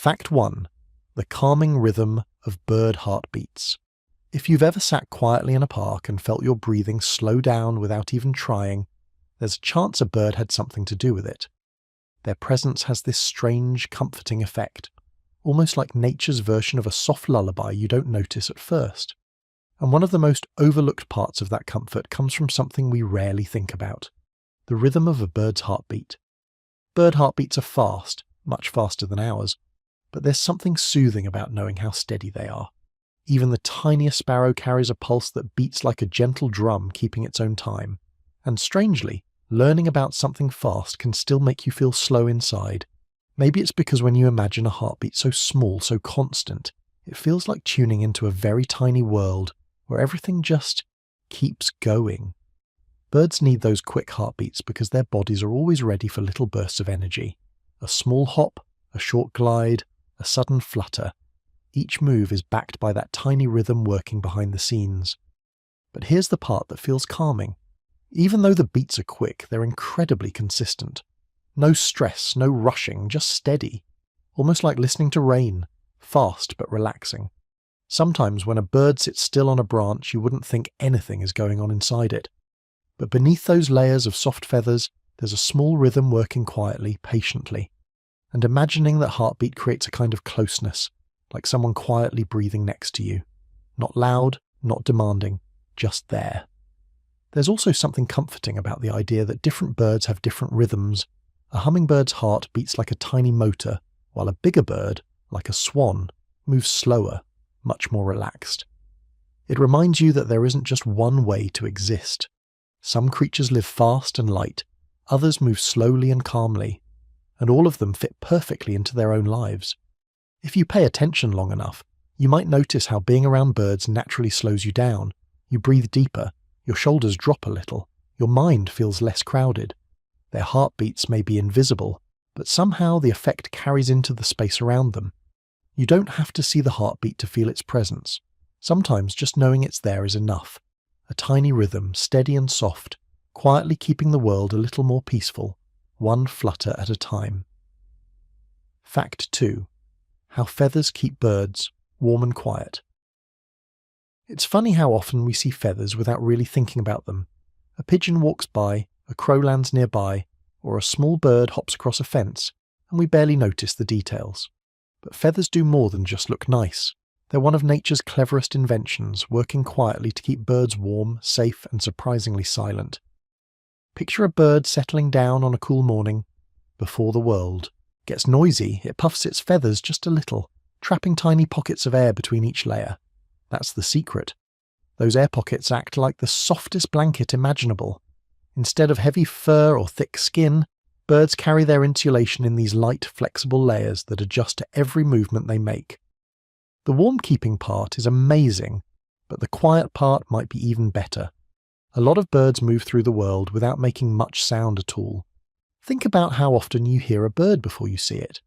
Fact 1. The calming rhythm of bird heartbeats. If you've ever sat quietly in a park and felt your breathing slow down without even trying, there's a chance a bird had something to do with it. Their presence has this strange, comforting effect, almost like nature's version of a soft lullaby you don't notice at first. And one of the most overlooked parts of that comfort comes from something we rarely think about: the rhythm of a bird's heartbeat. Bird heartbeats are fast, much faster than ours, but there's something soothing about knowing how steady they are. Even the tiniest sparrow carries a pulse that beats like a gentle drum, keeping its own time. And strangely, learning about something fast can still make you feel slow inside. Maybe it's because when you imagine a heartbeat so small, so constant, it feels like tuning into a very tiny world where everything just keeps going. Birds need those quick heartbeats because their bodies are always ready for little bursts of energy. A small hop, a short glide, a sudden flutter. Each move is backed by that tiny rhythm working behind the scenes. But here's the part that feels calming. Even though the beats are quick, they're incredibly consistent. No stress, no rushing, just steady. Almost like listening to rain, fast but relaxing. Sometimes when a bird sits still on a branch, you wouldn't think anything is going on inside it. But beneath those layers of soft feathers, there's a small rhythm working quietly, patiently. And imagining that heartbeat creates a kind of closeness, like someone quietly breathing next to you. Not loud, not demanding, just there. There's also something comforting about the idea that different birds have different rhythms. A hummingbird's heart beats like a tiny motor, while a bigger bird, like a swan, moves slower, much more relaxed. It reminds you that there isn't just one way to exist. Some creatures live fast and light, others move slowly and calmly, and all of them fit perfectly into their own lives. If you pay attention long enough, you might notice how being around birds naturally slows you down. You breathe deeper, your shoulders drop a little, your mind feels less crowded. Their heartbeats may be invisible, but somehow the effect carries into the space around them. You don't have to see the heartbeat to feel its presence. Sometimes just knowing it's there is enough. A tiny rhythm, steady and soft, quietly keeping the world a little more peaceful, one flutter at a time. Fact 2. How feathers keep birds warm and quiet. It's funny how often we see feathers without really thinking about them. A pigeon walks by, a crow lands nearby, or a small bird hops across a fence, and we barely notice the details. But feathers do more than just look nice. They're one of nature's cleverest inventions, working quietly to keep birds warm, safe, and surprisingly silent. Picture a bird settling down on a cool morning. Before the world gets noisy, it puffs its feathers just a little, trapping tiny pockets of air between each layer. That's the secret. Those air pockets act like the softest blanket imaginable. Instead of heavy fur or thick skin, birds carry their insulation in these light, flexible layers that adjust to every movement they make. The warm-keeping part is amazing, but the quiet part might be even better. A lot of birds move through the world without making much sound at all. Think about how often you hear a bird before you see it.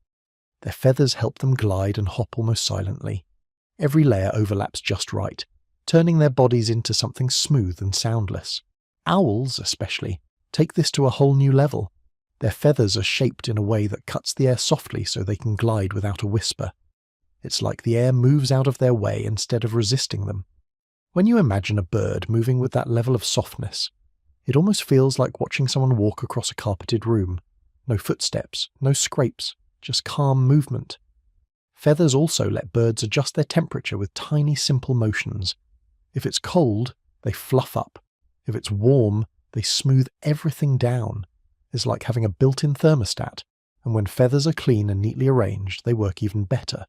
Their feathers help them glide and hop almost silently. Every layer overlaps just right, turning their bodies into something smooth and soundless. Owls, especially, take this to a whole new level. Their feathers are shaped in a way that cuts the air softly so they can glide without a whisper. It's like the air moves out of their way instead of resisting them. When you imagine a bird moving with that level of softness, it almost feels like watching someone walk across a carpeted room. No footsteps, no scrapes, just calm movement. Feathers also let birds adjust their temperature with tiny, simple motions. If it's cold, they fluff up. If it's warm, they smooth everything down. It's like having a built-in thermostat, and when feathers are clean and neatly arranged, they work even better.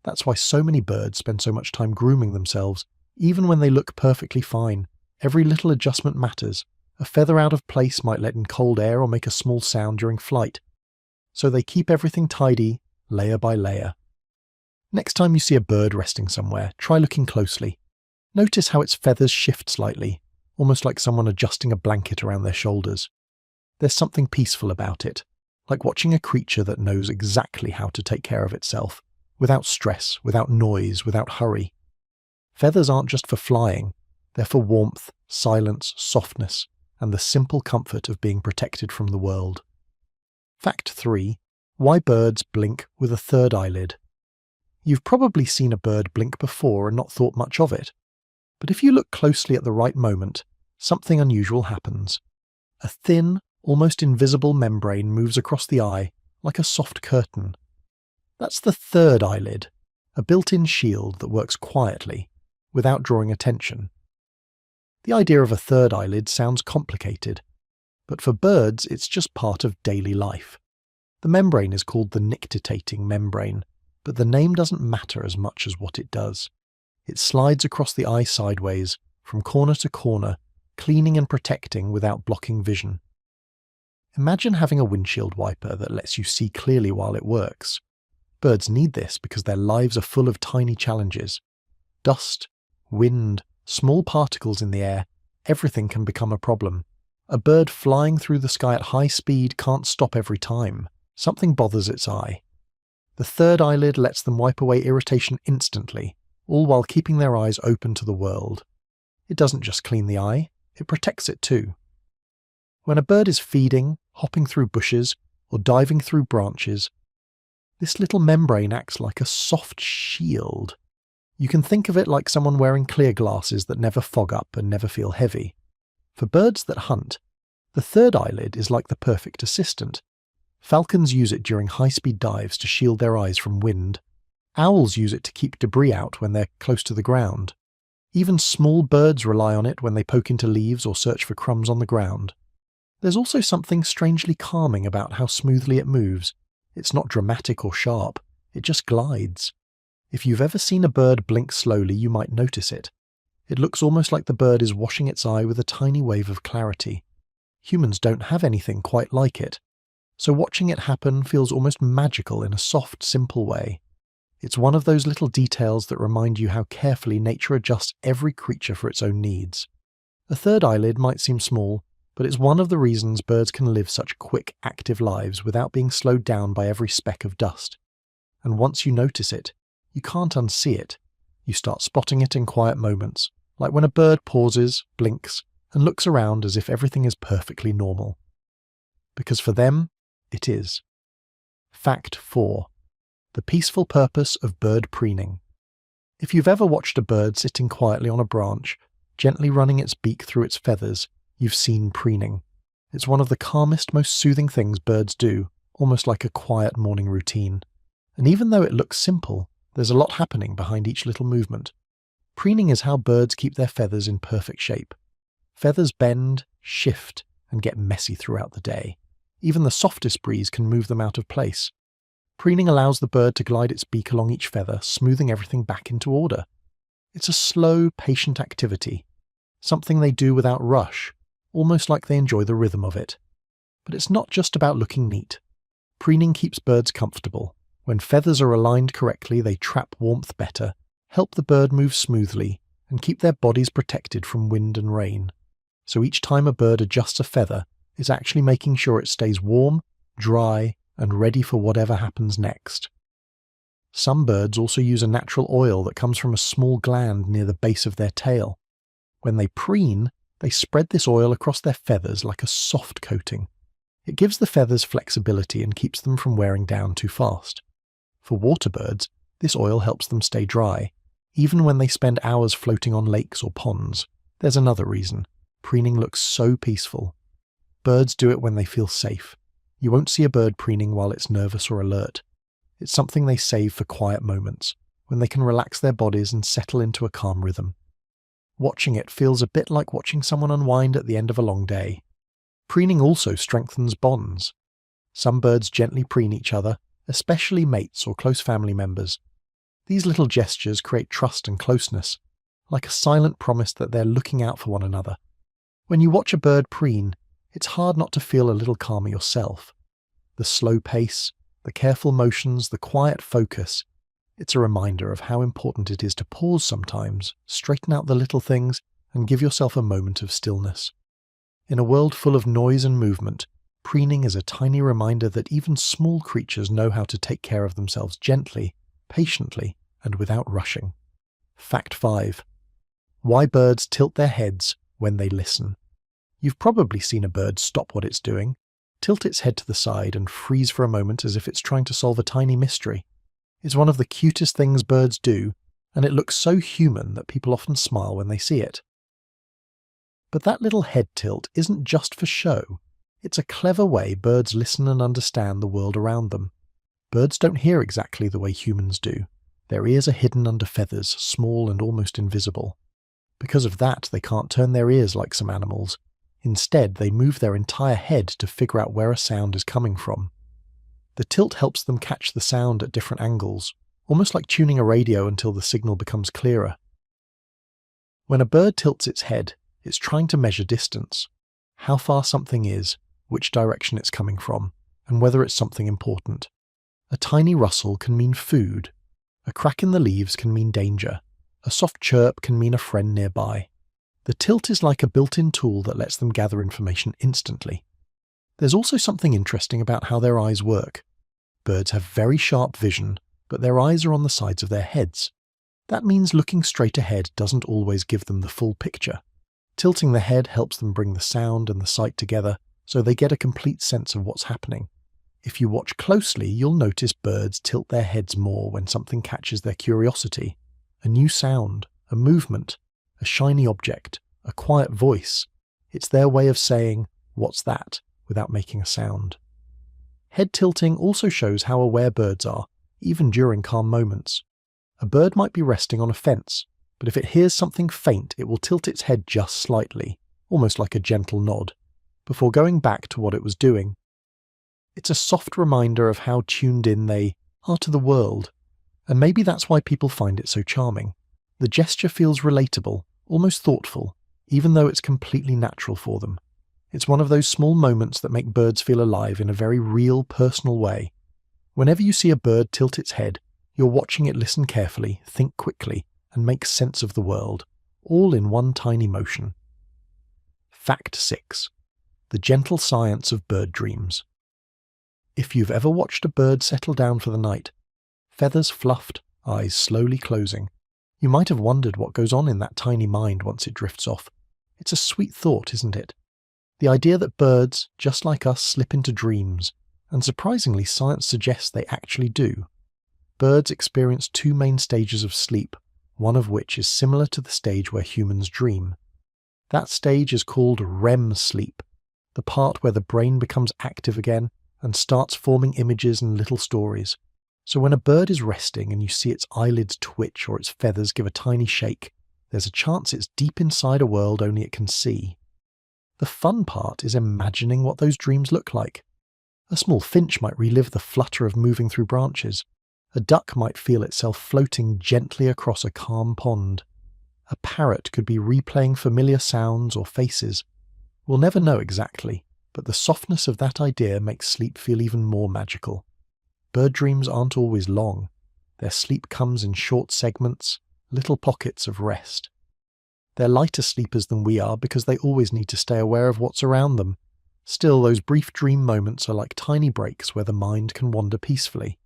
That's why so many birds spend so much time grooming themselves, even when they look perfectly fine. Every little adjustment matters. A feather out of place might let in cold air or make a small sound during flight. So they keep everything tidy, layer by layer. Next time you see a bird resting somewhere, try looking closely. Notice how its feathers shift slightly, almost like someone adjusting a blanket around their shoulders. There's something peaceful about it, like watching a creature that knows exactly how to take care of itself, without stress, without noise, without hurry. Feathers aren't just for flying, they're for warmth, silence, softness, and the simple comfort of being protected from the world. Fact 3. Why birds blink with a third eyelid. You've probably seen a bird blink before and not thought much of it. But if you look closely at the right moment, something unusual happens. A thin, almost invisible membrane moves across the eye, like a soft curtain. That's the third eyelid, a built-in shield that works quietly, without drawing attention. The idea of a third eyelid sounds complicated, but for birds it's just part of daily life. The membrane is called the nictitating membrane, but the name doesn't matter as much as what it does. It slides across the eye sideways, from corner to corner, cleaning and protecting without blocking vision. Imagine having a windshield wiper that lets you see clearly while it works. Birds need this because their lives are full of tiny challenges. Dust, wind, small particles in the air, everything can become a problem. A bird flying through the sky at high speed can't stop every time. Something bothers its eye. The third eyelid lets them wipe away irritation instantly, all while keeping their eyes open to the world. It doesn't just clean the eye, it protects it too. When a bird is feeding, hopping through bushes, or diving through branches, this little membrane acts like a soft shield. You can think of it like someone wearing clear glasses that never fog up and never feel heavy. For birds that hunt, the third eyelid is like the perfect assistant. Falcons use it during high-speed dives to shield their eyes from wind. Owls use it to keep debris out when they're close to the ground. Even small birds rely on it when they poke into leaves or search for crumbs on the ground. There's also something strangely calming about how smoothly it moves. It's not dramatic or sharp, it just glides. If you've ever seen a bird blink slowly, you might notice it. It looks almost like the bird is washing its eye with a tiny wave of clarity. Humans don't have anything quite like it, so watching it happen feels almost magical in a soft, simple way. It's one of those little details that remind you how carefully nature adjusts every creature for its own needs. A third eyelid might seem small, but it's one of the reasons birds can live such quick, active lives without being slowed down by every speck of dust. And once you notice it, you can't unsee it. You start spotting it in quiet moments, like when a bird pauses, blinks, and looks around as if everything is perfectly normal. Because for them, it is. Fact 4. The peaceful purpose of bird preening. If you've ever watched a bird sitting quietly on a branch, gently running its beak through its feathers, you've seen preening. It's one of the calmest, most soothing things birds do, almost like a quiet morning routine. And even though it looks simple, there's a lot happening behind each little movement. Preening is how birds keep their feathers in perfect shape. Feathers bend, shift, and get messy throughout the day. Even the softest breeze can move them out of place. Preening allows the bird to glide its beak along each feather, smoothing everything back into order. It's a slow, patient activity, something they do without rush, almost like they enjoy the rhythm of it. But it's not just about looking neat. Preening keeps birds comfortable. When feathers are aligned correctly, they trap warmth better, help the bird move smoothly, and keep their bodies protected from wind and rain. So each time a bird adjusts a feather, it's actually making sure it stays warm, dry, and ready for whatever happens next. Some birds also use a natural oil that comes from a small gland near the base of their tail. When they preen, they spread this oil across their feathers like a soft coating. It gives the feathers flexibility and keeps them from wearing down too fast. For water birds, this oil helps them stay dry, even when they spend hours floating on lakes or ponds. There's another reason. Preening looks so peaceful. Birds do it when they feel safe. You won't see a bird preening while it's nervous or alert. It's something they save for quiet moments, when they can relax their bodies and settle into a calm rhythm. Watching it feels a bit like watching someone unwind at the end of a long day. Preening also strengthens bonds. Some birds gently preen each other, especially mates or close family members. These little gestures create trust and closeness, like a silent promise that they're looking out for one another. When you watch a bird preen, it's hard not to feel a little calmer yourself. The slow pace, the careful motions, the quiet focus. It's a reminder of how important it is to pause sometimes, straighten out the little things, and give yourself a moment of stillness. In a world full of noise and movement, preening is a tiny reminder that even small creatures know how to take care of themselves gently, patiently, and without rushing. Fact 5. Why birds tilt their heads when they listen. You've probably seen a bird stop what it's doing, tilt its head to the side and freeze for a moment as if it's trying to solve a tiny mystery. It's one of the cutest things birds do, and it looks so human that people often smile when they see it. But that little head tilt isn't just for show. It's a clever way birds listen and understand the world around them. Birds don't hear exactly the way humans do. Their ears are hidden under feathers, small and almost invisible. Because of that, they can't turn their ears like some animals. Instead, they move their entire head to figure out where a sound is coming from. The tilt helps them catch the sound at different angles, almost like tuning a radio until the signal becomes clearer. When a bird tilts its head, it's trying to measure distance, how far something is, which direction it's coming from, and whether it's something important. A tiny rustle can mean food. A crack in the leaves can mean danger. A soft chirp can mean a friend nearby. The tilt is like a built-in tool that lets them gather information instantly. There's also something interesting about how their eyes work. Birds have very sharp vision, but their eyes are on the sides of their heads. That means looking straight ahead doesn't always give them the full picture. Tilting the head helps them bring the sound and the sight together, so they get a complete sense of what's happening. If you watch closely, you'll notice birds tilt their heads more when something catches their curiosity. A new sound, a movement, a shiny object, a quiet voice. It's their way of saying, "What's that?" without making a sound. Head tilting also shows how aware birds are, even during calm moments. A bird might be resting on a fence, but if it hears something faint, it will tilt its head just slightly, almost like a gentle nod, before going back to what it was doing. It's a soft reminder of how tuned in they are to the world, and maybe that's why people find it so charming. The gesture feels relatable, almost thoughtful, even though it's completely natural for them. It's one of those small moments that make birds feel alive in a very real, personal way. Whenever you see a bird tilt its head, you're watching it listen carefully, think quickly, and make sense of the world, all in one tiny motion. Fact 6. The gentle science of bird dreams. If you've ever watched a bird settle down for the night, feathers fluffed, eyes slowly closing, you might have wondered what goes on in that tiny mind once it drifts off. It's a sweet thought, isn't it? The idea that birds, just like us, slip into dreams, and surprisingly science suggests they actually do. Birds experience two main stages of sleep, one of which is similar to the stage where humans dream. That stage is called REM sleep, the part where the brain becomes active again and starts forming images and little stories. So when a bird is resting and you see its eyelids twitch or its feathers give a tiny shake, there's a chance it's deep inside a world only it can see. The fun part is imagining what those dreams look like. A small finch might relive the flutter of moving through branches. A duck might feel itself floating gently across a calm pond. A parrot could be replaying familiar sounds or faces. We'll never know exactly, but the softness of that idea makes sleep feel even more magical. Bird dreams aren't always long. Their sleep comes in short segments, little pockets of rest. They're lighter sleepers than we are because they always need to stay aware of what's around them. Still, those brief dream moments are like tiny breaks where the mind can wander peacefully.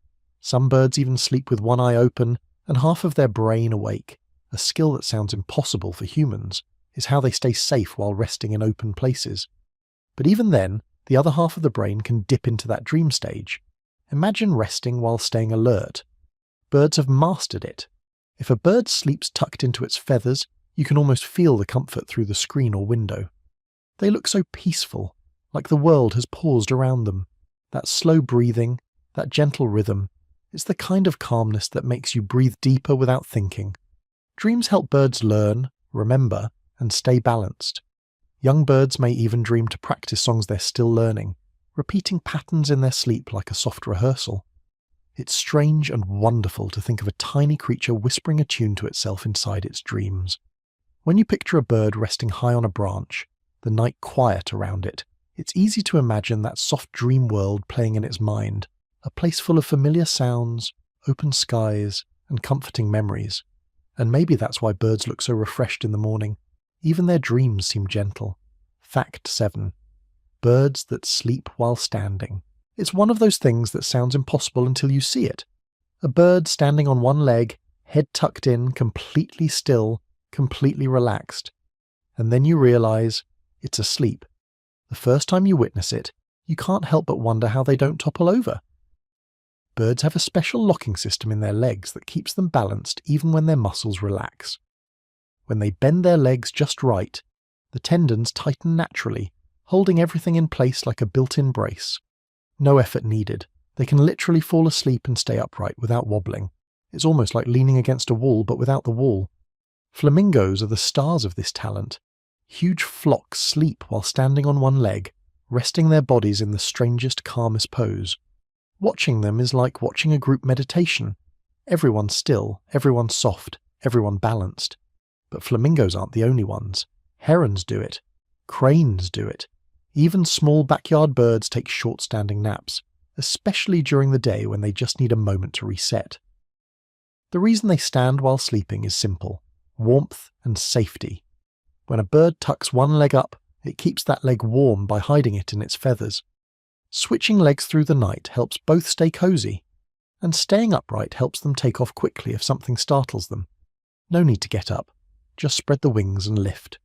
Some birds even sleep with one eye open and half of their brain awake. A skill that sounds impossible for humans is how they stay safe while resting in open places. But even then, the other half of the brain can dip into that dream stage. Imagine resting while staying alert. Birds have mastered it. If a bird sleeps tucked into its feathers, you can almost feel the comfort through the screen or window. They look so peaceful, like the world has paused around them. That slow breathing, that gentle rhythm, it's the kind of calmness that makes you breathe deeper without thinking. Dreams help birds learn, remember, and stay balanced. Young birds may even dream to practice songs they're still learning, repeating patterns in their sleep like a soft rehearsal. It's strange and wonderful to think of a tiny creature whispering a tune to itself inside its dreams. When you picture a bird resting high on a branch, the night quiet around it, it's easy to imagine that soft dream world playing in its mind, a place full of familiar sounds, open skies, and comforting memories. And maybe that's why birds look so refreshed in the morning. Even their dreams seem gentle. Fact 7. Birds that sleep while standing. It's one of those things that sounds impossible until you see it. A bird standing on one leg, head tucked in, completely still, completely relaxed. And then you realize it's asleep. The first time you witness it, you can't help but wonder how they don't topple over. Birds have a special locking system in their legs that keeps them balanced even when their muscles relax. When they bend their legs just right, the tendons tighten naturally, holding everything in place like a built-in brace. No effort needed. They can literally fall asleep and stay upright without wobbling. It's almost like leaning against a wall, but without the wall. Flamingos are the stars of this talent. Huge flocks sleep while standing on one leg, resting their bodies in the strangest, calmest pose. Watching them is like watching a group meditation. Everyone's still, everyone's soft, everyone balanced. But flamingos aren't the only ones. Herons do it. Cranes do it. Even small backyard birds take short standing naps, especially during the day when they just need a moment to reset. The reason they stand while sleeping is simple: warmth and safety. When a bird tucks one leg up, it keeps that leg warm by hiding it in its feathers. Switching legs through the night helps both stay cozy, and staying upright helps them take off quickly if something startles them. No need to get up, just spread the wings and lift.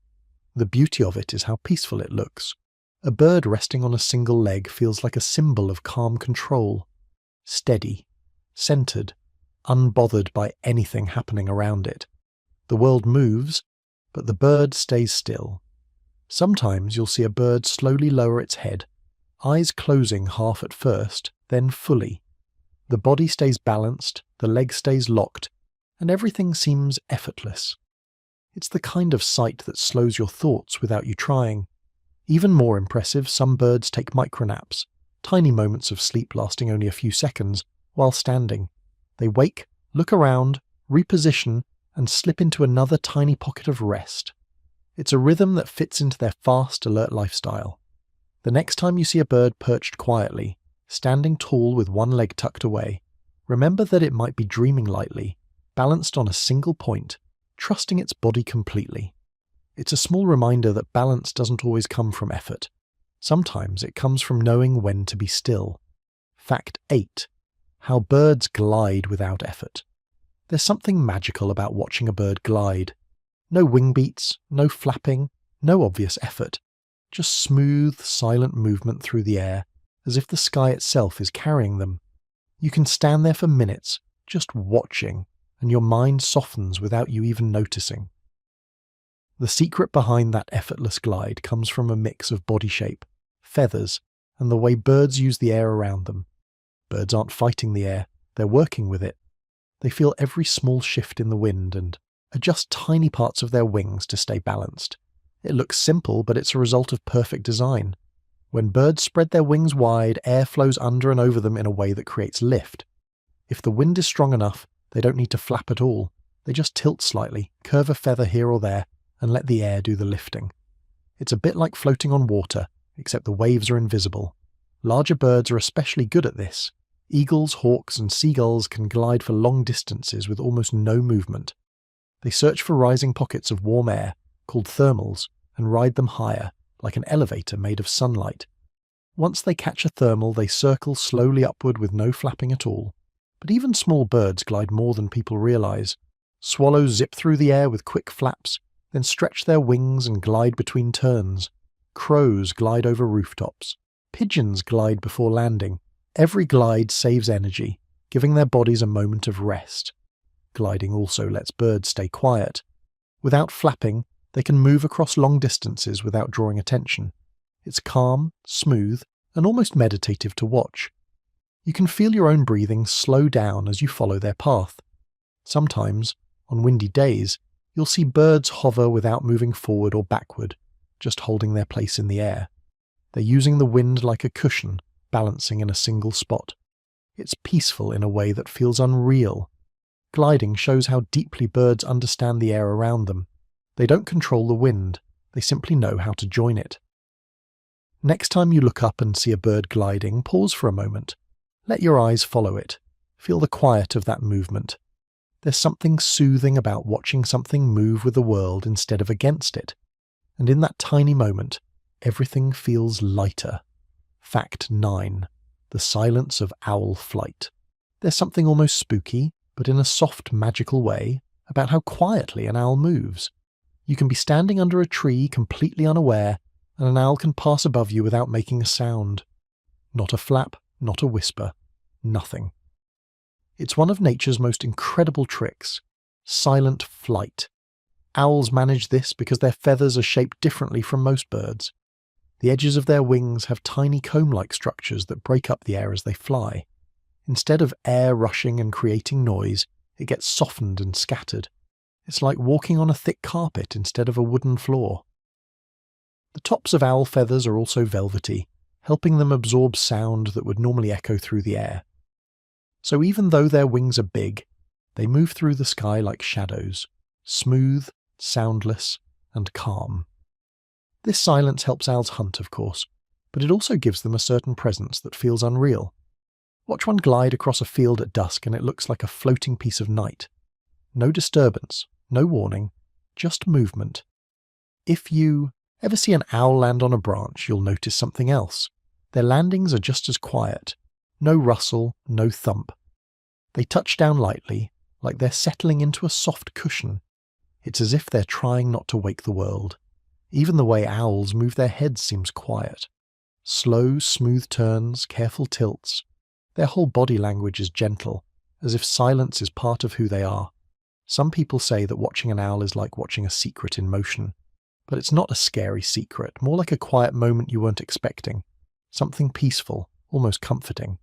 The beauty of it is how peaceful it looks. A bird resting on a single leg feels like a symbol of calm control. Steady, centered, unbothered by anything happening around it. The world moves, but the bird stays still. Sometimes you'll see a bird slowly lower its head, eyes closing half at first, then fully. The body stays balanced, the leg stays locked, and everything seems effortless. It's the kind of sight that slows your thoughts without you trying. Even more impressive, some birds take micronaps, tiny moments of sleep lasting only a few seconds, while standing. They wake, look around, reposition, and slip into another tiny pocket of rest. It's a rhythm that fits into their fast, alert lifestyle. The next time you see a bird perched quietly, standing tall with one leg tucked away, remember that it might be dreaming lightly, balanced on a single point, trusting its body completely. It's a small reminder that balance doesn't always come from effort. Sometimes it comes from knowing when to be still. Fact 8. How birds glide without effort. There's something magical about watching a bird glide. No wingbeats, no flapping, no obvious effort. Just smooth, silent movement through the air, as if the sky itself is carrying them. You can stand there for minutes, just watching, and your mind softens without you even noticing. The secret behind that effortless glide comes from a mix of body shape, feathers, and the way birds use the air around them. Birds aren't fighting the air, they're working with it. They feel every small shift in the wind and adjust tiny parts of their wings to stay balanced. It looks simple, but it's a result of perfect design. When birds spread their wings wide, air flows under and over them in a way that creates lift. If the wind is strong enough, they don't need to flap at all. They just tilt slightly, curve a feather here or there, and let the air do the lifting. It's a bit like floating on water, except the waves are invisible. Larger birds are especially good at this. Eagles, hawks, and seagulls can glide for long distances with almost no movement. They search for rising pockets of warm air, called thermals, and ride them higher, like an elevator made of sunlight. Once they catch a thermal, they circle slowly upward with no flapping at all. But even small birds glide more than people realize. Swallows zip through the air with quick flaps, then stretch their wings and glide between turns. Crows glide over rooftops. Pigeons glide before landing. Every glide saves energy, giving their bodies a moment of rest. Gliding also lets birds stay quiet. Without flapping, they can move across long distances without drawing attention. It's calm, smooth, and almost meditative to watch. You can feel your own breathing slow down as you follow their path. Sometimes, on windy days, you'll see birds hover without moving forward or backward, just holding their place in the air. They're using the wind like a cushion, balancing in a single spot. It's peaceful in a way that feels unreal. Gliding shows how deeply birds understand the air around them. They don't control the wind, they simply know how to join it. Next time you look up and see a bird gliding, pause for a moment. Let your eyes follow it. Feel the quiet of that movement. There's something soothing about watching something move with the world instead of against it. And in that tiny moment, everything feels lighter. Fact 9. The silence of owl flight. There's something almost spooky, but in a soft, magical way, about how quietly an owl moves. You can be standing under a tree completely unaware, and an owl can pass above you without making a sound. Not a flap, not a whisper. Nothing. It's one of nature's most incredible tricks: silent flight. Owls manage this because their feathers are shaped differently from most birds. The edges of their wings have tiny comb-like structures that break up the air as they fly. Instead of air rushing and creating noise, it gets softened and scattered. It's like walking on a thick carpet instead of a wooden floor. The tops of owl feathers are also velvety, helping them absorb sound that would normally echo through the air. So even though their wings are big, they move through the sky like shadows, smooth, soundless, and calm. This silence helps owls hunt, of course, but it also gives them a certain presence that feels unreal. Watch one glide across a field at dusk and it looks like a floating piece of night. No disturbance, no warning, just movement. If you ever see an owl land on a branch, you'll notice something else. Their landings are just as quiet. No rustle, no thump. They touch down lightly, like they're settling into a soft cushion. It's as if they're trying not to wake the world. Even the way owls move their heads seems quiet. Slow, smooth turns, careful tilts. Their whole body language is gentle, as if silence is part of who they are. Some people say that watching an owl is like watching a secret in motion. But it's not a scary secret, more like a quiet moment you weren't expecting. Something peaceful, almost comforting.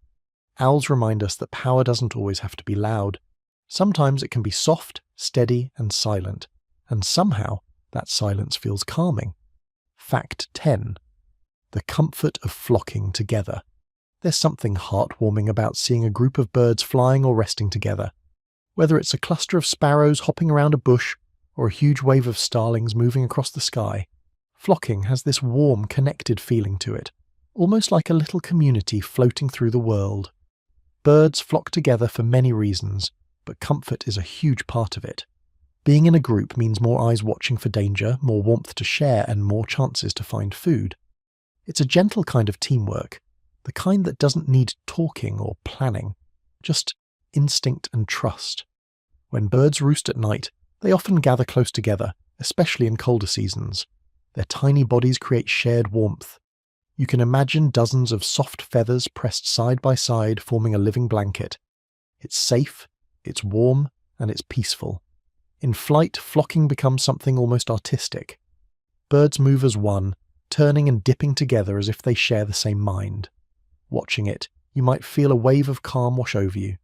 Owls remind us that power doesn't always have to be loud. Sometimes it can be soft, steady, and silent. And somehow, that silence feels calming. Fact 10. The comfort of flocking together. There's something heartwarming about seeing a group of birds flying or resting together. Whether it's a cluster of sparrows hopping around a bush, or a huge wave of starlings moving across the sky, flocking has this warm, connected feeling to it, almost like a little community floating through the world. Birds flock together for many reasons, but comfort is a huge part of it. Being in a group means more eyes watching for danger, more warmth to share, and more chances to find food. It's a gentle kind of teamwork, the kind that doesn't need talking or planning, just instinct and trust. When birds roost at night, they often gather close together, especially in colder seasons. Their tiny bodies create shared warmth. You can imagine dozens of soft feathers pressed side by side, forming a living blanket. It's safe, it's warm, and it's peaceful. In flight, flocking becomes something almost artistic. Birds move as one, turning and dipping together as if they share the same mind. Watching it, you might feel a wave of calm wash over you.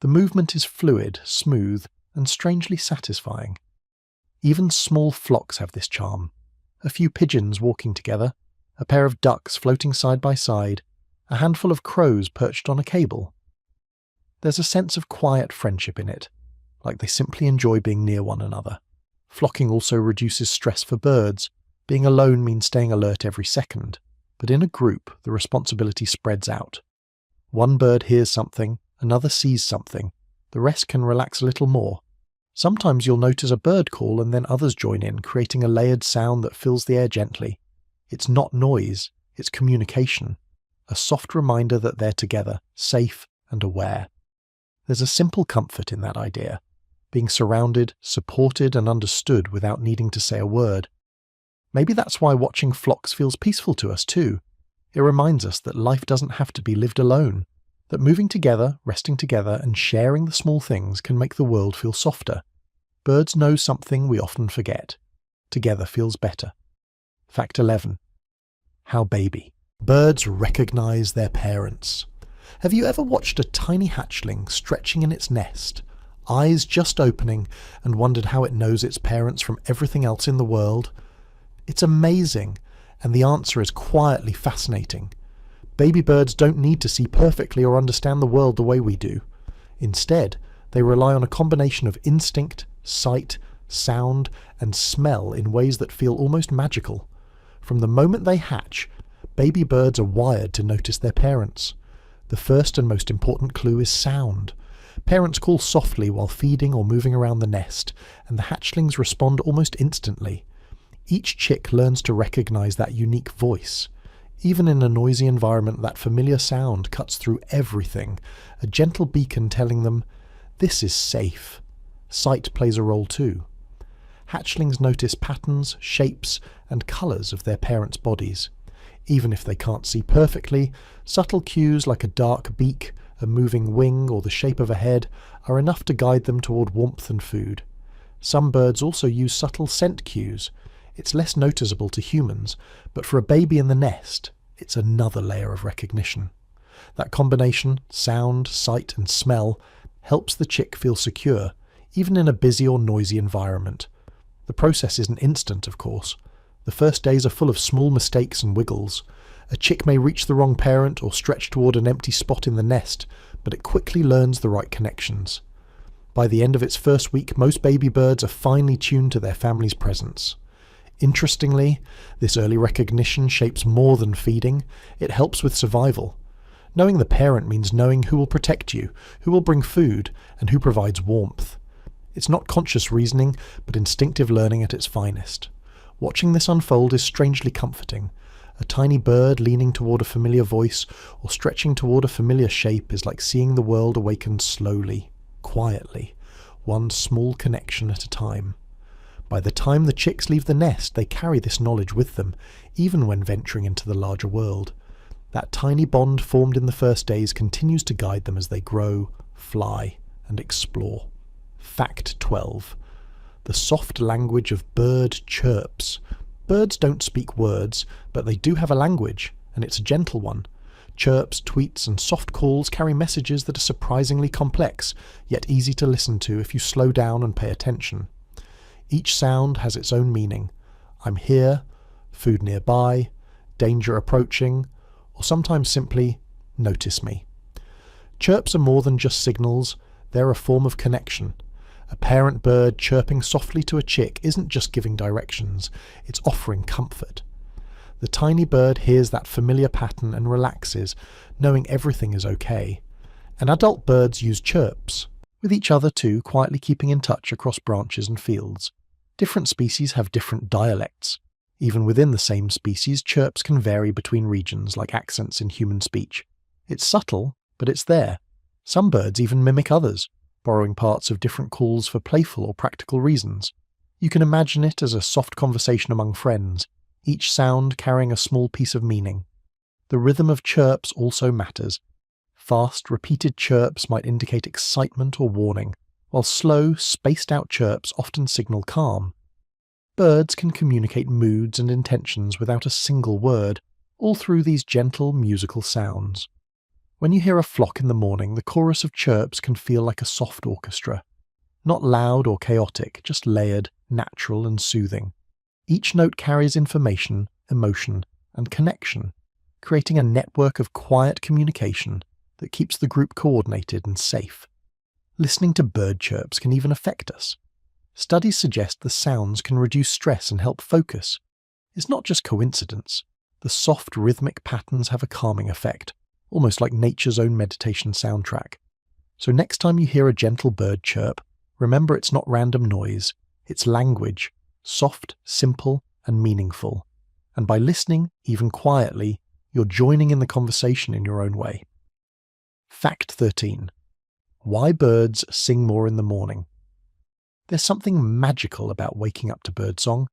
The movement is fluid, smooth, and strangely satisfying. Even small flocks have this charm. A few pigeons walking together, a pair of ducks floating side by side, a handful of crows perched on a cable. There's a sense of quiet friendship in it, like they simply enjoy being near one another. Flocking also reduces stress for birds. Being alone means staying alert every second, but in a group, the responsibility spreads out. One bird hears something, another sees something, the rest can relax a little more. Sometimes you'll notice a bird call and then others join in, creating a layered sound that fills the air gently. It's not noise, it's communication, a soft reminder that they're together, safe and aware. There's a simple comfort in that idea, being surrounded, supported and understood without needing to say a word. Maybe that's why watching flocks feels peaceful to us too. It reminds us that life doesn't have to be lived alone, that moving together, resting together, and sharing the small things can make the world feel softer. Birds know something we often forget. Together feels better. Fact 11. How baby. Birds recognize their parents. Have you ever watched a tiny hatchling stretching in its nest, eyes just opening, and wondered how it knows its parents from everything else in the world? It's amazing, and the answer is quietly fascinating. Baby birds don't need to see perfectly or understand the world the way we do. Instead, they rely on a combination of instinct, sight, sound, and smell in ways that feel almost magical. From the moment they hatch, baby birds are wired to notice their parents. The first and most important clue is sound. Parents call softly while feeding or moving around the nest, and the hatchlings respond almost instantly. Each chick learns to recognize that unique voice. Even in a noisy environment, that familiar sound cuts through everything, a gentle beacon telling them, this is safe. Sight plays a role too. Hatchlings notice patterns, shapes, and colours of their parents' bodies. Even if they can't see perfectly, subtle cues like a dark beak, a moving wing, or the shape of a head are enough to guide them toward warmth and food. Some birds also use subtle scent cues. It's less noticeable to humans, but for a baby in the nest, it's another layer of recognition. That combination, sound, sight, and smell, helps the chick feel secure, even in a busy or noisy environment. The process isn't instant, of course. The first days are full of small mistakes and wiggles. A chick may reach the wrong parent or stretch toward an empty spot in the nest, but it quickly learns the right connections. By the end of its first week, most baby birds are finely tuned to their family's presence. Interestingly, this early recognition shapes more than feeding. It helps with survival. Knowing the parent means knowing who will protect you, who will bring food, and who provides warmth. It's not conscious reasoning, but instinctive learning at its finest. Watching this unfold is strangely comforting. A tiny bird leaning toward a familiar voice or stretching toward a familiar shape is like seeing the world awaken slowly, quietly, one small connection at a time. By the time the chicks leave the nest, they carry this knowledge with them, even when venturing into the larger world. That tiny bond formed in the first days continues to guide them as they grow, fly, and explore. Fact 12. The soft language of bird chirps. Birds don't speak words, but they do have a language, and it's a gentle one. Chirps, tweets, and soft calls carry messages that are surprisingly complex, yet easy to listen to if you slow down and pay attention. Each sound has its own meaning. I'm here, food nearby, danger approaching, or sometimes simply, notice me. Chirps are more than just signals, they're a form of connection. A parent bird chirping softly to a chick isn't just giving directions, it's offering comfort. The tiny bird hears that familiar pattern and relaxes, knowing everything is okay. And adult birds use chirps, with each other too, quietly keeping in touch across branches and fields. Different species have different dialects. Even within the same species, chirps can vary between regions, like accents in human speech. It's subtle, but it's there. Some birds even mimic others, borrowing parts of different calls for playful or practical reasons. You can imagine it as a soft conversation among friends, each sound carrying a small piece of meaning. The rhythm of chirps also matters. Fast, repeated chirps might indicate excitement or warning, while slow, spaced-out chirps often signal calm. Birds can communicate moods and intentions without a single word, all through these gentle musical sounds. When you hear a flock in the morning, the chorus of chirps can feel like a soft orchestra. Not loud or chaotic, just layered, natural and soothing. Each note carries information, emotion, and connection, creating a network of quiet communication that keeps the group coordinated and safe. Listening to bird chirps can even affect us. Studies suggest the sounds can reduce stress and help focus. It's not just coincidence. The soft rhythmic patterns have a calming effect, almost like nature's own meditation soundtrack. So next time you hear a gentle bird chirp, remember it's not random noise, it's language, soft, simple, and meaningful. And by listening, even quietly, you're joining in the conversation in your own way. Fact 13. Why birds sing more in the morning. There's something magical about waking up to birdsong.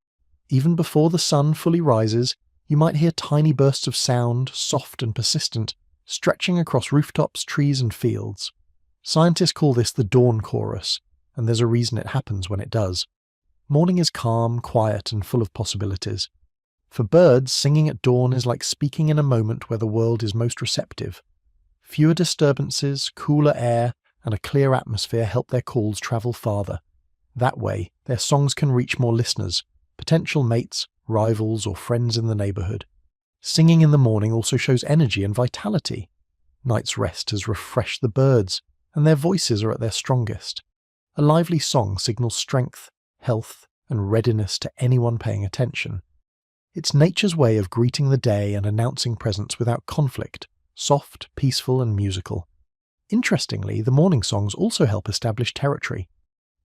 Even before the sun fully rises, you might hear tiny bursts of sound, soft and persistent, stretching across rooftops, trees, and fields. Scientists call this the dawn chorus, and there's a reason it happens when it does. Morning is calm, quiet, and full of possibilities. For birds, singing at dawn is like speaking in a moment where the world is most receptive. Fewer disturbances, cooler air, and a clear atmosphere help their calls travel farther. That way, their songs can reach more listeners, potential mates, rivals, or friends in the neighborhood. Singing in the morning also shows energy and vitality. Night's rest has refreshed the birds, and their voices are at their strongest. A lively song signals strength, health, and readiness to anyone paying attention. It's nature's way of greeting the day and announcing presence without conflict, soft, peaceful, and musical. Interestingly, the morning songs also help establish territory.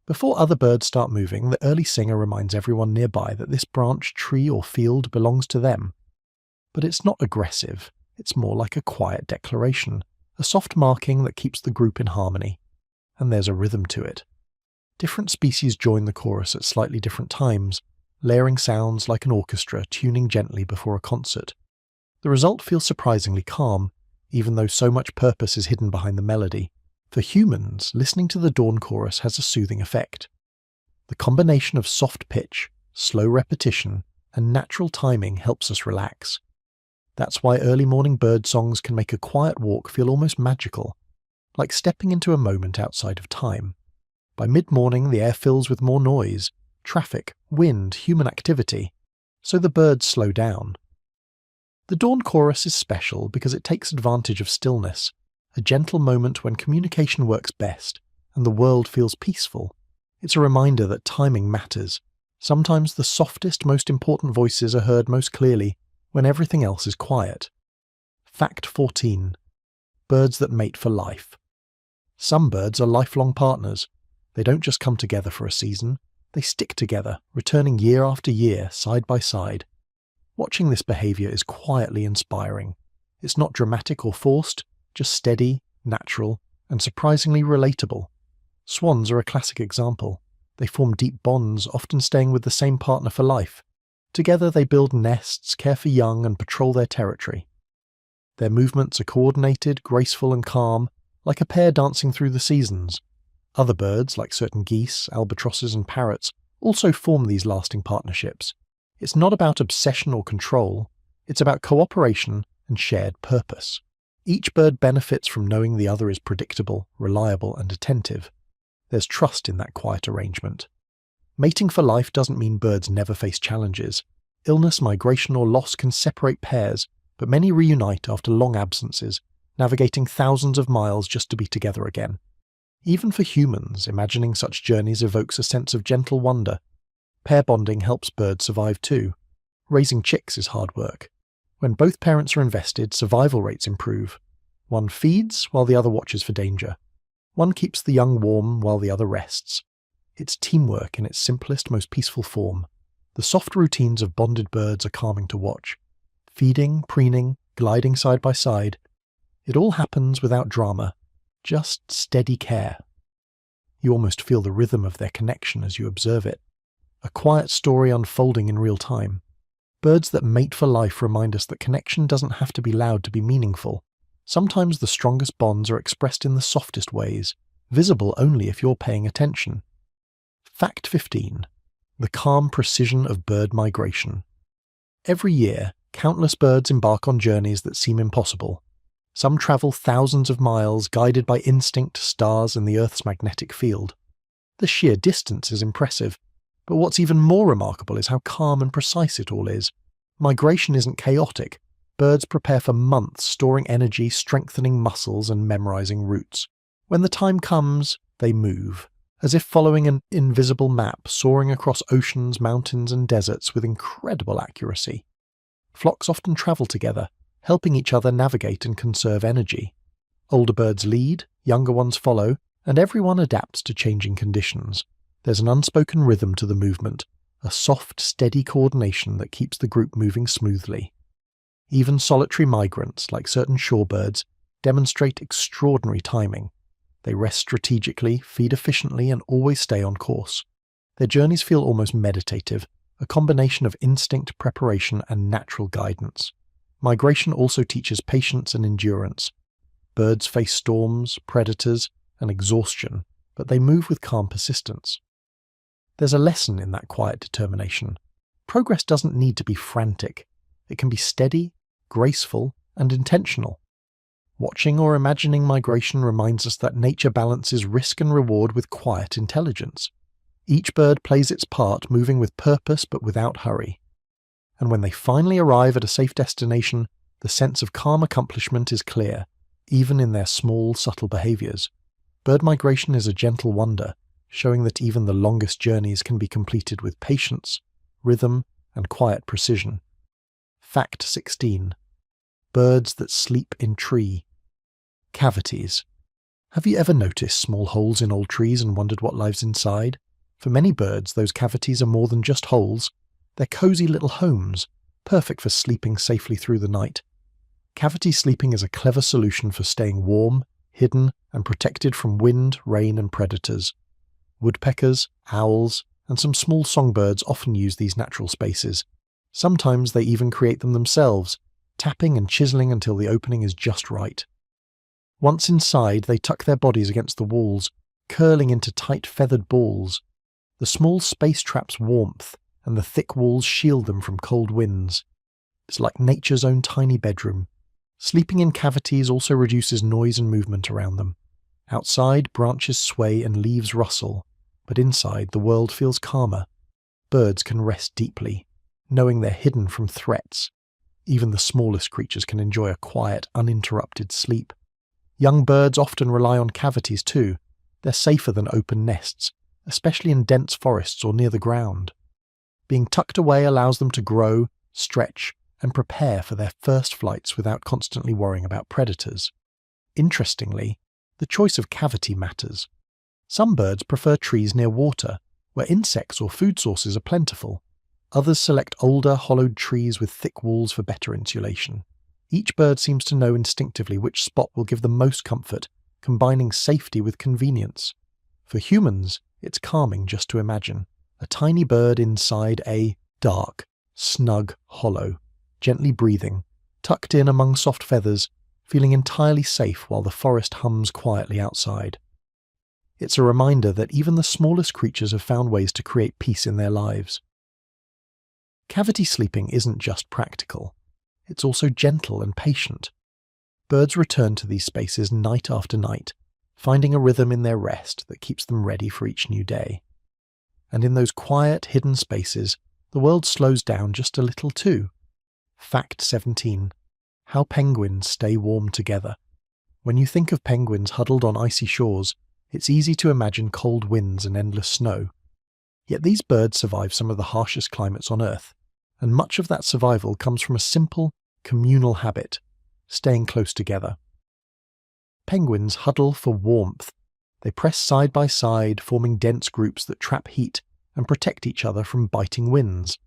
Before other birds start moving, the early singer reminds everyone nearby that this branch, tree, or field belongs to them. But it's not aggressive, it's more like a quiet declaration, a soft marking that keeps the group in harmony. And there's a rhythm to it. Different species join the chorus at slightly different times, layering sounds like an orchestra tuning gently before a concert. The result feels surprisingly calm, even though so much purpose is hidden behind the melody. For humans, listening to the dawn chorus has a soothing effect. The combination of soft pitch, slow repetition, and natural timing helps us relax. That's why early morning bird songs can make a quiet walk feel almost magical, like stepping into a moment outside of time. By mid-morning, the air fills with more noise, traffic, wind, human activity, so the birds slow down. The dawn chorus is special because it takes advantage of stillness, a gentle moment when communication works best and the world feels peaceful. It's a reminder that timing matters. Sometimes the softest, most important voices are heard most clearly when everything else is quiet. Fact 14. Birds that mate for life. Some birds are lifelong partners. They don't just come together for a season, they stick together, returning year after year, side by side. Watching this behaviour is quietly inspiring. It's not dramatic or forced, just steady, natural, and surprisingly relatable. Swans are a classic example. They form deep bonds, often staying with the same partner for life. Together they build nests, care for young, and patrol their territory. Their movements are coordinated, graceful, and calm, like a pair dancing through the seasons. Other birds, like certain geese, albatrosses, and parrots, also form these lasting partnerships. It's not about obsession or control, it's about cooperation and shared purpose. Each bird benefits from knowing the other is predictable, reliable, and attentive. There's trust in that quiet arrangement. Mating for life doesn't mean birds never face challenges. Illness, migration, or loss can separate pairs, but many reunite after long absences, navigating thousands of miles just to be together again. Even for humans, imagining such journeys evokes a sense of gentle wonder. Pair bonding helps birds survive too. Raising chicks is hard work. When both parents are invested, survival rates improve. One feeds while the other watches for danger. One keeps the young warm while the other rests. It's teamwork in its simplest, most peaceful form. The soft routines of bonded birds are calming to watch. Feeding, preening, gliding side by side. It all happens without drama. Just steady care. You almost feel the rhythm of their connection as you observe it. A quiet story unfolding in real time. Birds that mate for life remind us that connection doesn't have to be loud to be meaningful. Sometimes the strongest bonds are expressed in the softest ways, visible only if you're paying attention. Fact 15. The calm precision of bird migration. Every year, countless birds embark on journeys that seem impossible. Some travel thousands of miles, guided by instinct, stars, and the Earth's magnetic field. The sheer distance is impressive, but what's even more remarkable is how calm and precise it all is. Migration isn't chaotic. Birds prepare for months, storing energy, strengthening muscles, and memorizing routes. When the time comes, they move, as if following an invisible map, soaring across oceans, mountains, and deserts with incredible accuracy. Flocks often travel together, helping each other navigate and conserve energy. Older birds lead, younger ones follow, and everyone adapts to changing conditions. There's an unspoken rhythm to the movement, a soft, steady coordination that keeps the group moving smoothly. Even solitary migrants, like certain shorebirds, demonstrate extraordinary timing. They rest strategically, feed efficiently, and always stay on course. Their journeys feel almost meditative, a combination of instinct, preparation, and natural guidance. Migration also teaches patience and endurance. Birds face storms, predators, and exhaustion, but they move with calm persistence. There's a lesson in that quiet determination. Progress doesn't need to be frantic. It can be steady, graceful, and intentional. Watching or imagining migration reminds us that nature balances risk and reward with quiet intelligence. Each bird plays its part, moving with purpose but without hurry. And when they finally arrive at a safe destination, the sense of calm accomplishment is clear, even in their small, subtle behaviours. Bird migration is a gentle wonder, showing that even the longest journeys can be completed with patience, rhythm, and quiet precision. Fact 16. Birds that sleep in tree. Cavities. Have you ever noticed small holes in old trees and wondered what lives inside? For many birds, those cavities are more than just holes. They're cozy little homes, perfect for sleeping safely through the night. Cavity sleeping is a clever solution for staying warm, hidden, and protected from wind, rain, and predators. Woodpeckers, owls, and some small songbirds often use these natural spaces. Sometimes they even create them themselves, tapping and chiseling until the opening is just right. Once inside, they tuck their bodies against the walls, curling into tight feathered balls. The small space traps warmth, and the thick walls shield them from cold winds. It's like nature's own tiny bedroom. Sleeping in cavities also reduces noise and movement around them. Outside, branches sway and leaves rustle, but inside, the world feels calmer. Birds can rest deeply, knowing they're hidden from threats. Even the smallest creatures can enjoy a quiet, uninterrupted sleep. Young birds often rely on cavities too. They're safer than open nests, especially in dense forests or near the ground. Being tucked away allows them to grow, stretch, and prepare for their first flights without constantly worrying about predators. Interestingly, the choice of cavity matters. Some birds prefer trees near water, where insects or food sources are plentiful. Others select older, hollowed trees with thick walls for better insulation. Each bird seems to know instinctively which spot will give the most comfort, combining safety with convenience. For humans, it's calming just to imagine. A tiny bird inside a dark, snug hollow, gently breathing, tucked in among soft feathers, feeling entirely safe while the forest hums quietly outside. It's a reminder that even the smallest creatures have found ways to create peace in their lives. Cavity sleeping isn't just practical. It's also gentle and patient. Birds return to these spaces night after night, finding a rhythm in their rest that keeps them ready for each new day. And in those quiet, hidden spaces, the world slows down just a little too. Fact 17. How penguins stay warm together. When you think of penguins huddled on icy shores, it's easy to imagine cold winds and endless snow. Yet these birds survive some of the harshest climates on Earth, and much of that survival comes from a simple, communal habit: staying close together. Penguins huddle for warmth. They press side by side, forming dense groups that trap heat and protect each other from biting winds.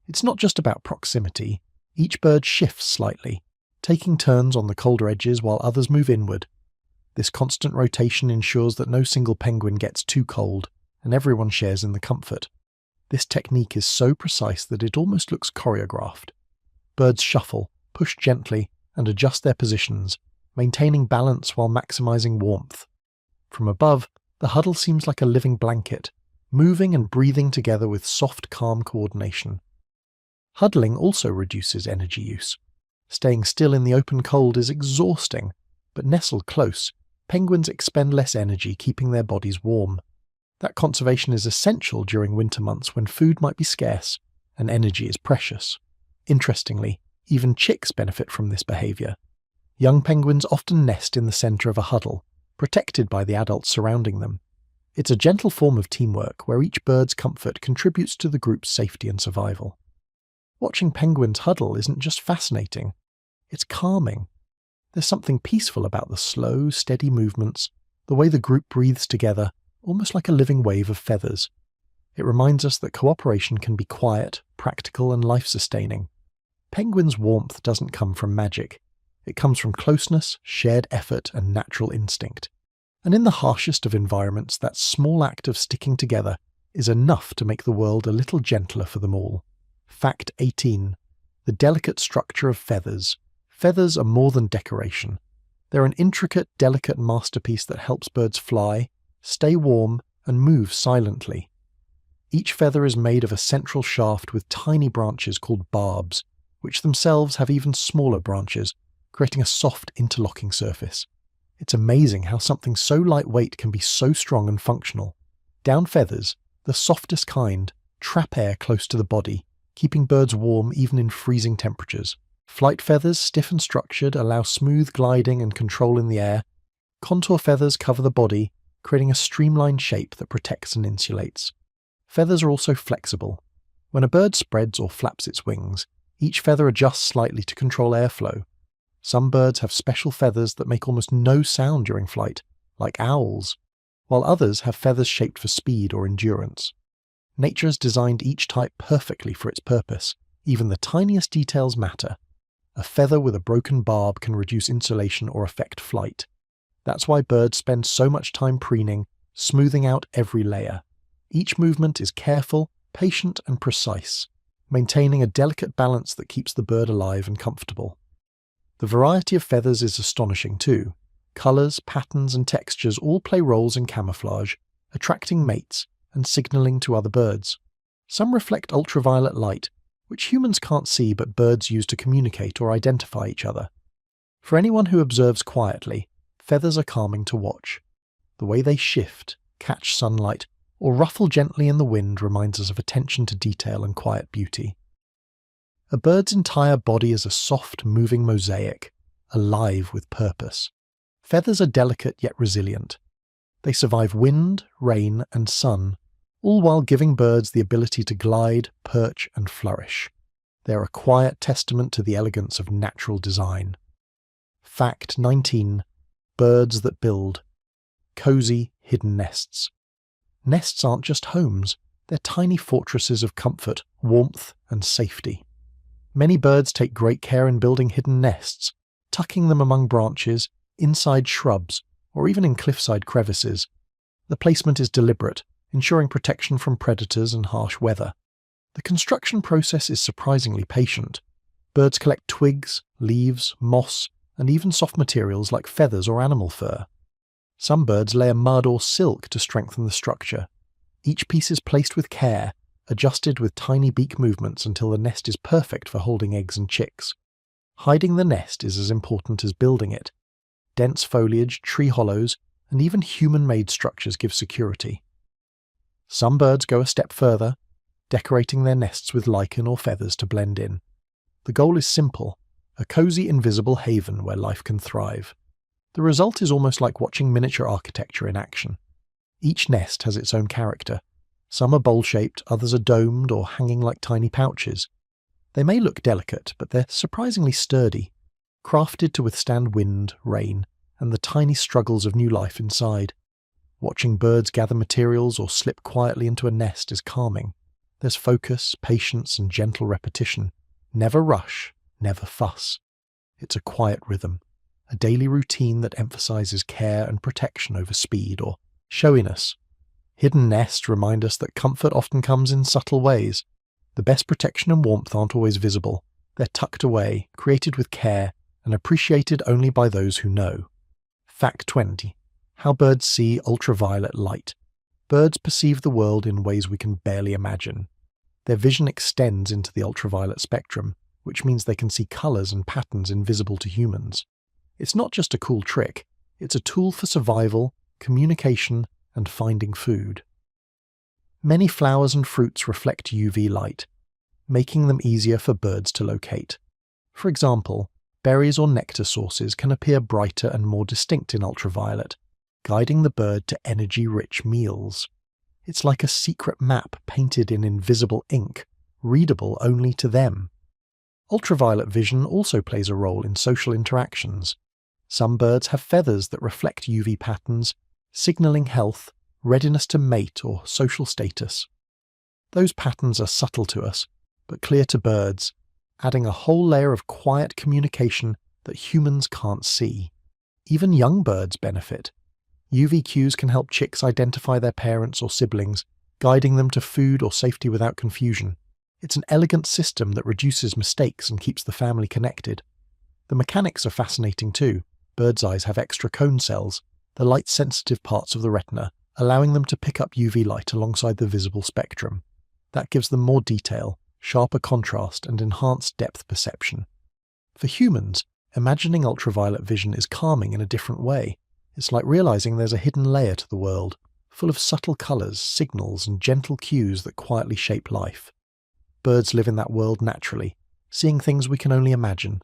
It's not just about proximity. Each bird shifts slightly, taking turns on the colder edges while others move inward. This constant rotation ensures that no single penguin gets too cold, and everyone shares in the comfort. This technique is so precise that it almost looks choreographed. Birds shuffle, push gently, and adjust their positions, maintaining balance while maximizing warmth. From above, the huddle seems like a living blanket, moving and breathing together with soft, calm coordination. Huddling also reduces energy use. Staying still in the open cold is exhausting, but nestled close, penguins expend less energy keeping their bodies warm. That conservation is essential during winter months when food might be scarce and energy is precious. Interestingly, even chicks benefit from this behavior. Young penguins often nest in the center of a huddle, protected by the adults surrounding them. It's a gentle form of teamwork where each bird's comfort contributes to the group's safety and survival. Watching penguins huddle isn't just fascinating, it's calming. There's something peaceful about the slow, steady movements, the way the group breathes together, almost like a living wave of feathers. It reminds us that cooperation can be quiet, practical, and life-sustaining. Penguins' warmth doesn't come from magic. It comes from closeness, shared effort, and natural instinct. And in the harshest of environments, that small act of sticking together is enough to make the world a little gentler for them all. Fact 18. The delicate structure of feathers. Feathers are more than decoration. They're an intricate, delicate masterpiece that helps birds fly, stay warm, and move silently. Each feather is made of a central shaft with tiny branches called barbs, which themselves have even smaller branches, creating a soft interlocking surface. It's amazing how something so lightweight can be so strong and functional. Down feathers, the softest kind, trap air close to the body, keeping birds warm even in freezing temperatures. Flight feathers, stiff and structured, allow smooth gliding and control in the air. Contour feathers cover the body, creating a streamlined shape that protects and insulates. Feathers are also flexible. When a bird spreads or flaps its wings, each feather adjusts slightly to control airflow. Some birds have special feathers that make almost no sound during flight, like owls, while others have feathers shaped for speed or endurance. Nature has designed each type perfectly for its purpose. Even the tiniest details matter. A feather with a broken barb can reduce insulation or affect flight. That's why birds spend so much time preening, smoothing out every layer. Each movement is careful, patient, and precise, maintaining a delicate balance that keeps the bird alive and comfortable. The variety of feathers is astonishing too. Colours, patterns and textures all play roles in camouflage, attracting mates and signalling to other birds. Some reflect ultraviolet light, which humans can't see but birds use to communicate or identify each other. For anyone who observes quietly, feathers are calming to watch. The way they shift, catch sunlight, or ruffle gently in the wind reminds us of attention to detail and quiet beauty. A bird's entire body is a soft, moving mosaic, alive with purpose. Feathers are delicate yet resilient. They survive wind, rain, and sun, all while giving birds the ability to glide, perch, and flourish. They are a quiet testament to the elegance of natural design. Fact 19. Birds that build. Cozy, hidden nests. Nests aren't just homes, they're tiny fortresses of comfort, warmth, and safety. Many birds take great care in building hidden nests, tucking them among branches, inside shrubs, or even in cliffside crevices. The placement is deliberate, ensuring protection from predators and harsh weather. The construction process is surprisingly patient. Birds collect twigs, leaves, moss, and even soft materials like feathers or animal fur. Some birds layer mud or silk to strengthen the structure. Each piece is placed with care, adjusted with tiny beak movements until the nest is perfect for holding eggs and chicks. Hiding the nest is as important as building it. Dense foliage, tree hollows, and even human-made structures give security. Some birds go a step further, decorating their nests with lichen or feathers to blend in. The goal is simple, a cozy, invisible haven where life can thrive. The result is almost like watching miniature architecture in action. Each nest has its own character. Some are bowl-shaped, others are domed or hanging like tiny pouches. They may look delicate, but they're surprisingly sturdy, crafted to withstand wind, rain, and the tiny struggles of new life inside. Watching birds gather materials or slip quietly into a nest is calming. There's focus, patience, and gentle repetition. Never rush, never fuss. It's a quiet rhythm, a daily routine that emphasizes care and protection over speed or showiness. Hidden nests remind us that comfort often comes in subtle ways. The best protection and warmth aren't always visible. They're tucked away, created with care, and appreciated only by those who know. Fact 20. How birds see ultraviolet light. Birds perceive the world in ways we can barely imagine. Their vision extends into the ultraviolet spectrum, which means they can see colours and patterns invisible to humans. It's not just a cool trick, it's a tool for survival, communication, and finding food. Many flowers and fruits reflect UV light, making them easier for birds to locate. For example, berries or nectar sources can appear brighter and more distinct in ultraviolet, guiding the bird to energy-rich meals. It's like a secret map painted in invisible ink, readable only to them. Ultraviolet vision also plays a role in social interactions. Some birds have feathers that reflect UV patterns, signaling health, readiness to mate, or social status. Those patterns are subtle to us, but clear to birds, adding a whole layer of quiet communication that humans can't see. Even young birds benefit. UV cues can help chicks identify their parents or siblings, guiding them to food or safety without confusion. It's an elegant system that reduces mistakes and keeps the family connected. The mechanics are fascinating too. Birds' eyes have extra cone cells, the light-sensitive parts of the retina, allowing them to pick up UV light alongside the visible spectrum. That gives them more detail, sharper contrast, and enhanced depth perception. For humans, imagining ultraviolet vision is calming in a different way. It's like realizing there's a hidden layer to the world, full of subtle colors, signals, and gentle cues that quietly shape life. Birds live in that world naturally, seeing things we can only imagine.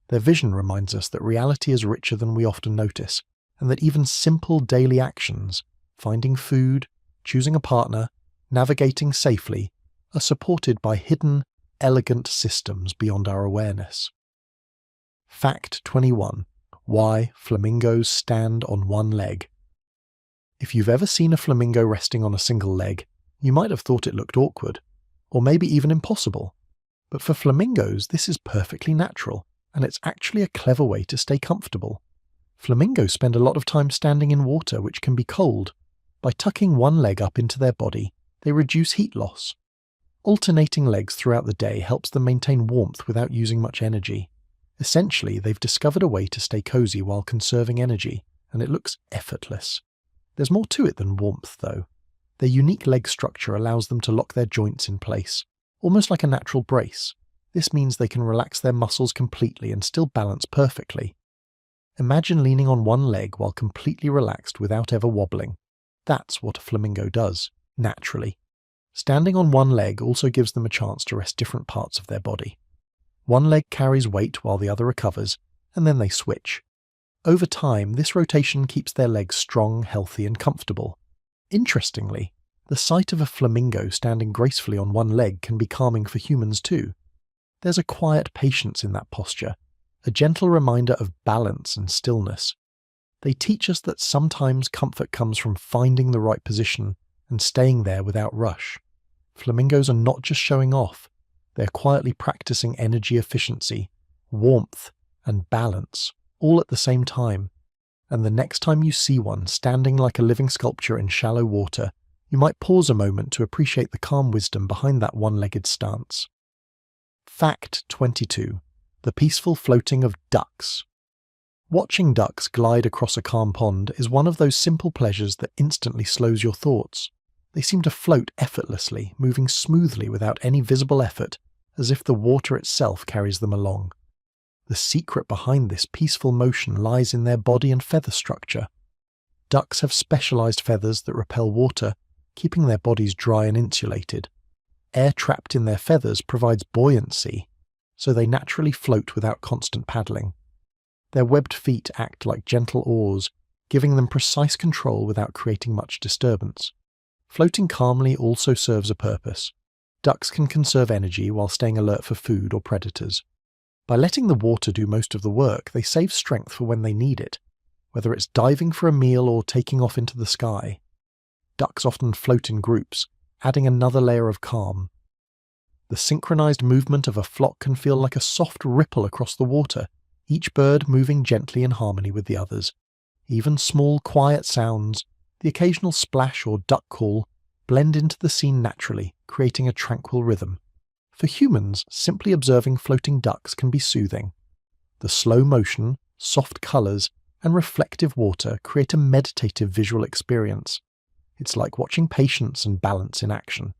Their vision reminds us that reality is richer than we often notice, and that even simple daily actions, finding food, choosing a partner, navigating safely, are supported by hidden, elegant systems beyond our awareness. Fact 21. Why flamingos stand on one leg. If you've ever seen a flamingo resting on a single leg, you might have thought it looked awkward, or maybe even impossible. But for flamingos, this is perfectly natural, and it's actually a clever way to stay comfortable. Flamingos spend a lot of time standing in water which can be cold. By tucking one leg up into their body, they reduce heat loss. Alternating legs throughout the day helps them maintain warmth without using much energy. Essentially, they've discovered a way to stay cozy while conserving energy, and it looks effortless. There's more to it than warmth, though. Their unique leg structure allows them to lock their joints in place, almost like a natural brace. This means they can relax their muscles completely and still balance perfectly. Imagine leaning on one leg while completely relaxed without ever wobbling. That's what a flamingo does, naturally. Standing on one leg also gives them a chance to rest different parts of their body. One leg carries weight while the other recovers, and then they switch. Over time, this rotation keeps their legs strong, healthy, and comfortable. Interestingly, the sight of a flamingo standing gracefully on one leg can be calming for humans too. There's a quiet patience in that posture, a gentle reminder of balance and stillness. They teach us that sometimes comfort comes from finding the right position and staying there without rush. Flamingos are not just showing off, they're quietly practicing energy efficiency, warmth, and balance, all at the same time. And the next time you see one standing like a living sculpture in shallow water, you might pause a moment to appreciate the calm wisdom behind that one-legged stance. Fact 22. The peaceful floating of ducks. Watching ducks glide across a calm pond is one of those simple pleasures that instantly slows your thoughts. They seem to float effortlessly, moving smoothly without any visible effort, as if the water itself carries them along. The secret behind this peaceful motion lies in their body and feather structure. Ducks have specialized feathers that repel water, keeping their bodies dry and insulated. Air trapped in their feathers provides buoyancy, so they naturally float without constant paddling. Their webbed feet act like gentle oars, giving them precise control without creating much disturbance. Floating calmly also serves a purpose. Ducks can conserve energy while staying alert for food or predators. By letting the water do most of the work, they save strength for when they need it, whether it's diving for a meal or taking off into the sky. Ducks often float in groups, adding another layer of calm. The synchronized movement of a flock can feel like a soft ripple across the water, each bird moving gently in harmony with the others. Even small, quiet sounds, the occasional splash or duck call, blend into the scene naturally, creating a tranquil rhythm. For humans, simply observing floating ducks can be soothing. The slow motion, soft colors, and reflective water create a meditative visual experience. It's like watching patience and balance in action.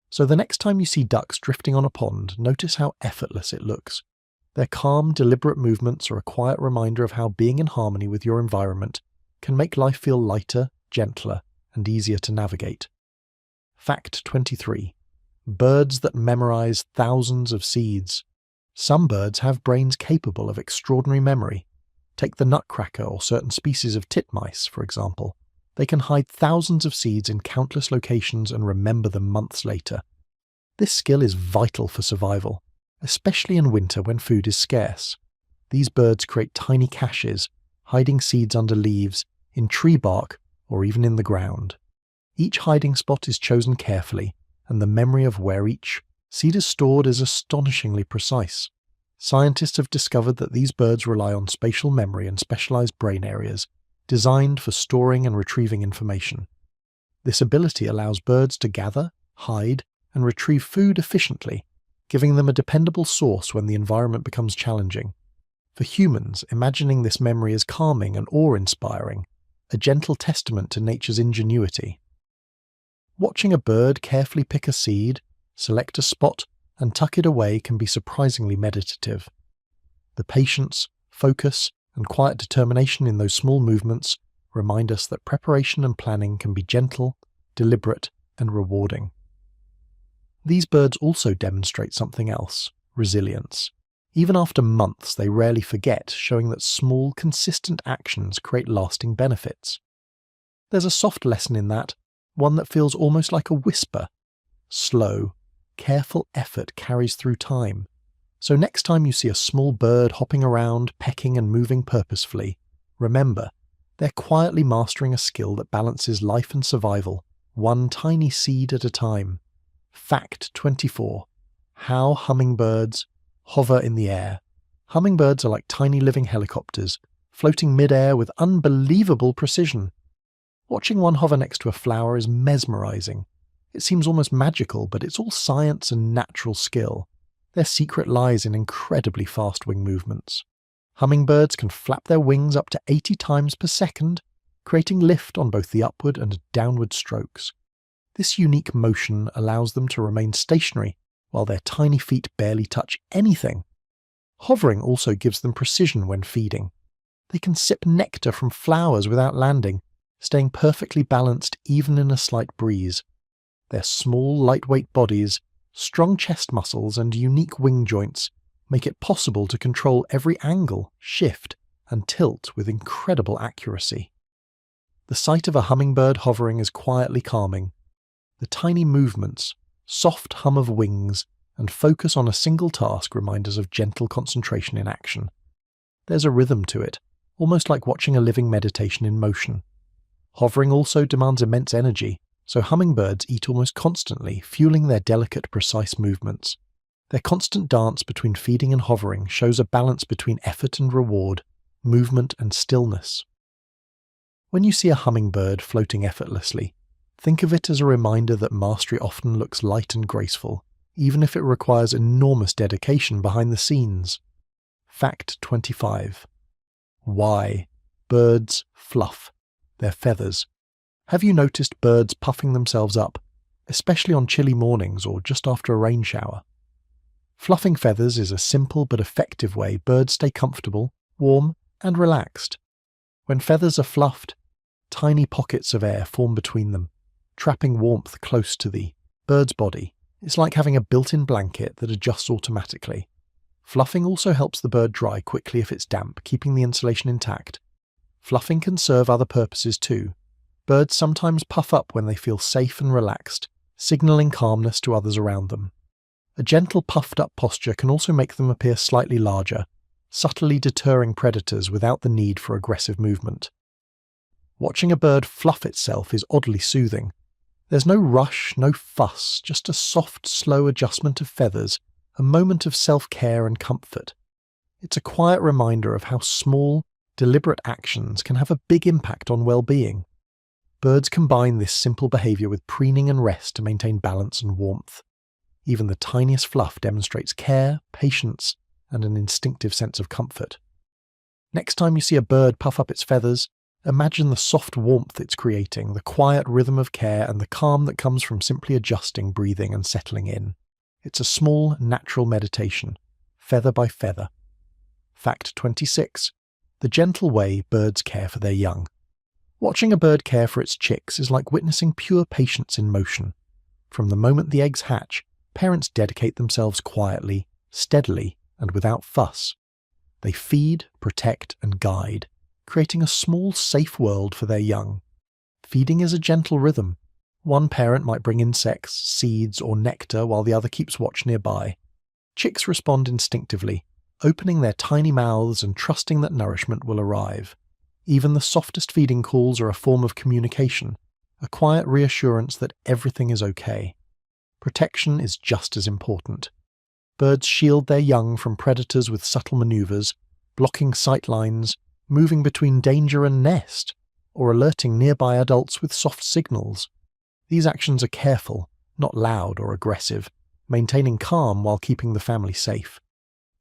So the next time you see ducks drifting on a pond, notice how effortless it looks. Their calm, deliberate movements are a quiet reminder of how being in harmony with your environment can make life feel lighter, gentler, and easier to navigate. Fact 23. Birds that memorize thousands of seeds. Some birds have brains capable of extraordinary memory. Take the nutcracker or certain species of titmice, for example. They can hide thousands of seeds in countless locations and remember them months later. This skill is vital for survival, especially in winter when food is scarce. These birds create tiny caches, hiding seeds under leaves, in tree bark, or even in the ground. Each hiding spot is chosen carefully, and the memory of where each seed is stored is astonishingly precise. Scientists have discovered that these birds rely on spatial memory and specialized brain areas, designed for storing and retrieving information. This ability allows birds to gather, hide, and retrieve food efficiently, giving them a dependable source when the environment becomes challenging. For humans, imagining this memory is calming and awe-inspiring, a gentle testament to nature's ingenuity. Watching a bird carefully pick a seed, select a spot, and tuck it away can be surprisingly meditative. The patience, focus, and quiet determination in those small movements remind us that preparation and planning can be gentle, deliberate, and rewarding. These birds also demonstrate something else: resilience. Even after months, they rarely forget, showing that small, consistent actions create lasting benefits. There's a soft lesson in that, one that feels almost like a whisper. Slow, careful effort carries through time. So next time you see a small bird hopping around, pecking and moving purposefully, remember, they're quietly mastering a skill that balances life and survival, one tiny seed at a time. Fact 24. How hummingbirds hover in the air. Hummingbirds are like tiny living helicopters, floating mid-air with unbelievable precision. Watching one hover next to a flower is mesmerizing. It seems almost magical, but it's all science and natural skill. Their secret lies in incredibly fast wing movements. Hummingbirds can flap their wings up to 80 times per second, creating lift on both the upward and downward strokes. This unique motion allows them to remain stationary while their tiny feet barely touch anything. Hovering also gives them precision when feeding. They can sip nectar from flowers without landing, staying perfectly balanced even in a slight breeze. Their small, lightweight bodies, strong chest muscles, and unique wing joints make it possible to control every angle, shift, and tilt with incredible accuracy. The sight of a hummingbird hovering is quietly calming. The tiny movements, soft hum of wings, and focus on a single task remind us of gentle concentration in action. There's a rhythm to it, almost like watching a living meditation in motion. Hovering also demands immense energy, so hummingbirds eat almost constantly, fueling their delicate, precise movements. Their constant dance between feeding and hovering shows a balance between effort and reward, movement and stillness. When you see a hummingbird floating effortlessly, think of it as a reminder that mastery often looks light and graceful, even if it requires enormous dedication behind the scenes. Fact 25. Why birds fluff their feathers. Have you noticed birds puffing themselves up, especially on chilly mornings or just after a rain shower? Fluffing feathers is a simple but effective way birds stay comfortable, warm, and relaxed. When feathers are fluffed, tiny pockets of air form between them, trapping warmth close to the bird's body. It's like having a built-in blanket that adjusts automatically. Fluffing also helps the bird dry quickly if it's damp, keeping the insulation intact. Fluffing can serve other purposes too. Birds sometimes puff up when they feel safe and relaxed, signaling calmness to others around them. A gentle puffed-up posture can also make them appear slightly larger, subtly deterring predators without the need for aggressive movement. Watching a bird fluff itself is oddly soothing. There's no rush, no fuss, just a soft, slow adjustment of feathers, a moment of self-care and comfort. It's a quiet reminder of how small, deliberate actions can have a big impact on well-being. Birds combine this simple behavior with preening and rest to maintain balance and warmth. Even the tiniest fluff demonstrates care, patience, and an instinctive sense of comfort. Next time you see a bird puff up its feathers, imagine the soft warmth it's creating, the quiet rhythm of care, and the calm that comes from simply adjusting, breathing, and settling in. It's a small, natural meditation, feather by feather. Fact 26. The gentle way birds care for their young. Watching a bird care for its chicks is like witnessing pure patience in motion. From the moment the eggs hatch, parents dedicate themselves quietly, steadily, and without fuss. They feed, protect, and guide, creating a small, safe world for their young. Feeding is a gentle rhythm. One parent might bring insects, seeds, or nectar while the other keeps watch nearby. Chicks respond instinctively, opening their tiny mouths and trusting that nourishment will arrive. Even the softest feeding calls are a form of communication, a quiet reassurance that everything is okay. Protection is just as important. Birds shield their young from predators with subtle maneuvers, blocking sight lines, moving between danger and nest, or alerting nearby adults with soft signals. These actions are careful, not loud or aggressive, maintaining calm while keeping the family safe.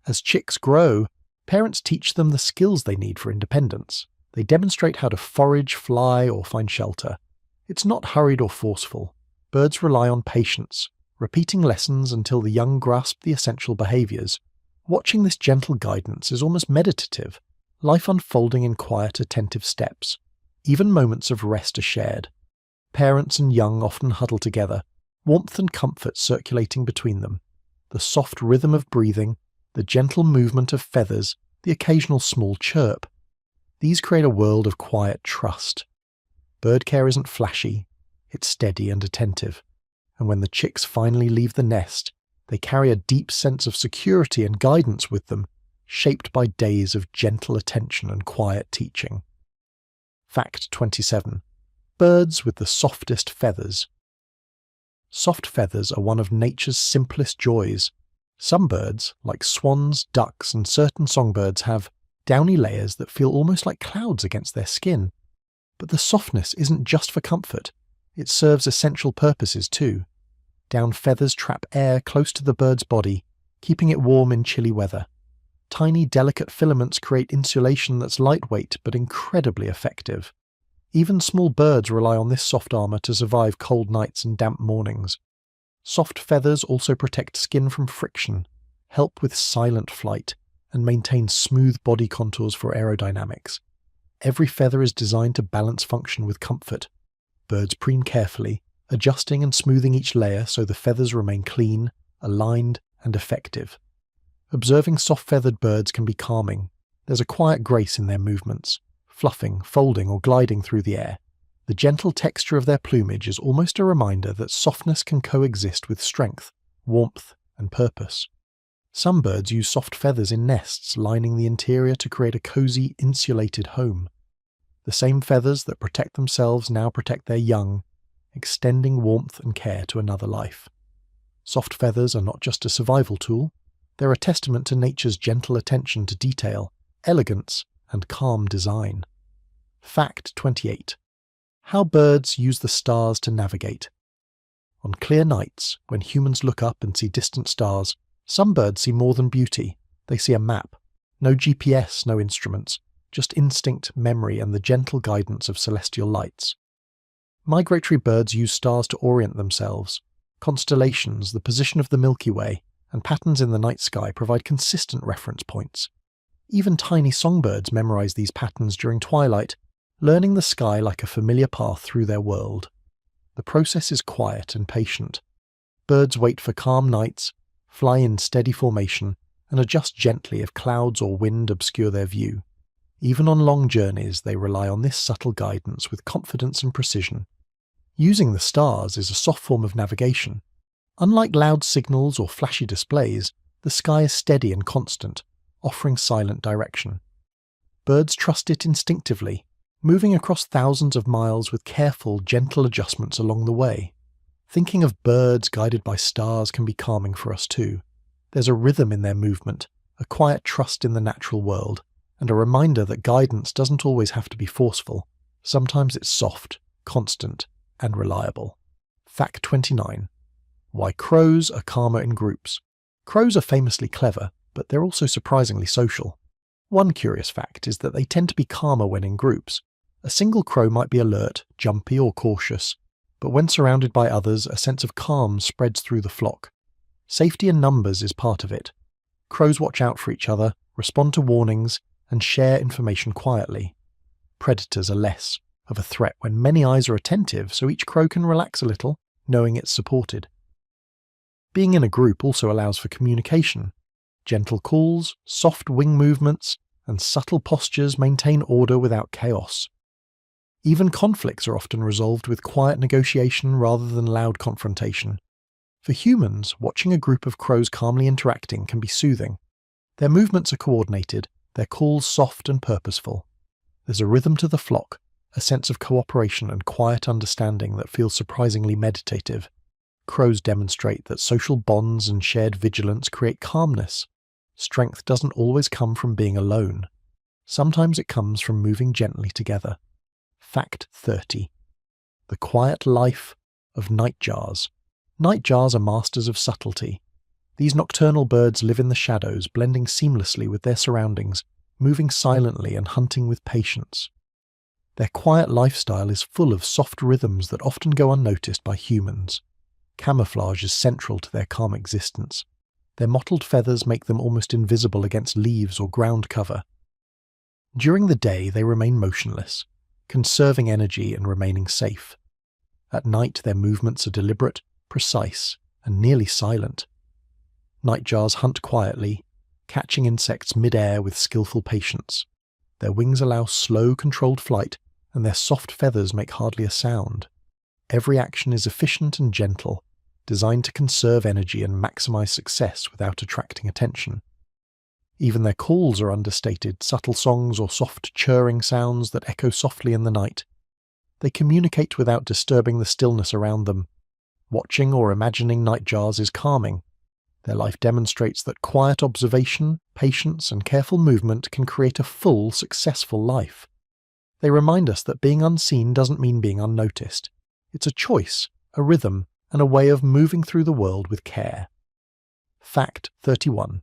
As chicks grow, parents teach them the skills they need for independence. They demonstrate how to forage, fly, or find shelter. It's not hurried or forceful. Birds rely on patience, repeating lessons until the young grasp the essential behaviors. Watching this gentle guidance is almost meditative, life unfolding in quiet, attentive steps. Even moments of rest are shared. Parents and young often huddle together, warmth and comfort circulating between them. The soft rhythm of breathing, the gentle movement of feathers, the occasional small chirp. These create a world of quiet trust. Bird care isn't flashy, it's steady and attentive. And when the chicks finally leave the nest, they carry a deep sense of security and guidance with them, shaped by days of gentle attention and quiet teaching. Fact 27. Birds with the softest feathers. Soft feathers are one of nature's simplest joys. Some birds, like swans, ducks, and certain songbirds, have downy layers that feel almost like clouds against their skin. But the softness isn't just for comfort. It serves essential purposes too. Down feathers trap air close to the bird's body, keeping it warm in chilly weather. Tiny, delicate filaments create insulation that's lightweight but incredibly effective. Even small birds rely on this soft armor to survive cold nights and damp mornings. Soft feathers also protect skin from friction, help with silent flight, and maintain smooth body contours for aerodynamics. Every feather is designed to balance function with comfort. Birds preen carefully, adjusting and smoothing each layer so the feathers remain clean, aligned, and effective. Observing soft-feathered birds can be calming. There's a quiet grace in their movements, fluffing, folding, or gliding through the air. The gentle texture of their plumage is almost a reminder that softness can coexist with strength, warmth, and purpose. Some birds use soft feathers in nests lining the interior to create a cozy, insulated home. The same feathers that protect themselves now protect their young, extending warmth and care to another life. Soft feathers are not just a survival tool, they're a testament to nature's gentle attention to detail, elegance, and calm design. Fact 28. How birds use the stars to navigate. On clear nights, when humans look up and see distant stars, some birds see more than beauty. They see a map. No GPS, no instruments, just instinct, memory, and the gentle guidance of celestial lights. Migratory birds use stars to orient themselves. Constellations, the position of the Milky Way, and patterns in the night sky provide consistent reference points. Even tiny songbirds memorize these patterns during twilight, learning the sky like a familiar path through their world. The process is quiet and patient. Birds wait for calm nights, fly in steady formation, and adjust gently if clouds or wind obscure their view. Even on long journeys, they rely on this subtle guidance with confidence and precision. Using the stars is a soft form of navigation. Unlike loud signals or flashy displays, the sky is steady and constant, offering silent direction. Birds trust it instinctively, moving across thousands of miles with careful, gentle adjustments along the way. Thinking of birds guided by stars can be calming for us too. There's a rhythm in their movement, a quiet trust in the natural world, and a reminder that guidance doesn't always have to be forceful. Sometimes it's soft, constant, and reliable. Fact 29. Why crows are calmer in groups. Crows are famously clever, but they're also surprisingly social. One curious fact is that they tend to be calmer when in groups. A single crow might be alert, jumpy, or cautious, but when surrounded by others, a sense of calm spreads through the flock. Safety in numbers is part of it. Crows watch out for each other, respond to warnings, and share information quietly. Predators are less of a threat when many eyes are attentive, so each crow can relax a little, knowing it's supported. Being in a group also allows for communication. Gentle calls, soft wing movements, and subtle postures maintain order without chaos. Even conflicts are often resolved with quiet negotiation rather than loud confrontation. For humans, watching a group of crows calmly interacting can be soothing. Their movements are coordinated, their calls soft and purposeful. There's a rhythm to the flock, a sense of cooperation and quiet understanding that feels surprisingly meditative. Crows demonstrate that social bonds and shared vigilance create calmness. Strength doesn't always come from being alone. Sometimes it comes from moving gently together. Fact 30. The quiet life of nightjars. Nightjars are masters of subtlety. These nocturnal birds live in the shadows, blending seamlessly with their surroundings, moving silently and hunting with patience. Their quiet lifestyle is full of soft rhythms that often go unnoticed by humans. Camouflage is central to their calm existence. Their mottled feathers make them almost invisible against leaves or ground cover. During the day, they remain motionless, conserving energy and remaining safe. At night, their movements are deliberate, precise, and nearly silent. Nightjars hunt quietly, catching insects mid-air with skillful patience. Their wings allow slow, controlled flight, and their soft feathers make hardly a sound. Every action is efficient and gentle, designed to conserve energy and maximize success without attracting attention. Even their calls are understated, subtle songs or soft churring sounds that echo softly in the night. They communicate without disturbing the stillness around them. Watching or imagining nightjars is calming. Their life demonstrates that quiet observation, patience, and careful movement can create a full, successful life. They remind us that being unseen doesn't mean being unnoticed. It's a choice, a rhythm, and a way of moving through the world with care. Fact 31.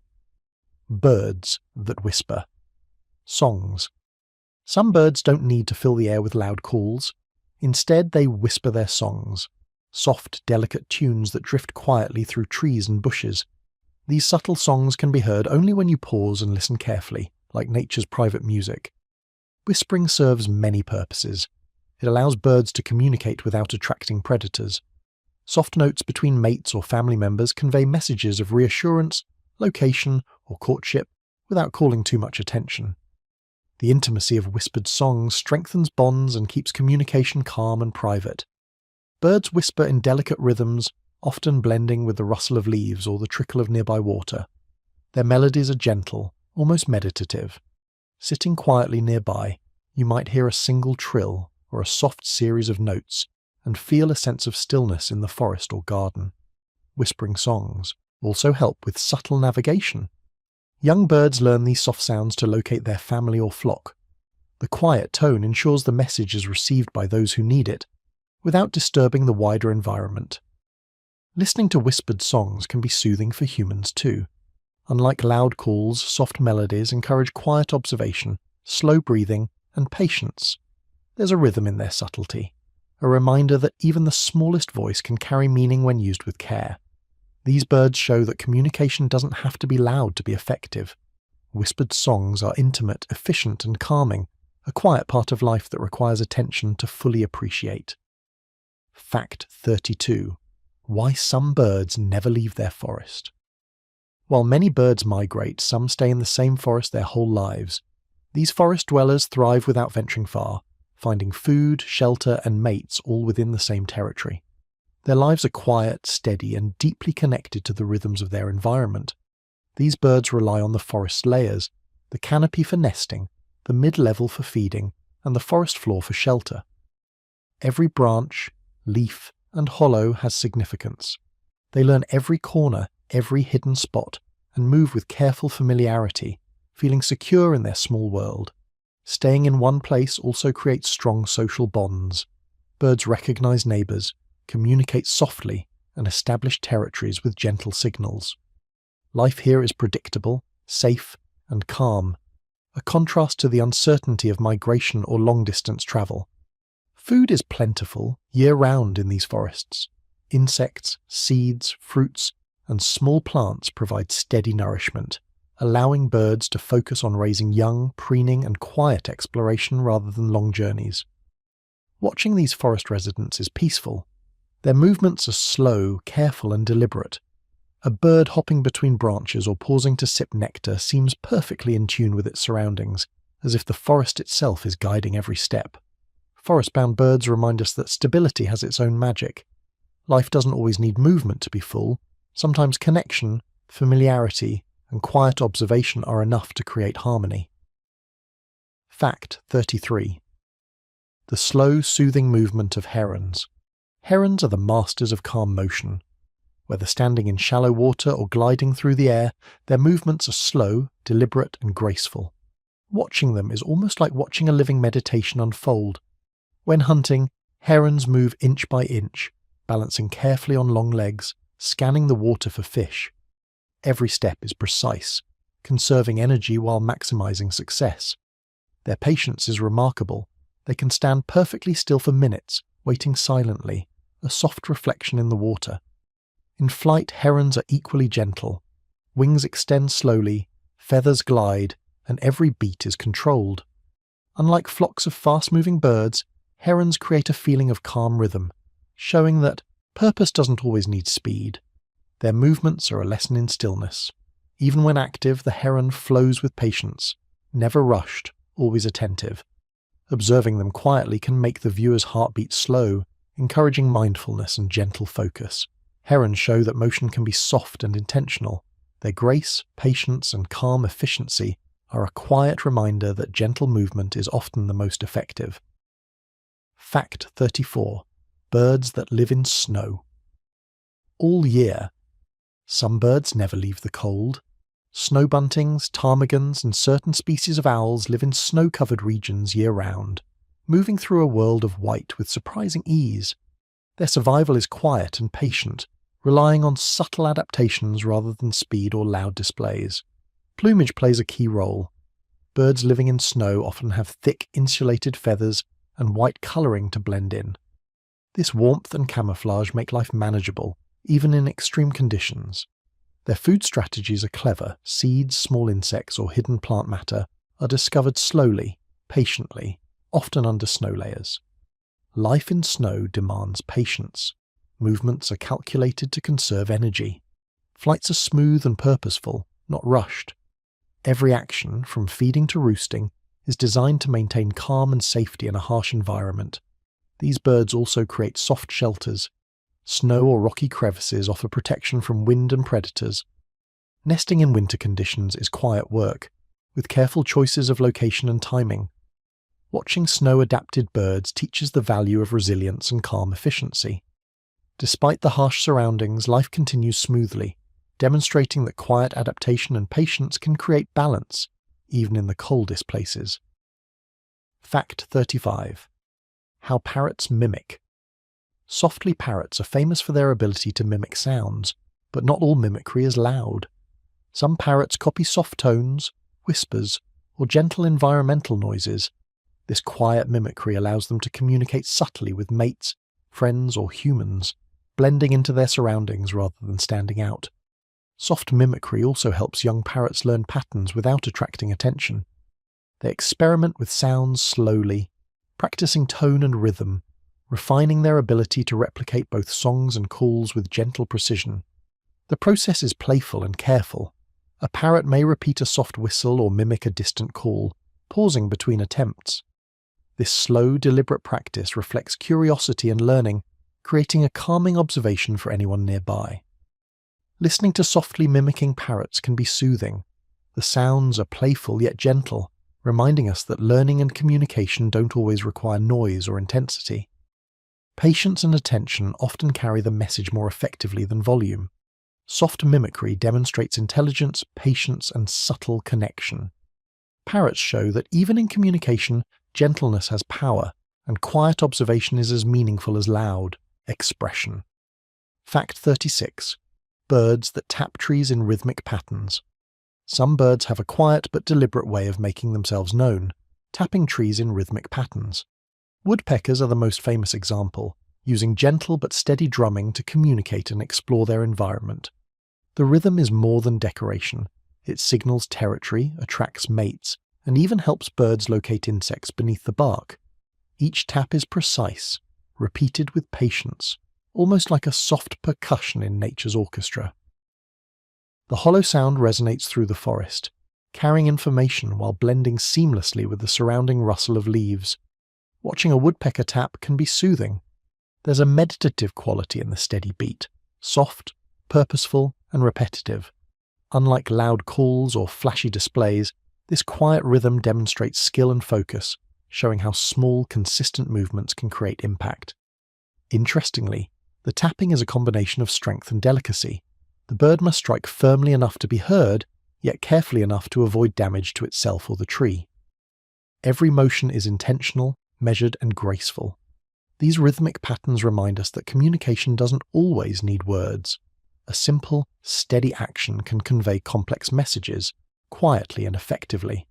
Birds that whisper. Songs. Some birds don't need to fill the air with loud calls. Instead, they whisper their songs, soft, delicate tunes that drift quietly through trees and bushes. These subtle songs can be heard only when you pause and listen carefully, like nature's private music. Whispering serves many purposes. It allows birds to communicate without attracting predators. Soft notes between mates or family members convey messages of reassurance, location, or courtship without calling too much attention. The intimacy of whispered songs strengthens bonds and keeps communication calm and private. Birds whisper in delicate rhythms, often blending with the rustle of leaves or the trickle of nearby water. Their melodies are gentle, almost meditative. Sitting quietly nearby, you might hear a single trill or a soft series of notes and feel a sense of stillness in the forest or garden. Whispering songs also help with subtle navigation. Young birds learn these soft sounds to locate their family or flock. The quiet tone ensures the message is received by those who need it, without disturbing the wider environment. Listening to whispered songs can be soothing for humans too. Unlike loud calls, soft melodies encourage quiet observation, slow breathing, and patience. There's a rhythm in their subtlety, a reminder that even the smallest voice can carry meaning when used with care. These birds show that communication doesn't have to be loud to be effective. Whispered songs are intimate, efficient, and calming, a quiet part of life that requires attention to fully appreciate. Fact 32. Why some birds never leave their forest. While many birds migrate, some stay in the same forest their whole lives. These forest dwellers thrive without venturing far, finding food, shelter, and mates all within the same territory. Their lives are quiet, steady, and deeply connected to the rhythms of their environment. These birds rely on the forest's layers, the canopy for nesting, the mid-level for feeding, and the forest floor for shelter. Every branch, leaf, and hollow has significance. They learn every corner, every hidden spot, and move with careful familiarity, feeling secure in their small world. Staying in one place also creates strong social bonds. Birds recognize neighbors, communicate softly, and establish territories with gentle signals. Life here is predictable, safe, and calm, a contrast to the uncertainty of migration or long-distance travel. Food is plentiful year-round in these forests. Insects, seeds, fruits, and small plants provide steady nourishment, allowing birds to focus on raising young, preening, and quiet exploration rather than long journeys. Watching these forest residents is peaceful. Their movements are slow, careful, and deliberate. A bird hopping between branches or pausing to sip nectar seems perfectly in tune with its surroundings, as if the forest itself is guiding every step. Forest-bound birds remind us that stability has its own magic. Life doesn't always need movement to be full. Sometimes connection, familiarity, and quiet observation are enough to create harmony. Fact 33. The slow, soothing movement of herons. Herons are the masters of calm motion. Whether standing in shallow water or gliding through the air, their movements are slow, deliberate, and graceful. Watching them is almost like watching a living meditation unfold. When hunting, herons move inch by inch, balancing carefully on long legs, scanning the water for fish. Every step is precise, conserving energy while maximizing success. Their patience is remarkable. They can stand perfectly still for minutes, waiting silently, a soft reflection in the water. In flight, herons are equally gentle. Wings extend slowly, feathers glide, and every beat is controlled. Unlike flocks of fast-moving birds, herons create a feeling of calm rhythm, showing that purpose doesn't always need speed. Their movements are a lesson in stillness. Even when active, the heron flows with patience, never rushed, always attentive. Observing them quietly can make the viewer's heartbeat slow, encouraging mindfulness and gentle focus. Herons show that motion can be soft and intentional. Their grace, patience, and calm efficiency are a quiet reminder that gentle movement is often the most effective. Fact 34. Birds that live in snow. All year. Some birds never leave the cold. Snowbuntings, ptarmigans, and certain species of owls live in snow-covered regions year-round, moving through a world of white with surprising ease. Their survival is quiet and patient, relying on subtle adaptations rather than speed or loud displays. Plumage plays a key role. Birds living in snow often have thick insulated feathers and white colouring to blend in. This warmth and camouflage make life manageable, even in extreme conditions. Their food strategies are clever. Seeds, small insects, or hidden plant matter are discovered slowly, patiently, often under snow layers. Life in snow demands patience. Movements are calculated to conserve energy. Flights are smooth and purposeful, not rushed. Every action, from feeding to roosting, is designed to maintain calm and safety in a harsh environment. These birds also create soft shelters. Snow or rocky crevices offer protection from wind and predators. Nesting in winter conditions is quiet work, with careful choices of location and timing. Watching snow-adapted birds teaches the value of resilience and calm efficiency. Despite the harsh surroundings, life continues smoothly, demonstrating that quiet adaptation and patience can create balance, even in the coldest places. Fact 35. How parrots mimic. Softly parrots are famous for their ability to mimic sounds, but not all mimicry is loud. Some parrots copy soft tones, whispers, or gentle environmental noises. This quiet mimicry allows them to communicate subtly with mates, friends, or humans, blending into their surroundings rather than standing out. Soft mimicry also helps young parrots learn patterns without attracting attention. They experiment with sounds slowly, practicing tone and rhythm, refining their ability to replicate both songs and calls with gentle precision. The process is playful and careful. A parrot may repeat a soft whistle or mimic a distant call, pausing between attempts. This slow, deliberate practice reflects curiosity and learning, creating a calming observation for anyone nearby. Listening to softly mimicking parrots can be soothing. The sounds are playful yet gentle, reminding us that learning and communication don't always require noise or intensity. Patience and attention often carry the message more effectively than volume. Soft mimicry demonstrates intelligence, patience, and subtle connection. Parrots show that even in communication, gentleness has power, and quiet observation is as meaningful as loud expression. Fact 36. Birds that tap trees in rhythmic patterns. Some birds have a quiet but deliberate way of making themselves known, tapping trees in rhythmic patterns. Woodpeckers are the most famous example, using gentle but steady drumming to communicate and explore their environment. The rhythm is more than decoration. It signals territory, attracts mates, and even helps birds locate insects beneath the bark. Each tap is precise, repeated with patience, almost like a soft percussion in nature's orchestra. The hollow sound resonates through the forest, carrying information while blending seamlessly with the surrounding rustle of leaves. Watching a woodpecker tap can be soothing. There's a meditative quality in the steady beat, soft, purposeful, and repetitive. Unlike loud calls or flashy displays, this quiet rhythm demonstrates skill and focus, showing how small, consistent movements can create impact. Interestingly, the tapping is a combination of strength and delicacy. The bird must strike firmly enough to be heard, yet carefully enough to avoid damage to itself or the tree. Every motion is intentional, measured, and graceful. These rhythmic patterns remind us that communication doesn't always need words. A simple, steady action can convey complex messages, quietly and effectively.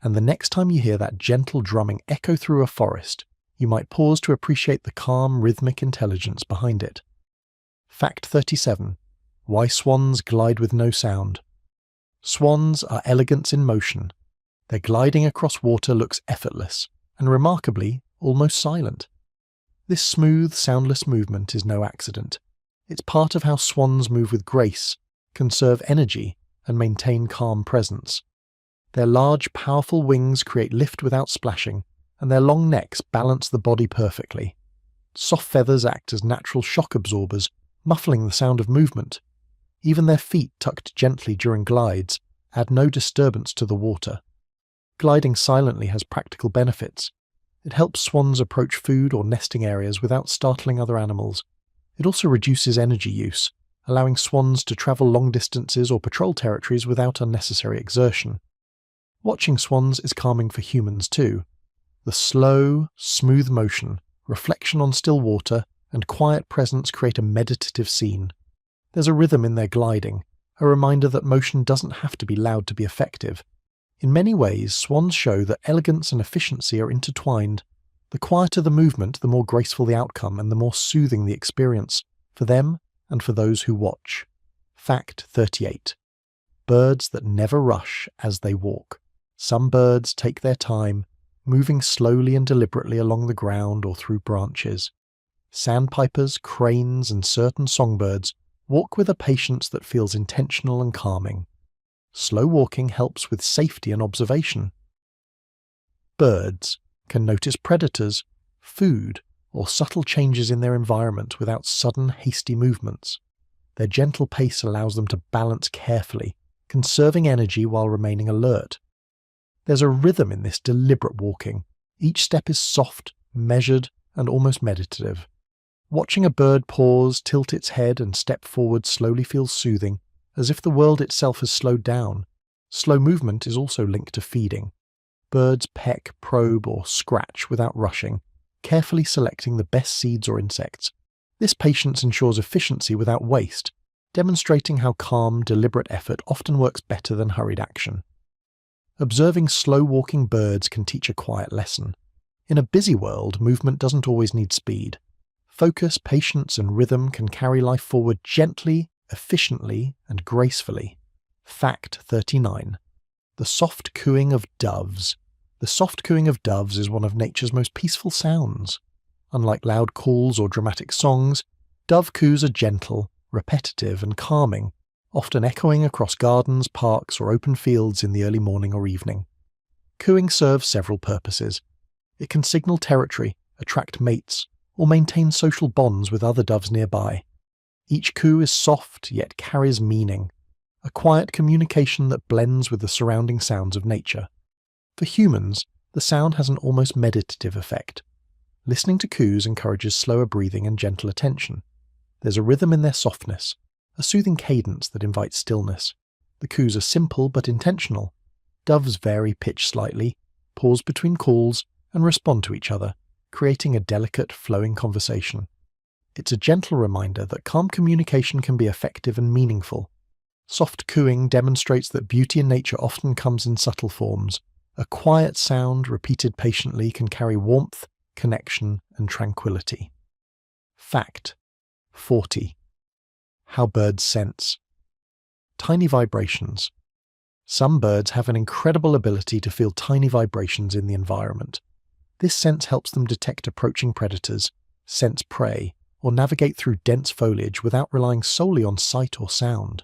And the next time you hear that gentle drumming echo through a forest, you might pause to appreciate the calm, rhythmic intelligence behind it. Fact 37. Why swans glide with no sound. Swans are elegance in motion. Their gliding across water looks effortless, and remarkably, almost silent. This smooth, soundless movement is no accident. It's part of how swans move with grace, conserve energy, and maintain calm presence. Their large, powerful wings create lift without splashing, and their long necks balance the body perfectly. Soft feathers act as natural shock absorbers, muffling the sound of movement. Even their feet, tucked gently during glides, add no disturbance to the water. Gliding silently has practical benefits. It helps swans approach food or nesting areas without startling other animals. It also reduces energy use, allowing swans to travel long distances or patrol territories without unnecessary exertion. Watching swans is calming for humans too. The slow, smooth motion, reflection on still water, and quiet presence create a meditative scene, There's a rhythm in their gliding, a reminder that motion doesn't have to be loud to be effective. In many ways, swans show that elegance and efficiency are intertwined. The quieter the movement, the more graceful the outcome and the more soothing the experience, for them and for those who watch. Fact 38. Birds that never rush as they walk. Some birds take their time, moving slowly and deliberately along the ground or through branches. Sandpipers, cranes, and certain songbirds walk with a patience that feels intentional and calming. Slow walking helps with safety and observation. Birds can notice predators, food, or subtle changes in their environment without sudden, hasty movements. Their gentle pace allows them to balance carefully, conserving energy while remaining alert. There's a rhythm in this deliberate walking. Each step is soft, measured, and almost meditative. Watching a bird pause, tilt its head, and step forward slowly feels soothing, as if the world itself has slowed down. Slow movement is also linked to feeding. Birds peck, probe, or scratch without rushing, carefully selecting the best seeds or insects. This patience ensures efficiency without waste, demonstrating how calm, deliberate effort often works better than hurried action. Observing slow-walking birds can teach a quiet lesson. In a busy world, movement doesn't always need speed. Focus, patience, and rhythm can carry life forward gently, efficiently, and gracefully. Fact 39. The soft cooing of doves. The soft cooing of doves is one of nature's most peaceful sounds. Unlike loud calls or dramatic songs, dove coos are gentle, repetitive, and calming, often echoing across gardens, parks, or open fields in the early morning or evening. Cooing serves several purposes. It can signal territory, attract mates, or maintain social bonds with other doves nearby. Each coo is soft yet carries meaning, a quiet communication that blends with the surrounding sounds of nature. For humans, the sound has an almost meditative effect. Listening to coos encourages slower breathing and gentle attention. There's a rhythm in their softness, a soothing cadence that invites stillness. The coos are simple but intentional. Doves vary pitch slightly, pause between calls, and respond to each other, creating a delicate, flowing conversation. It's a gentle reminder that calm communication can be effective and meaningful. Soft cooing demonstrates that beauty in nature often comes in subtle forms. A quiet sound, repeated patiently, can carry warmth, connection, and tranquility. Fact 40. How birds sense. Tiny vibrations. Some birds have an incredible ability to feel tiny vibrations in the environment. This sense helps them detect approaching predators, sense prey, or navigate through dense foliage without relying solely on sight or sound.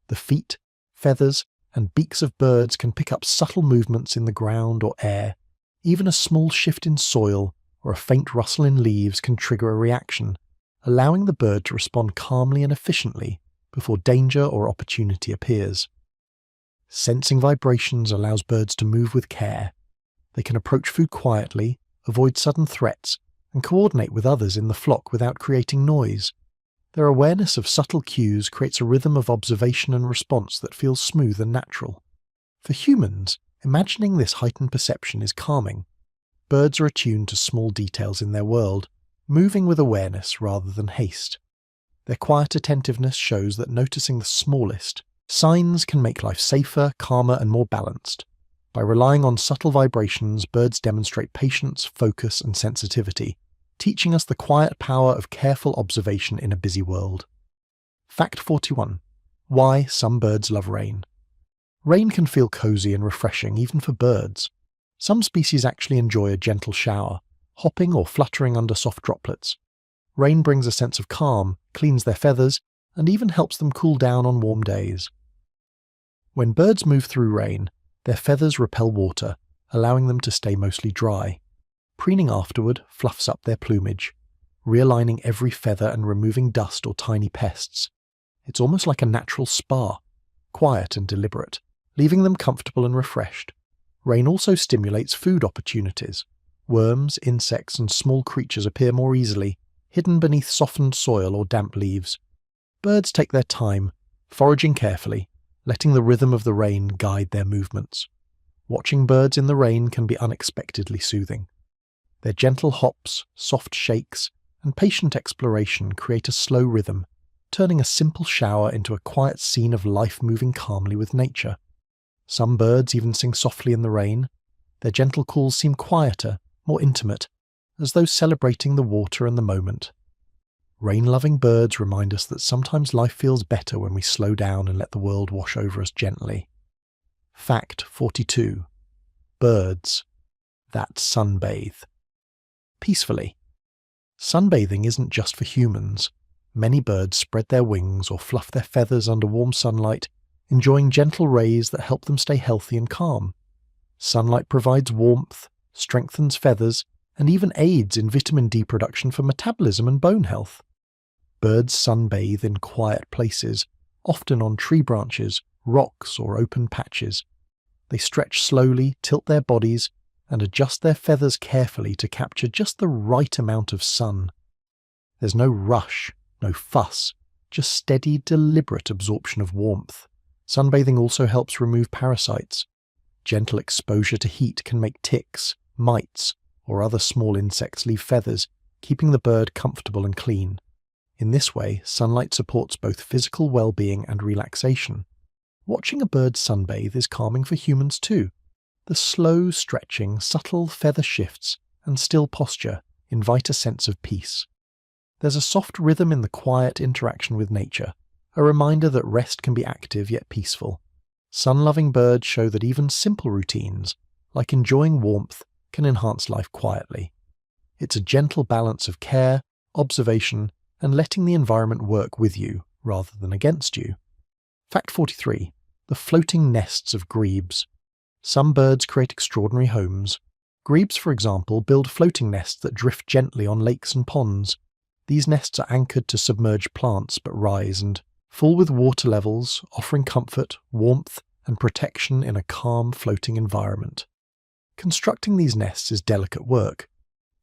The feet, feathers, and beaks of birds can pick up subtle movements in the ground or air. Even a small shift in soil or a faint rustle in leaves can trigger a reaction, allowing the bird to respond calmly and efficiently before danger or opportunity appears. Sensing vibrations allows birds to move with care. They can approach food quietly, avoid sudden threats, and coordinate with others in the flock without creating noise. Their awareness of subtle cues creates a rhythm of observation and response that feels smooth and natural. For humans, imagining this heightened perception is calming. Birds are attuned to small details in their world, moving with awareness rather than haste. Their quiet attentiveness shows that noticing the smallest signs can make life safer, calmer, and more balanced. By relying on subtle vibrations, birds demonstrate patience, focus, and sensitivity, teaching us the quiet power of careful observation in a busy world. Fact 41. Why some birds love rain. Rain can feel cozy and refreshing even for birds. Some species actually enjoy a gentle shower, hopping or fluttering under soft droplets. Rain brings a sense of calm, cleans their feathers, and even helps them cool down on warm days. When birds move through rain, their feathers repel water, allowing them to stay mostly dry. Preening afterward fluffs up their plumage, realigning every feather and removing dust or tiny pests. It's almost like a natural spa, quiet and deliberate, leaving them comfortable and refreshed. Rain also stimulates food opportunities. Worms, insects, and small creatures appear more easily, hidden beneath softened soil or damp leaves. Birds take their time, foraging carefully, letting the rhythm of the rain guide their movements. Watching birds in the rain can be unexpectedly soothing. Their gentle hops, soft shakes, and patient exploration create a slow rhythm, turning a simple shower into a quiet scene of life moving calmly with nature. Some birds even sing softly in the rain. Their gentle calls seem quieter, more intimate, as though celebrating the water and the moment. Rain-loving birds remind us that sometimes life feels better when we slow down and let the world wash over us gently. Fact 42. Birds that sunbathe peacefully. Sunbathing isn't just for humans. Many birds spread their wings or fluff their feathers under warm sunlight, enjoying gentle rays that help them stay healthy and calm. Sunlight provides warmth, strengthens feathers, and even aids in vitamin D production for metabolism and bone health. Birds sunbathe in quiet places, often on tree branches, rocks, or open patches. They stretch slowly, tilt their bodies, and adjust their feathers carefully to capture just the right amount of sun. There's no rush, no fuss, just steady, deliberate absorption of warmth. Sunbathing also helps remove parasites. Gentle exposure to heat can make ticks, mites, or other small insects leave feathers, keeping the bird comfortable and clean. In this way, sunlight supports both physical well-being and relaxation. Watching a bird sunbathe is calming for humans too. The slow stretching, subtle feather shifts, and still posture invite a sense of peace. There's a soft rhythm in the quiet interaction with nature, a reminder that rest can be active yet peaceful. Sun-loving birds show that even simple routines, like enjoying warmth, can enhance life quietly. It's a gentle balance of care, observation, and letting the environment work with you rather than against you. Fact 43. The floating nests of grebes. Some birds create extraordinary homes. Grebes, for example, build floating nests that drift gently on lakes and ponds. These nests are anchored to submerged plants but rise and fall with water levels, offering comfort, warmth, and protection in a calm, floating environment. Constructing these nests is delicate work.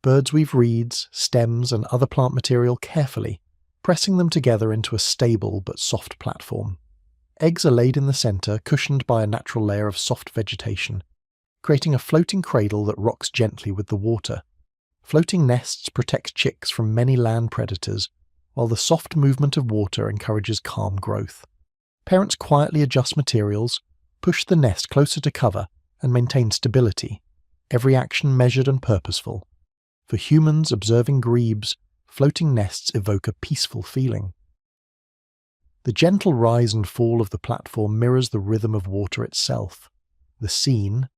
Birds weave reeds, stems, and other plant material carefully, pressing them together into a stable but soft platform. Eggs are laid in the center, cushioned by a natural layer of soft vegetation, creating a floating cradle that rocks gently with the water. Floating nests protect chicks from many land predators, while the soft movement of water encourages calm growth. Parents quietly adjust materials, push the nest closer to cover, and maintain stability, every action measured and purposeful. For humans observing grebes, floating nests evoke a peaceful feeling. The gentle rise and fall of the platform mirrors the rhythm of water itself. The scene,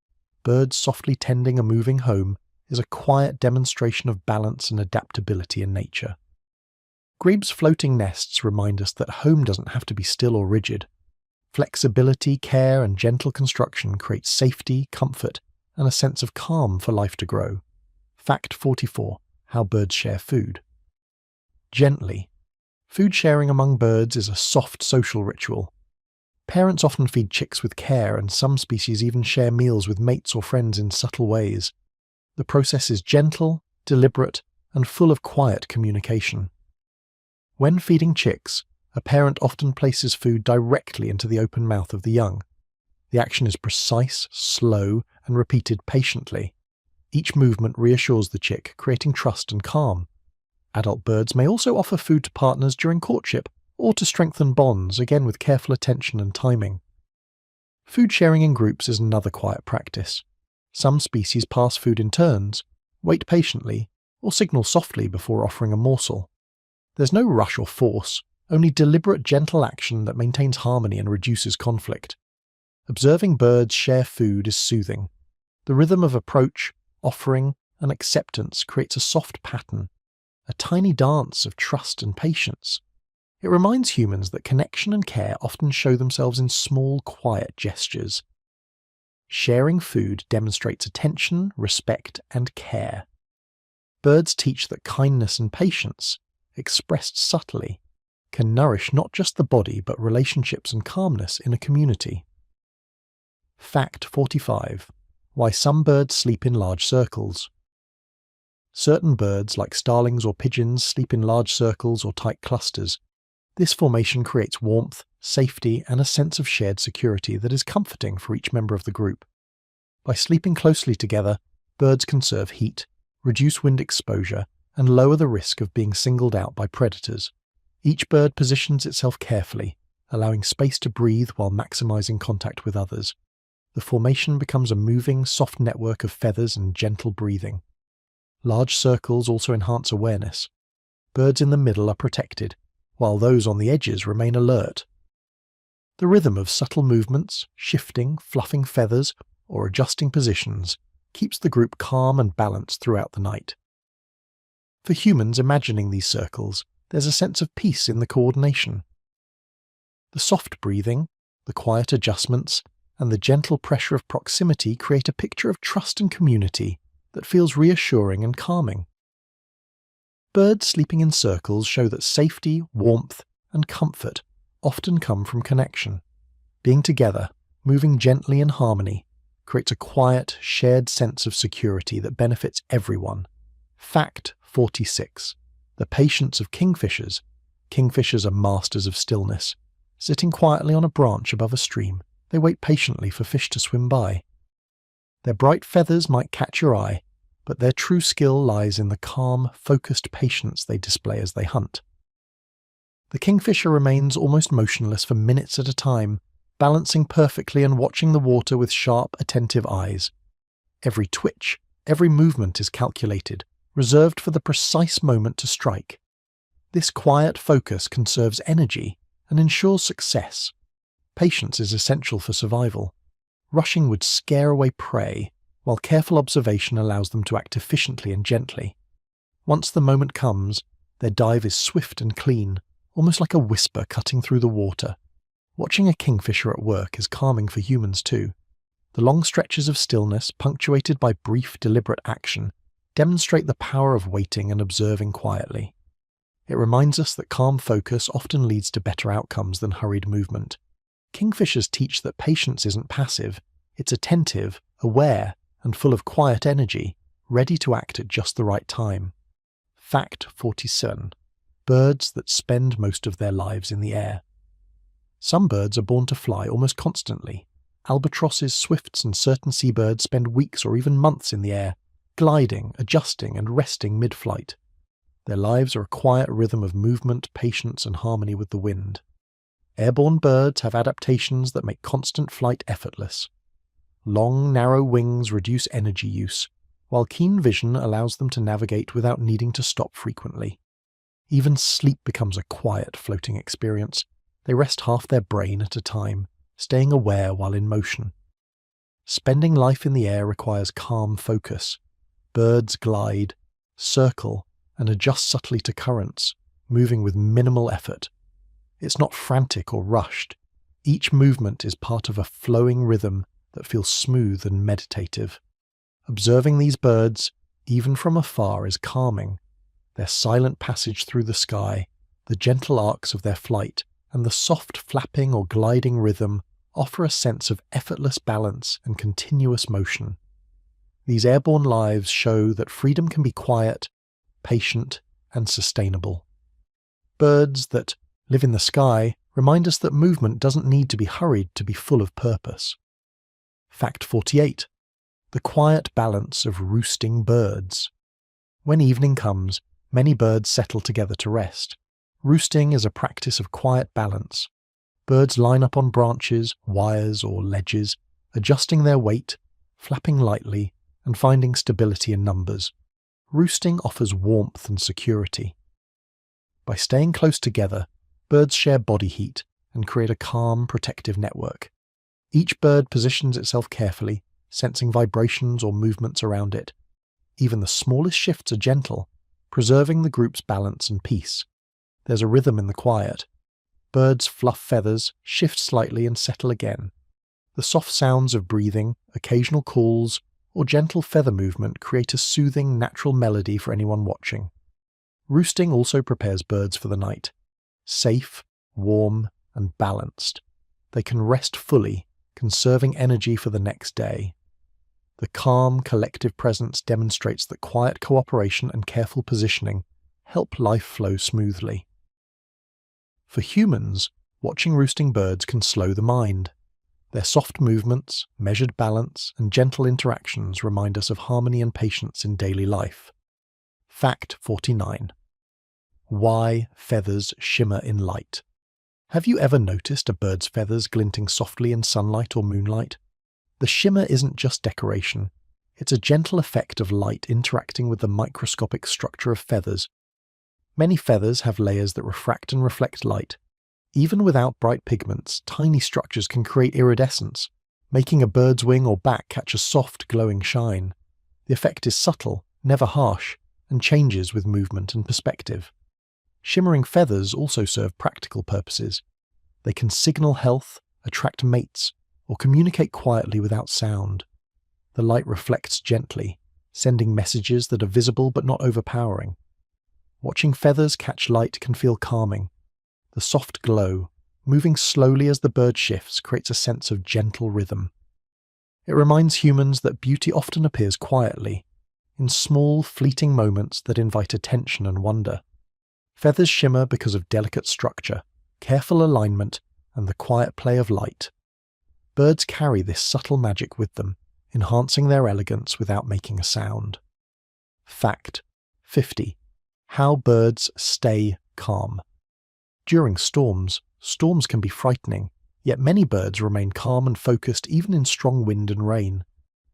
birds softly tending a moving home, is a quiet demonstration of balance and adaptability in nature. Grebes' floating nests remind us that home doesn't have to be still or rigid. Flexibility, care, and gentle construction create safety, comfort, and a sense of calm for life to grow. Fact 44. How birds share food. Gently. Food sharing among birds is a soft social ritual. Parents often feed chicks with care, and some species even share meals with mates or friends in subtle ways. The process is gentle, deliberate, and full of quiet communication. When feeding chicks, a parent often places food directly into the open mouth of the young. The action is precise, slow, and repeated patiently. Each movement reassures the chick, creating trust and calm. Adult birds may also offer food to partners during courtship or to strengthen bonds, again with careful attention and timing. Food sharing in groups is another quiet practice. Some species pass food in turns, wait patiently, or signal softly before offering a morsel. There's no rush or force, only deliberate gentle action that maintains harmony and reduces conflict. Observing birds share food is soothing. The rhythm of approach, offering, and acceptance creates a soft pattern, a tiny dance of trust and patience. It reminds humans that connection and care often show themselves in small, quiet gestures. Sharing food demonstrates attention, respect, and care. Birds teach that kindness and patience, expressed subtly, can nourish not just the body but relationships and calmness in a community. Fact 45. Why some birds sleep in large circles. Certain birds, like starlings or pigeons, sleep in large circles or tight clusters. This formation creates warmth, safety, and a sense of shared security that is comforting for each member of the group. By sleeping closely together, birds conserve heat, reduce wind exposure, and lower the risk of being singled out by predators. Each bird positions itself carefully, allowing space to breathe while maximizing contact with others. The formation becomes a moving, soft network of feathers and gentle breathing. Large circles also enhance awareness. Birds in the middle are protected, while those on the edges remain alert. The rhythm of subtle movements, shifting, fluffing feathers, or adjusting positions, keeps the group calm and balanced throughout the night. For humans imagining these circles, there's a sense of peace in the coordination. The soft breathing, the quiet adjustments, and the gentle pressure of proximity create a picture of trust and community that feels reassuring and calming. Birds sleeping in circles show that safety, warmth, and comfort often come from connection. Being together, moving gently in harmony, creates a quiet, shared sense of security that benefits everyone. Fact 46. The patience of kingfishers. Kingfishers are masters of stillness. Sitting quietly on a branch above a stream, they wait patiently for fish to swim by. Their bright feathers might catch your eye, but their true skill lies in the calm, focused patience they display as they hunt. The kingfisher remains almost motionless for minutes at a time, balancing perfectly and watching the water with sharp, attentive eyes. Every twitch, every movement is calculated, reserved for the precise moment to strike. This quiet focus conserves energy and ensures success. Patience is essential for survival. Rushing would scare away prey, while careful observation allows them to act efficiently and gently. Once the moment comes, their dive is swift and clean, almost like a whisper cutting through the water. Watching a kingfisher at work is calming for humans too. The long stretches of stillness, punctuated by brief, deliberate action, demonstrate the power of waiting and observing quietly. It reminds us that calm focus often leads to better outcomes than hurried movement. Kingfishers teach that patience isn't passive, it's attentive, aware, and full of quiet energy, ready to act at just the right time. Fact 47. Birds that spend most of their lives in the air. Some birds are born to fly almost constantly. Albatrosses, swifts, and certain seabirds spend weeks or even months in the air, gliding, adjusting, and resting mid-flight. Their lives are a quiet rhythm of movement, patience, and harmony with the wind. Airborne birds have adaptations that make constant flight effortless. Long, narrow wings reduce energy use, while keen vision allows them to navigate without needing to stop frequently. Even sleep becomes a quiet, floating experience. They rest half their brain at a time, staying aware while in motion. Spending life in the air requires calm focus. Birds glide, circle, and adjust subtly to currents, moving with minimal effort. It's not frantic or rushed. Each movement is part of a flowing rhythm that feels smooth and meditative. Observing these birds, even from afar, is calming. Their silent passage through the sky, the gentle arcs of their flight, and the soft flapping or gliding rhythm offer a sense of effortless balance and continuous motion. These airborne lives show that freedom can be quiet, patient, and sustainable. Birds that live in the sky remind us that movement doesn't need to be hurried to be full of purpose. Fact 48. The quiet balance of roosting birds. When evening comes, many birds settle together to rest. Roosting is a practice of quiet balance. Birds line up on branches, wires, or ledges, adjusting their weight, flapping lightly, and finding stability in numbers. Roosting offers warmth and security. By staying close together, birds share body heat and create a calm, protective network. Each bird positions itself carefully, sensing vibrations or movements around it. Even the smallest shifts are gentle, preserving the group's balance and peace. There's a rhythm in the quiet. Birds fluff feathers, shift slightly and settle again. The soft sounds of breathing, occasional calls, or gentle feather movement create a soothing, natural melody for anyone watching. Roosting also prepares birds for the night. Safe, warm, and balanced, they can rest fully, conserving energy for the next day. The calm, collective presence demonstrates that quiet cooperation and careful positioning help life flow smoothly. For humans, watching roosting birds can slow the mind. Their soft movements, measured balance, and gentle interactions remind us of harmony and patience in daily life. Fact 49. Why feathers shimmer in light. Have you ever noticed a bird's feathers glinting softly in sunlight or moonlight? The shimmer isn't just decoration. It's a gentle effect of light interacting with the microscopic structure of feathers. Many feathers have layers that refract and reflect light. Even without bright pigments, tiny structures can create iridescence, making a bird's wing or back catch a soft, glowing shine. The effect is subtle, never harsh, and changes with movement and perspective. Shimmering feathers also serve practical purposes. They can signal health, attract mates, or communicate quietly without sound. The light reflects gently, sending messages that are visible but not overpowering. Watching feathers catch light can feel calming. The soft glow, moving slowly as the bird shifts, creates a sense of gentle rhythm. It reminds humans that beauty often appears quietly, in small, fleeting moments that invite attention and wonder. Feathers shimmer because of delicate structure, careful alignment, and the quiet play of light. Birds carry this subtle magic with them, enhancing their elegance without making a sound. Fact 50. How birds stay calm. During storms can be frightening, yet many birds remain calm and focused even in strong wind and rain.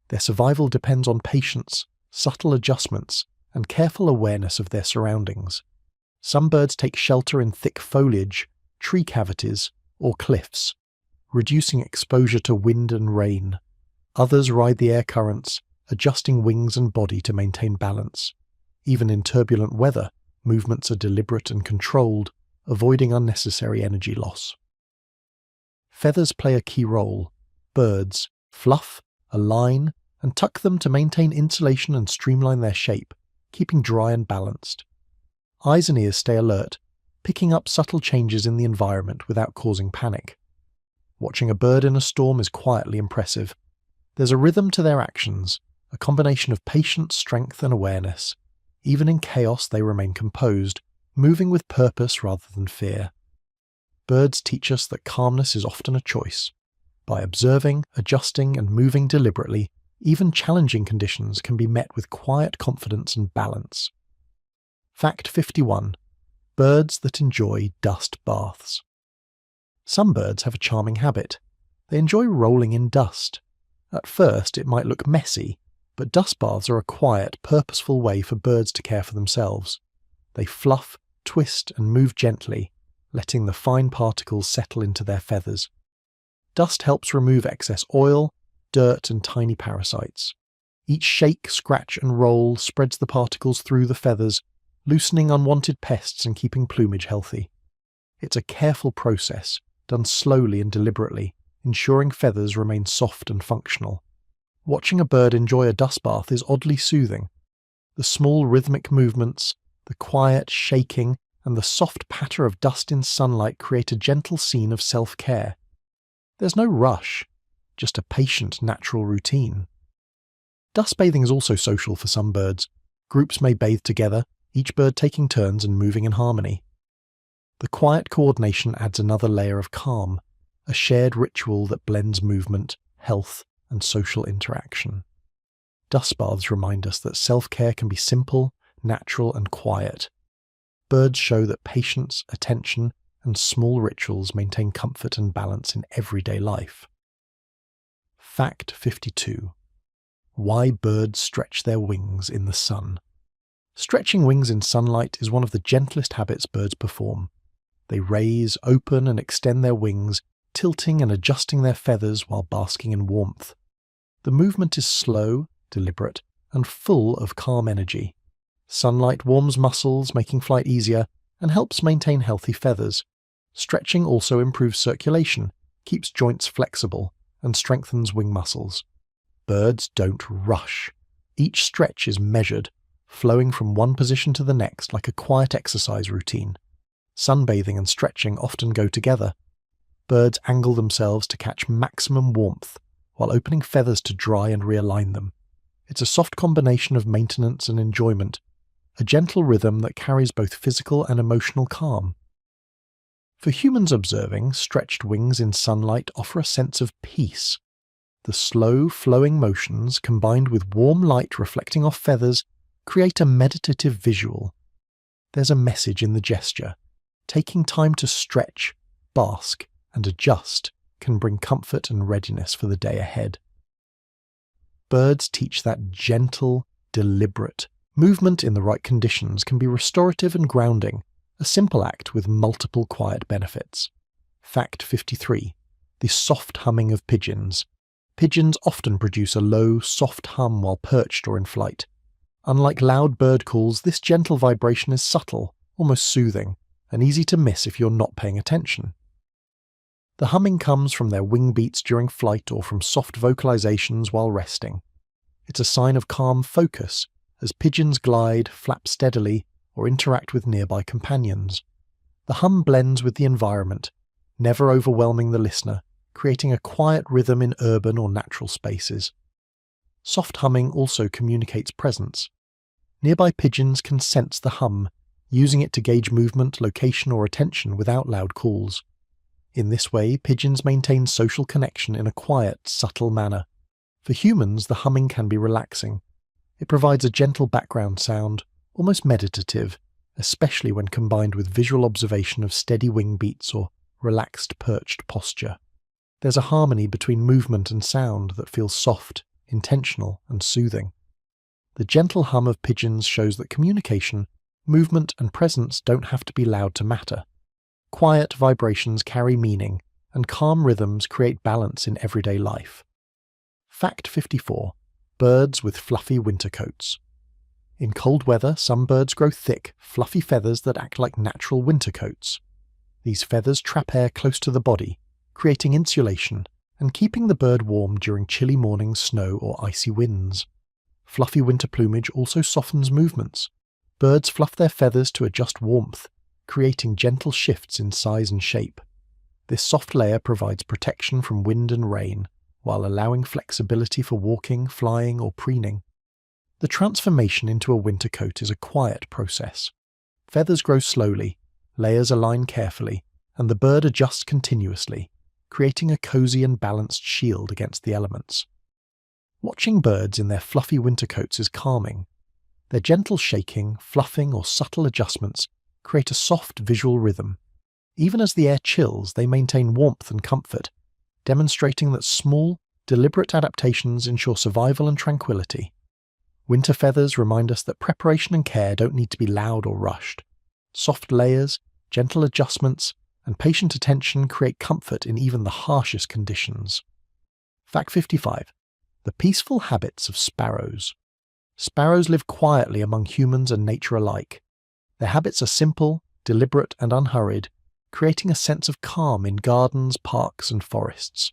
Their survival depends on patience, subtle adjustments, and careful awareness of their surroundings. Some birds take shelter in thick foliage, tree cavities, or cliffs, reducing exposure to wind and rain. Others ride the air currents, adjusting wings and body to maintain balance. Even in turbulent weather, movements are deliberate and controlled, avoiding unnecessary energy loss. Feathers play a key role. Birds fluff, align, and tuck them to maintain insulation and streamline their shape, keeping dry and balanced. Eyes and ears stay alert, picking up subtle changes in the environment without causing panic. Watching a bird in a storm is quietly impressive. There's a rhythm to their actions, a combination of patience, strength, and awareness. Even in chaos, they remain composed, moving with purpose rather than fear. Birds teach us that calmness is often a choice. By observing, adjusting, and moving deliberately, even challenging conditions can be met with quiet confidence and balance. Fact 51. Birds that enjoy dust baths. Some birds have a charming habit. They enjoy rolling in dust. At first, it might look messy, but dust baths are a quiet, purposeful way for birds to care for themselves. They fluff, twist, and move gently, letting the fine particles settle into their feathers. Dust helps remove excess oil, dirt, and tiny parasites. Each shake, scratch, and roll spreads the particles through the feathers, loosening unwanted pests and keeping plumage healthy. It's a careful process, done slowly and deliberately, ensuring feathers remain soft and functional. Watching a bird enjoy a dust bath is oddly soothing. The small rhythmic movements, the quiet shaking, and the soft patter of dust in sunlight create a gentle scene of self-care. There's no rush, just a patient, natural routine. Dust bathing is also social for some birds. Groups may bathe together, each bird taking turns and moving in harmony. The quiet coordination adds another layer of calm, a shared ritual that blends movement, health, and social interaction. Dust baths remind us that self-care can be simple, natural, and quiet. Birds show that patience, attention, and small rituals maintain comfort and balance in everyday life. Fact 52. Why birds stretch their wings in the sun. Stretching wings in sunlight is one of the gentlest habits birds perform. They raise, open, and extend their wings, tilting and adjusting their feathers while basking in warmth. The movement is slow, deliberate, and full of calm energy. Sunlight warms muscles, making flight easier, and helps maintain healthy feathers. Stretching also improves circulation, keeps joints flexible, and strengthens wing muscles. Birds don't rush. Each stretch is measured, flowing from one position to the next like a quiet exercise routine. Sunbathing and stretching often go together. Birds angle themselves to catch maximum warmth, while opening feathers to dry and realign them. It's a soft combination of maintenance and enjoyment, a gentle rhythm that carries both physical and emotional calm. For humans observing, stretched wings in sunlight offer a sense of peace. The slow, flowing motions, combined with warm light reflecting off feathers, create a meditative visual. There's a message in the gesture. Taking time to stretch, bask, and adjust can bring comfort and readiness for the day ahead. Birds teach that gentle, deliberate movement in the right conditions can be restorative and grounding, a simple act with multiple quiet benefits. Fact 53. The soft humming of pigeons. Pigeons often produce a low, soft hum while perched or in flight. Unlike loud bird calls, this gentle vibration is subtle, almost soothing, and easy to miss if you're not paying attention. The humming comes from their wing beats during flight or from soft vocalizations while resting. It's a sign of calm focus as pigeons glide, flap steadily, or interact with nearby companions. The hum blends with the environment, never overwhelming the listener, creating a quiet rhythm in urban or natural spaces. Soft humming also communicates presence. Nearby pigeons can sense the hum, using it to gauge movement, location, or attention without loud calls. In this way, pigeons maintain social connection in a quiet, subtle manner. For humans, the humming can be relaxing. It provides a gentle background sound, almost meditative, especially when combined with visual observation of steady wing beats or relaxed perched posture. There's a harmony between movement and sound that feels soft, intentional, and soothing. The gentle hum of pigeons shows that communication, movement, and presence don't have to be loud to matter. Quiet vibrations carry meaning, and calm rhythms create balance in everyday life. Fact 54. Birds with fluffy winter coats. In cold weather, some birds grow thick, fluffy feathers that act like natural winter coats. These feathers trap air close to the body, creating insulation and keeping the bird warm during chilly mornings, snow, or icy winds. Fluffy winter plumage also softens movements. Birds fluff their feathers to adjust warmth, creating gentle shifts in size and shape. This soft layer provides protection from wind and rain, while allowing flexibility for walking, flying, or preening. The transformation into a winter coat is a quiet process. Feathers grow slowly, layers align carefully, and the bird adjusts continuously, creating a cozy and balanced shield against the elements. Watching birds in their fluffy winter coats is calming. Their gentle shaking, fluffing, or subtle adjustments create a soft visual rhythm. Even as the air chills, they maintain warmth and comfort, demonstrating that small, deliberate adaptations ensure survival and tranquility. Winter feathers remind us that preparation and care don't need to be loud or rushed. Soft layers, gentle adjustments, and patient attention create comfort in even the harshest conditions. Fact 55. The peaceful habits of sparrows. Sparrows live quietly among humans and nature alike. Their habits are simple, deliberate, and unhurried, creating a sense of calm in gardens, parks, and forests.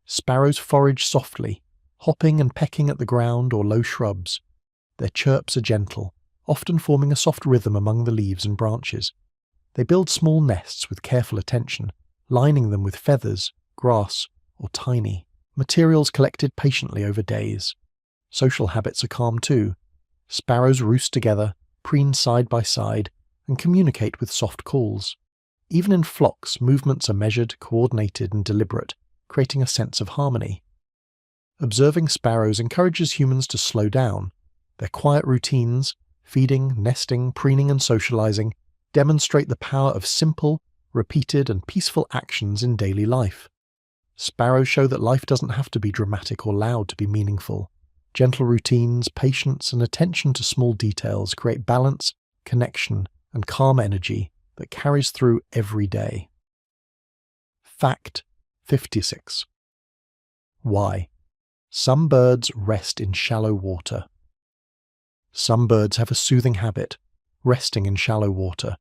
Sparrows forage softly, hopping and pecking at the ground or low shrubs. Their chirps are gentle, often forming a soft rhythm among the leaves and branches. They build small nests with careful attention, lining them with feathers, grass, or tiny materials collected patiently over days. Social habits are calm too. Sparrows roost together, preen side by side, and communicate with soft calls. Even in flocks, movements are measured, coordinated, and deliberate, creating a sense of harmony. Observing sparrows encourages humans to slow down. Their quiet routines, feeding, nesting, preening, and socializing, demonstrate the power of simple, repeated, and peaceful actions in daily life. Sparrows show that life doesn't have to be dramatic or loud to be meaningful. Gentle routines, patience, and attention to small details create balance, connection, and calm energy that carries through every day. Fact 56. Why? Some birds rest in shallow water. Some birds have a soothing habit, resting in shallow water.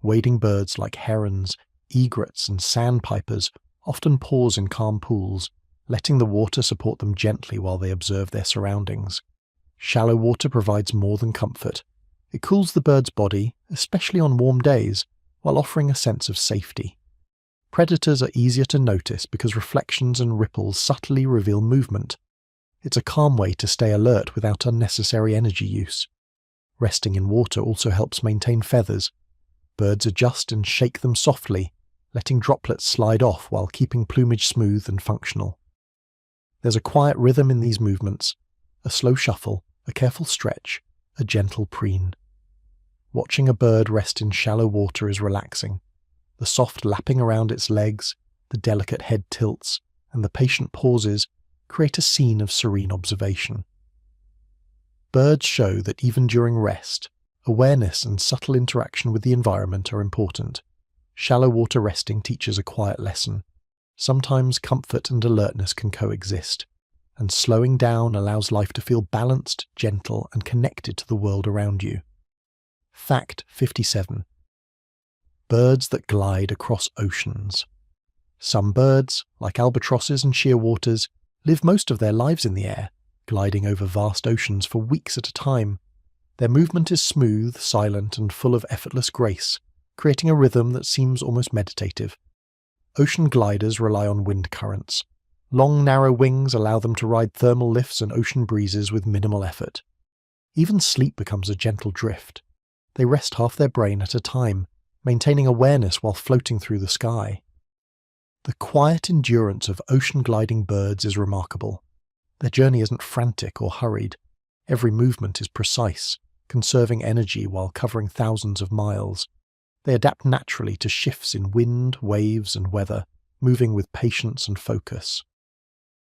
Wading birds like herons, egrets, and sandpipers often pause in calm pools, letting the water support them gently while they observe their surroundings. Shallow water provides more than comfort. It cools the bird's body, especially on warm days, while offering a sense of safety. Predators are easier to notice because reflections and ripples subtly reveal movement. It's a calm way to stay alert without unnecessary energy use. Resting in water also helps maintain feathers. Birds adjust and shake them softly, letting droplets slide off while keeping plumage smooth and functional. There's a quiet rhythm in these movements, a slow shuffle, a careful stretch, a gentle preen. Watching a bird rest in shallow water is relaxing. The soft lapping around its legs, the delicate head tilts, and the patient pauses create a scene of serene observation. Birds show that even during rest, awareness and subtle interaction with the environment are important. Shallow water resting teaches a quiet lesson. Sometimes comfort and alertness can coexist, and slowing down allows life to feel balanced, gentle, and connected to the world around you. Fact 57. Birds that glide across oceans. Some birds, like albatrosses and shearwaters, live most of their lives in the air, gliding over vast oceans for weeks at a time. Their movement is smooth, silent, and full of effortless grace, creating a rhythm that seems almost meditative. Ocean gliders rely on wind currents. Long, narrow wings allow them to ride thermal lifts and ocean breezes with minimal effort. Even sleep becomes a gentle drift. They rest half their brain at a time, maintaining awareness while floating through the sky. The quiet endurance of ocean gliding birds is remarkable. Their journey isn't frantic or hurried. Every movement is precise, conserving energy while covering thousands of miles. They adapt naturally to shifts in wind, waves, and weather, moving with patience and focus.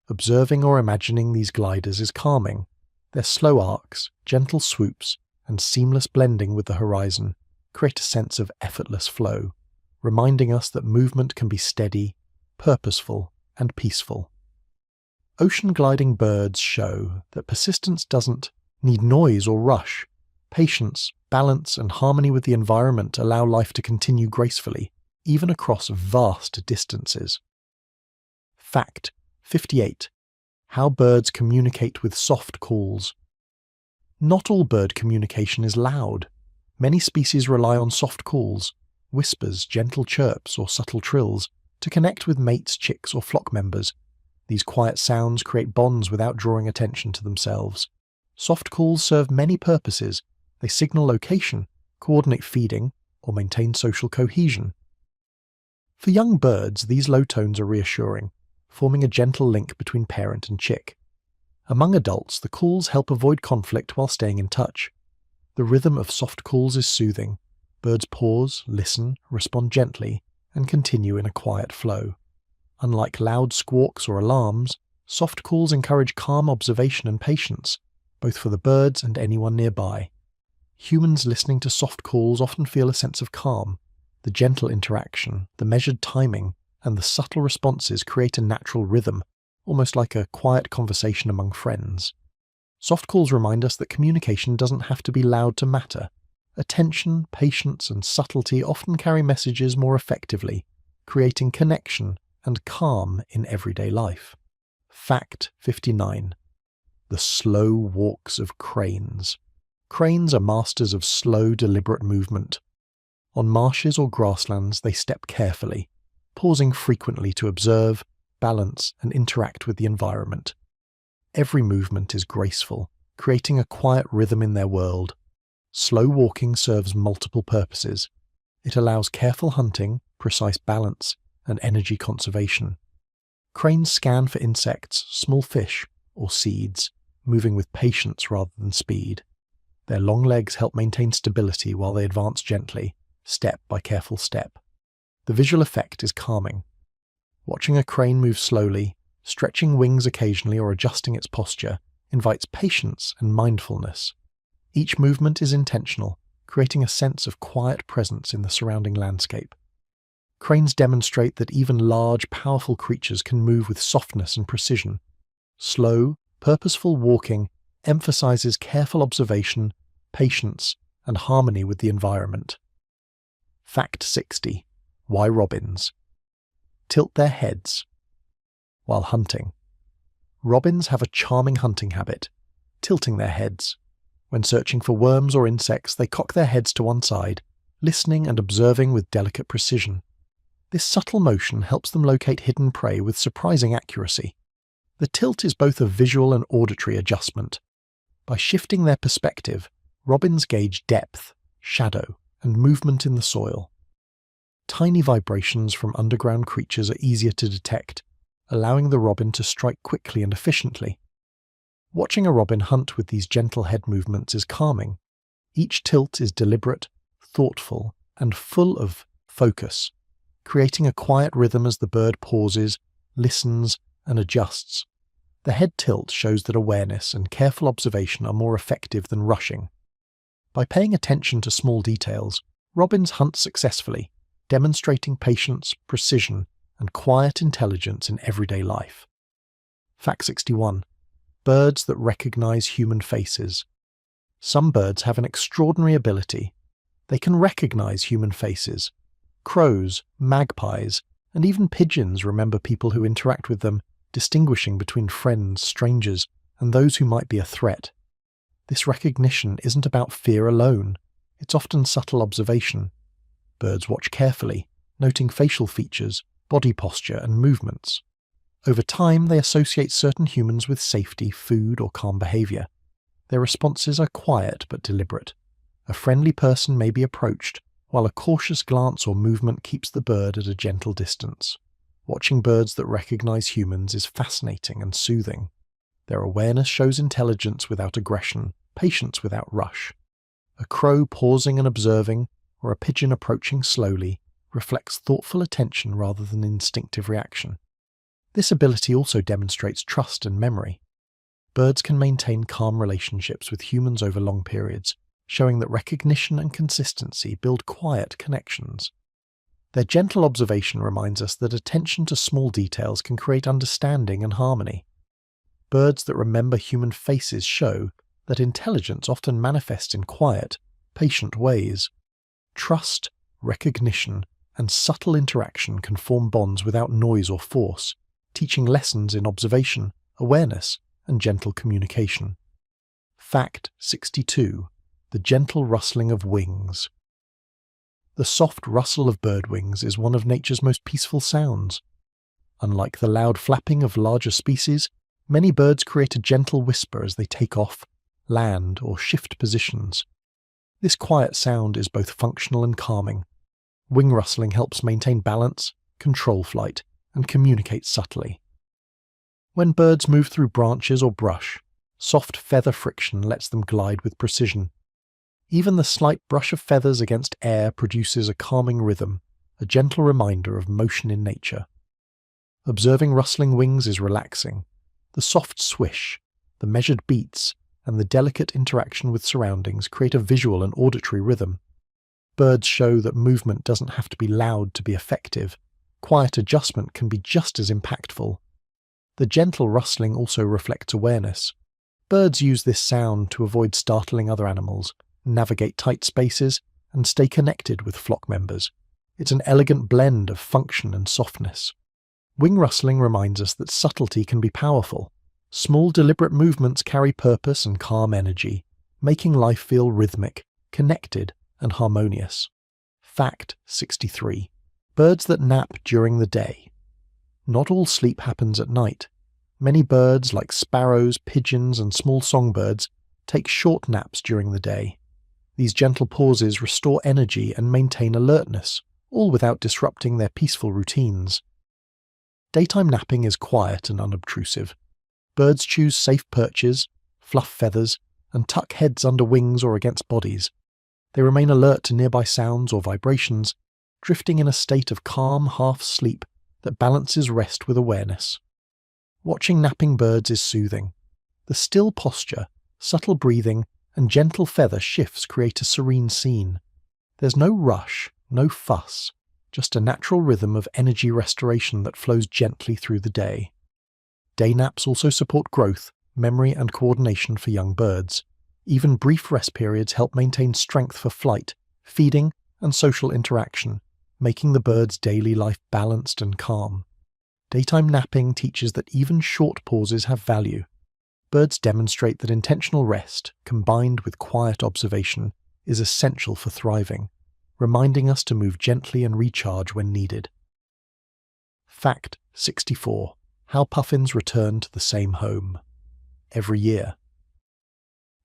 Observing or imagining these gliders is calming. Their slow arcs, gentle swoops, and seamless blending with the horizon create a sense of effortless flow, reminding us that movement can be steady, purposeful, and peaceful. Ocean gliding birds show that persistence doesn't need noise or rush. Patience, balance, and harmony with the environment allow life to continue gracefully, even across vast distances. Fact 58. How birds communicate with soft calls. Not all bird communication is loud. Many species rely on soft calls, whispers, gentle chirps, or subtle trills, to connect with mates, chicks, or flock members. These quiet sounds create bonds without drawing attention to themselves. Soft calls serve many purposes. They signal location, coordinate feeding, or maintain social cohesion. For young birds, these low tones are reassuring, forming a gentle link between parent and chick. Among adults, the calls help avoid conflict while staying in touch. The rhythm of soft calls is soothing. Birds pause, listen, respond gently, and continue in a quiet flow. Unlike loud squawks or alarms, soft calls encourage calm observation and patience, both for the birds and anyone nearby. Humans listening to soft calls often feel a sense of calm. The gentle interaction, the measured timing, and the subtle responses create a natural rhythm, almost like a quiet conversation among friends. Soft calls remind us that communication doesn't have to be loud to matter. Attention, patience, and subtlety often carry messages more effectively, creating connection and calm in everyday life. Fact 59. The slow walks of cranes. Cranes are masters of slow, deliberate movement. On marshes or grasslands, they step carefully, pausing frequently to observe, balance, and interact with the environment. Every movement is graceful, creating a quiet rhythm in their world. Slow walking serves multiple purposes. It allows careful hunting, precise balance, and energy conservation. Cranes scan for insects, small fish, or seeds, moving with patience rather than speed. Their long legs help maintain stability while they advance gently, step by careful step. The visual effect is calming. Watching a crane move slowly, stretching wings occasionally or adjusting its posture, invites patience and mindfulness. Each movement is intentional, creating a sense of quiet presence in the surrounding landscape. Cranes demonstrate that even large, powerful creatures can move with softness and precision. Slow, purposeful walking emphasizes careful observation, patience, and harmony with the environment. Fact 60. Why robins tilt their heads while hunting. Robins have a charming hunting habit, tilting their heads. When searching for worms or insects, they cock their heads to one side, listening and observing with delicate precision. This subtle motion helps them locate hidden prey with surprising accuracy. The tilt is both a visual and auditory adjustment. By shifting their perspective, robins gauge depth, shadow, and movement in the soil. Tiny vibrations from underground creatures are easier to detect, allowing the robin to strike quickly and efficiently. Watching a robin hunt with these gentle head movements is calming. Each tilt is deliberate, thoughtful, and full of focus, creating a quiet rhythm as the bird pauses, listens, and adjusts. The head tilt shows that awareness and careful observation are more effective than rushing. By paying attention to small details, robins hunt successfully, demonstrating patience, precision, and quiet intelligence in everyday life. Fact 61. Birds that recognize human faces. Some birds have an extraordinary ability. They can recognize human faces. Crows, magpies, and even pigeons remember people who interact with them, distinguishing between friends, strangers, and those who might be a threat. This recognition isn't about fear alone. It's often subtle observation. Birds watch carefully, noting facial features, body posture, and movements. Over time, they associate certain humans with safety, food, or calm behavior. Their responses are quiet but deliberate. A friendly person may be approached, while a cautious glance or movement keeps the bird at a gentle distance. Watching birds that recognize humans is fascinating and soothing. Their awareness shows intelligence without aggression, patience without rush. A crow pausing and observing, or a pigeon approaching slowly, reflects thoughtful attention rather than instinctive reaction. This ability also demonstrates trust and memory. Birds can maintain calm relationships with humans over long periods, showing that recognition and consistency build quiet connections. Their gentle observation reminds us that attention to small details can create understanding and harmony. Birds that remember human faces show that intelligence often manifests in quiet, patient ways. Trust, recognition, and subtle interaction can form bonds without noise or force, teaching lessons in observation, awareness, and gentle communication. Fact 62. The gentle rustling of wings. The soft rustle of bird wings is one of nature's most peaceful sounds. Unlike the loud flapping of larger species, many birds create a gentle whisper as they take off, land, or shift positions. This quiet sound is both functional and calming. Wing rustling helps maintain balance, control flight, and communicate subtly. When birds move through branches or brush, soft feather friction lets them glide with precision. Even the slight brush of feathers against air produces a calming rhythm, a gentle reminder of motion in nature. Observing rustling wings is relaxing. The soft swish, the measured beats, and the delicate interaction with surroundings create a visual and auditory rhythm. Birds show that movement doesn't have to be loud to be effective. Quiet adjustment can be just as impactful. The gentle rustling also reflects awareness. Birds use this sound to avoid startling other animals, navigate tight spaces, and stay connected with flock members. It's an elegant blend of function and softness. Wing rustling reminds us that subtlety can be powerful. Small deliberate movements carry purpose and calm energy, making life feel rhythmic, connected, and harmonious. Fact 63. Birds that nap during the day. Not all sleep happens at night. Many birds, like sparrows, pigeons, and small songbirds, take short naps during the day. These gentle pauses restore energy and maintain alertness, all without disrupting their peaceful routines. Daytime napping is quiet and unobtrusive. Birds choose safe perches, fluff feathers, and tuck heads under wings or against bodies. They remain alert to nearby sounds or vibrations, drifting in a state of calm half-sleep that balances rest with awareness. Watching napping birds is soothing. The still posture, subtle breathing, and gentle feather shifts create a serene scene. There's no rush, no fuss, just a natural rhythm of energy restoration that flows gently through the day. Day naps also support growth, memory, and coordination for young birds. Even brief rest periods help maintain strength for flight, feeding, and social interaction, making the bird's daily life balanced and calm. Daytime napping teaches that even short pauses have value. Birds demonstrate that intentional rest, combined with quiet observation, is essential for thriving, reminding us to move gently and recharge when needed. Fact 64. How puffins return to the same home. Every year.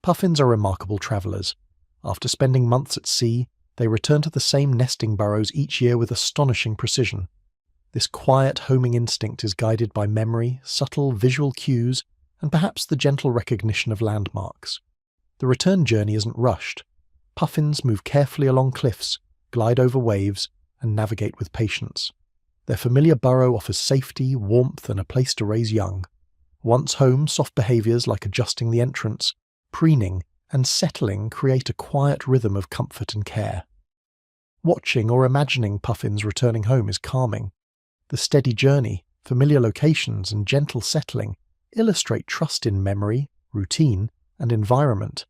Puffins are remarkable travelers. After spending months at sea, they return to the same nesting burrows each year with astonishing precision. This quiet homing instinct is guided by memory, subtle visual cues, and perhaps the gentle recognition of landmarks. The return journey isn't rushed. Puffins move carefully along cliffs, glide over waves, and navigate with patience. Their familiar burrow offers safety, warmth, and a place to raise young. Once home, soft behaviors like adjusting the entrance, preening, and settling create a quiet rhythm of comfort and care. Watching or imagining puffins returning home is calming. The steady journey, familiar locations, and gentle settling illustrate trust in memory, routine, and environment.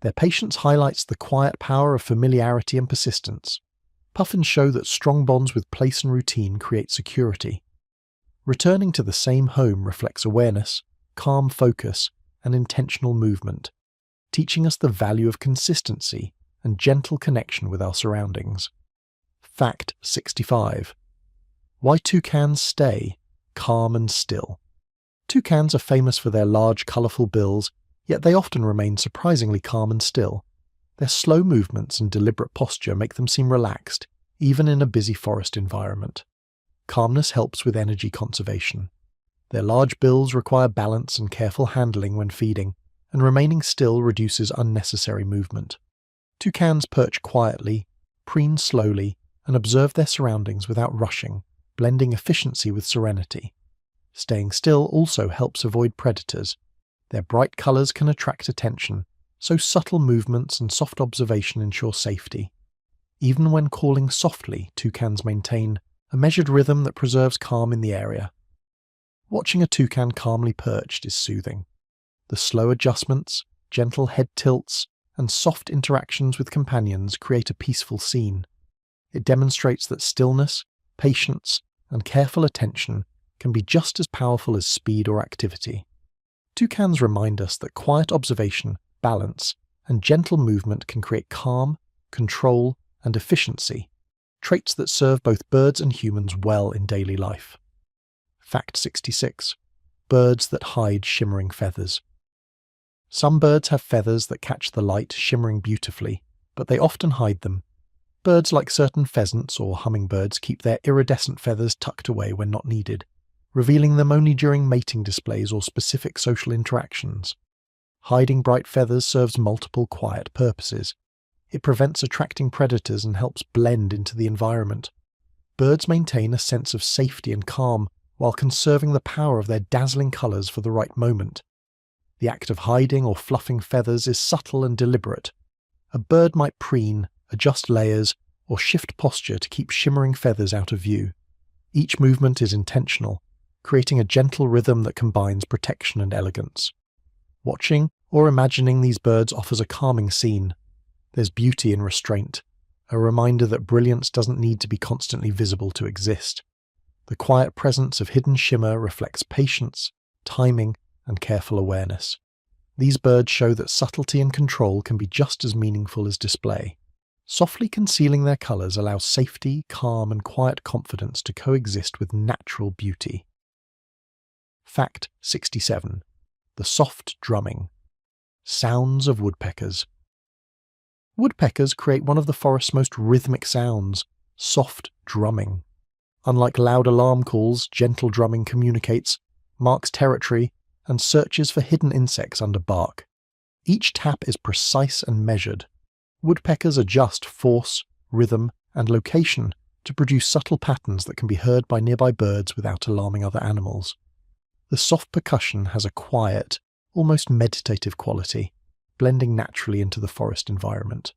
Their patience highlights the quiet power of familiarity and persistence. Puffins show that strong bonds with place and routine create security. Returning to the same home reflects awareness, calm focus, and intentional movement, teaching us the value of consistency and gentle connection with our surroundings. Fact 65. Why toucans stay calm and still. Toucans are famous for their large, colourful bills, yet they often remain surprisingly calm and still. Their slow movements and deliberate posture make them seem relaxed, even in a busy forest environment. Calmness helps with energy conservation. Their large bills require balance and careful handling when feeding, and remaining still reduces unnecessary movement. Toucans perch quietly, preen slowly, and observe their surroundings without rushing, blending efficiency with serenity. Staying still also helps avoid predators. Their bright colours can attract attention, so subtle movements and soft observation ensure safety. Even when calling softly, toucans maintain a measured rhythm that preserves calm in the area. Watching a toucan calmly perched is soothing. The slow adjustments, gentle head tilts, and soft interactions with companions create a peaceful scene. It demonstrates that stillness, patience, and careful attention can be just as powerful as speed or activity. Toucans remind us that quiet observation, balance, and gentle movement can create calm, control, and efficiency, traits that serve both birds and humans well in daily life. Fact 66. Birds that hide shimmering feathers. Some birds have feathers that catch the light shimmering beautifully, but they often hide them. Birds like certain pheasants or hummingbirds keep their iridescent feathers tucked away when not needed, revealing them only during mating displays or specific social interactions. Hiding bright feathers serves multiple quiet purposes. It prevents attracting predators and helps blend into the environment. Birds maintain a sense of safety and calm while conserving the power of their dazzling colours for the right moment. The act of hiding or fluffing feathers is subtle and deliberate. A bird might preen, adjust layers, or shift posture to keep shimmering feathers out of view. Each movement is intentional, creating a gentle rhythm that combines protection and elegance. Watching or imagining these birds offers a calming scene. There's beauty in restraint, a reminder that brilliance doesn't need to be constantly visible to exist. The quiet presence of hidden shimmer reflects patience, timing, and careful awareness. These birds show that subtlety and control can be just as meaningful as display. Softly concealing their colours allows safety, calm, and quiet confidence to coexist with natural beauty. Fact 67. The soft drumming. Sounds of woodpeckers. Woodpeckers create one of the forest's most rhythmic sounds, soft drumming. Unlike loud alarm calls, gentle drumming communicates, marks territory, and searches for hidden insects under bark. Each tap is precise and measured. Woodpeckers adjust force, rhythm, and location to produce subtle patterns that can be heard by nearby birds without alarming other animals. The soft percussion has a quiet, almost meditative quality, blending naturally into the forest environment.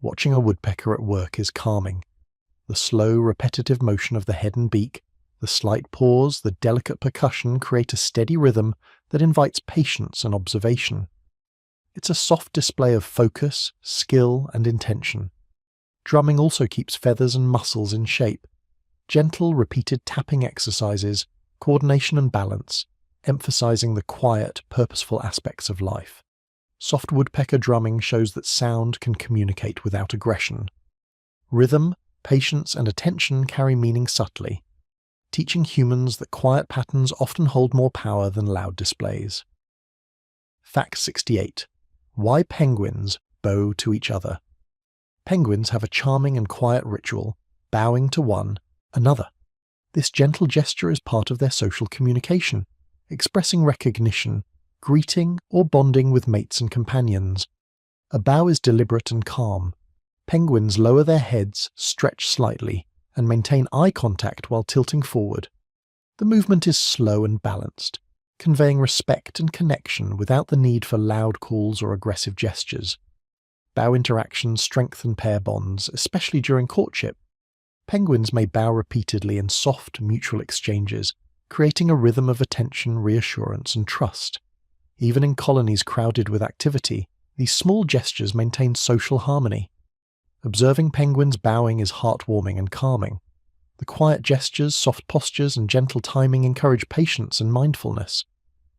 Watching a woodpecker at work is calming. The slow, repetitive motion of the head and beak, the slight pause, the delicate percussion create a steady rhythm that invites patience and observation. It's a soft display of focus, skill, and intention. Drumming also keeps feathers and muscles in shape. Gentle, repeated tapping exercises, coordination and balance, emphasizing the quiet, purposeful aspects of life. Soft woodpecker drumming shows that sound can communicate without aggression. Rhythm, patience, and attention carry meaning subtly, teaching humans that quiet patterns often hold more power than loud displays. Fact 68. Why penguins bow to each other. Penguins have a charming and quiet ritual, bowing to one another. This gentle gesture is part of their social communication, expressing recognition, greeting, or bonding with mates and companions. A bow is deliberate and calm. Penguins lower their heads, stretch slightly, and maintain eye contact while tilting forward. The movement is slow and balanced, conveying respect and connection without the need for loud calls or aggressive gestures. Bow interactions strengthen pair bonds, especially during courtship. Penguins may bow repeatedly in soft, mutual exchanges, creating a rhythm of attention, reassurance, and trust. Even in colonies crowded with activity, these small gestures maintain social harmony. Observing penguins bowing is heartwarming and calming. The quiet gestures, soft postures, and gentle timing encourage patience and mindfulness.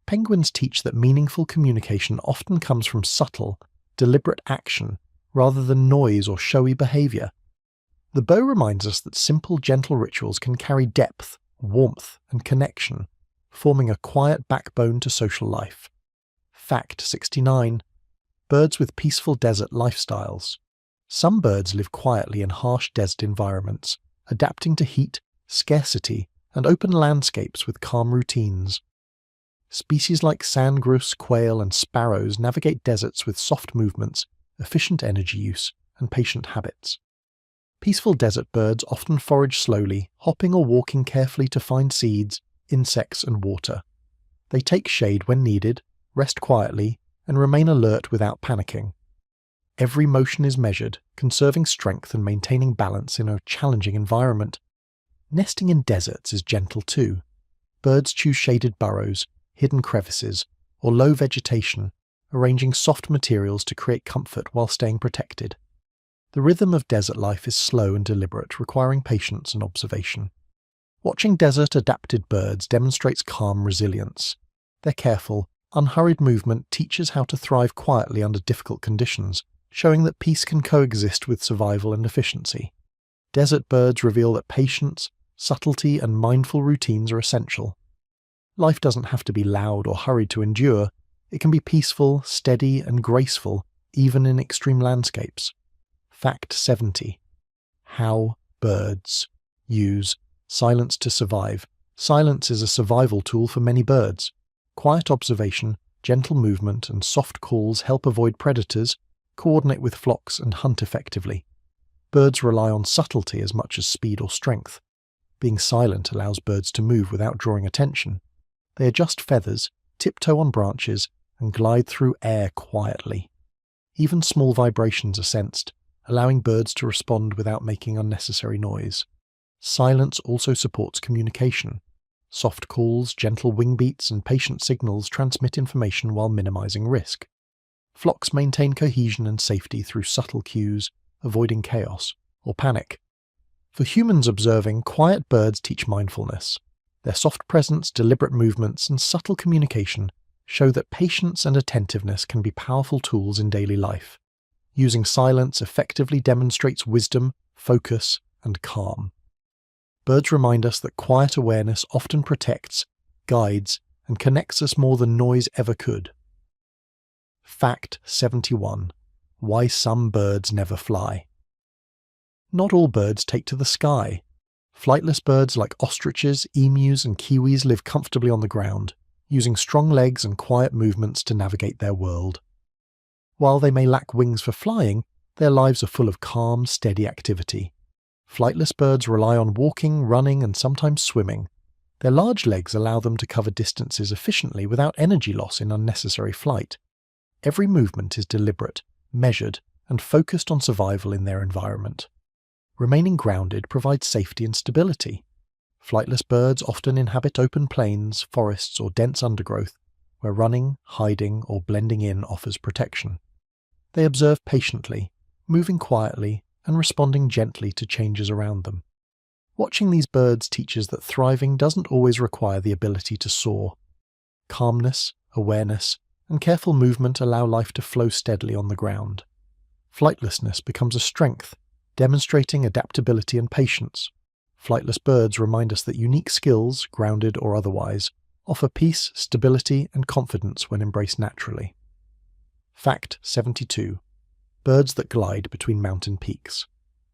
Penguins teach that meaningful communication often comes from subtle, deliberate action rather than noise or showy behavior. The bow reminds us that simple, gentle rituals can carry depth, warmth, and connection, forming a quiet backbone to social life. Fact 69. Birds with peaceful desert lifestyles. Some birds live quietly in harsh desert environments, adapting to heat, scarcity, and open landscapes with calm routines. Species like sandgrouse, quail, and sparrows navigate deserts with soft movements, efficient energy use, and patient habits. Peaceful desert birds often forage slowly, hopping or walking carefully to find seeds, insects, and water. They take shade when needed, rest quietly, and remain alert without panicking. Every motion is measured, conserving strength and maintaining balance in a challenging environment. Nesting in deserts is gentle too. Birds choose shaded burrows, hidden crevices, or low vegetation, arranging soft materials to create comfort while staying protected. The rhythm of desert life is slow and deliberate, requiring patience and observation. Watching desert-adapted birds demonstrates calm resilience. Their careful, unhurried movement teaches how to thrive quietly under difficult conditions, showing that peace can coexist with survival and efficiency. Desert birds reveal that patience, subtlety, and mindful routines are essential. Life doesn't have to be loud or hurried to endure. It can be peaceful, steady, and graceful, even in extreme landscapes. Fact 70. How birds use silence to survive. Silence is a survival tool for many birds. Quiet observation, gentle movement, and soft calls help avoid predators, coordinate with flocks, and hunt effectively. Birds rely on subtlety as much as speed or strength. Being silent allows birds to move without drawing attention. They adjust feathers, tiptoe on branches, and glide through air quietly. Even small vibrations are sensed, allowing birds to respond without making unnecessary noise. Silence also supports communication. Soft calls, gentle wingbeats, and patient signals transmit information while minimizing risk. Flocks maintain cohesion and safety through subtle cues, avoiding chaos or panic. For humans observing, quiet birds teach mindfulness. Their soft presence, deliberate movements, and subtle communication show that patience and attentiveness can be powerful tools in daily life. Using silence effectively demonstrates wisdom, focus, and calm. Birds remind us that quiet awareness often protects, guides, and connects us more than noise ever could. Fact 71. Why some birds never fly. Not all birds take to the sky. Flightless birds like ostriches, emus, and kiwis live comfortably on the ground, using strong legs and quiet movements to navigate their world. While they may lack wings for flying, their lives are full of calm, steady activity. Flightless birds rely on walking, running, and sometimes swimming. Their large legs allow them to cover distances efficiently without energy loss in unnecessary flight. Every movement is deliberate, measured, and focused on survival in their environment. Remaining grounded provides safety and stability. Flightless birds often inhabit open plains, forests, or dense undergrowth, where running, hiding, or blending in offers protection. They observe patiently, moving quietly, and responding gently to changes around them. Watching these birds teaches that thriving doesn't always require the ability to soar. Calmness, awareness, and careful movement allow life to flow steadily on the ground. Flightlessness becomes a strength, demonstrating adaptability and patience. Flightless birds remind us that unique skills, grounded or otherwise, offer peace, stability, and confidence when embraced naturally. Fact 72. Birds that glide between mountain peaks.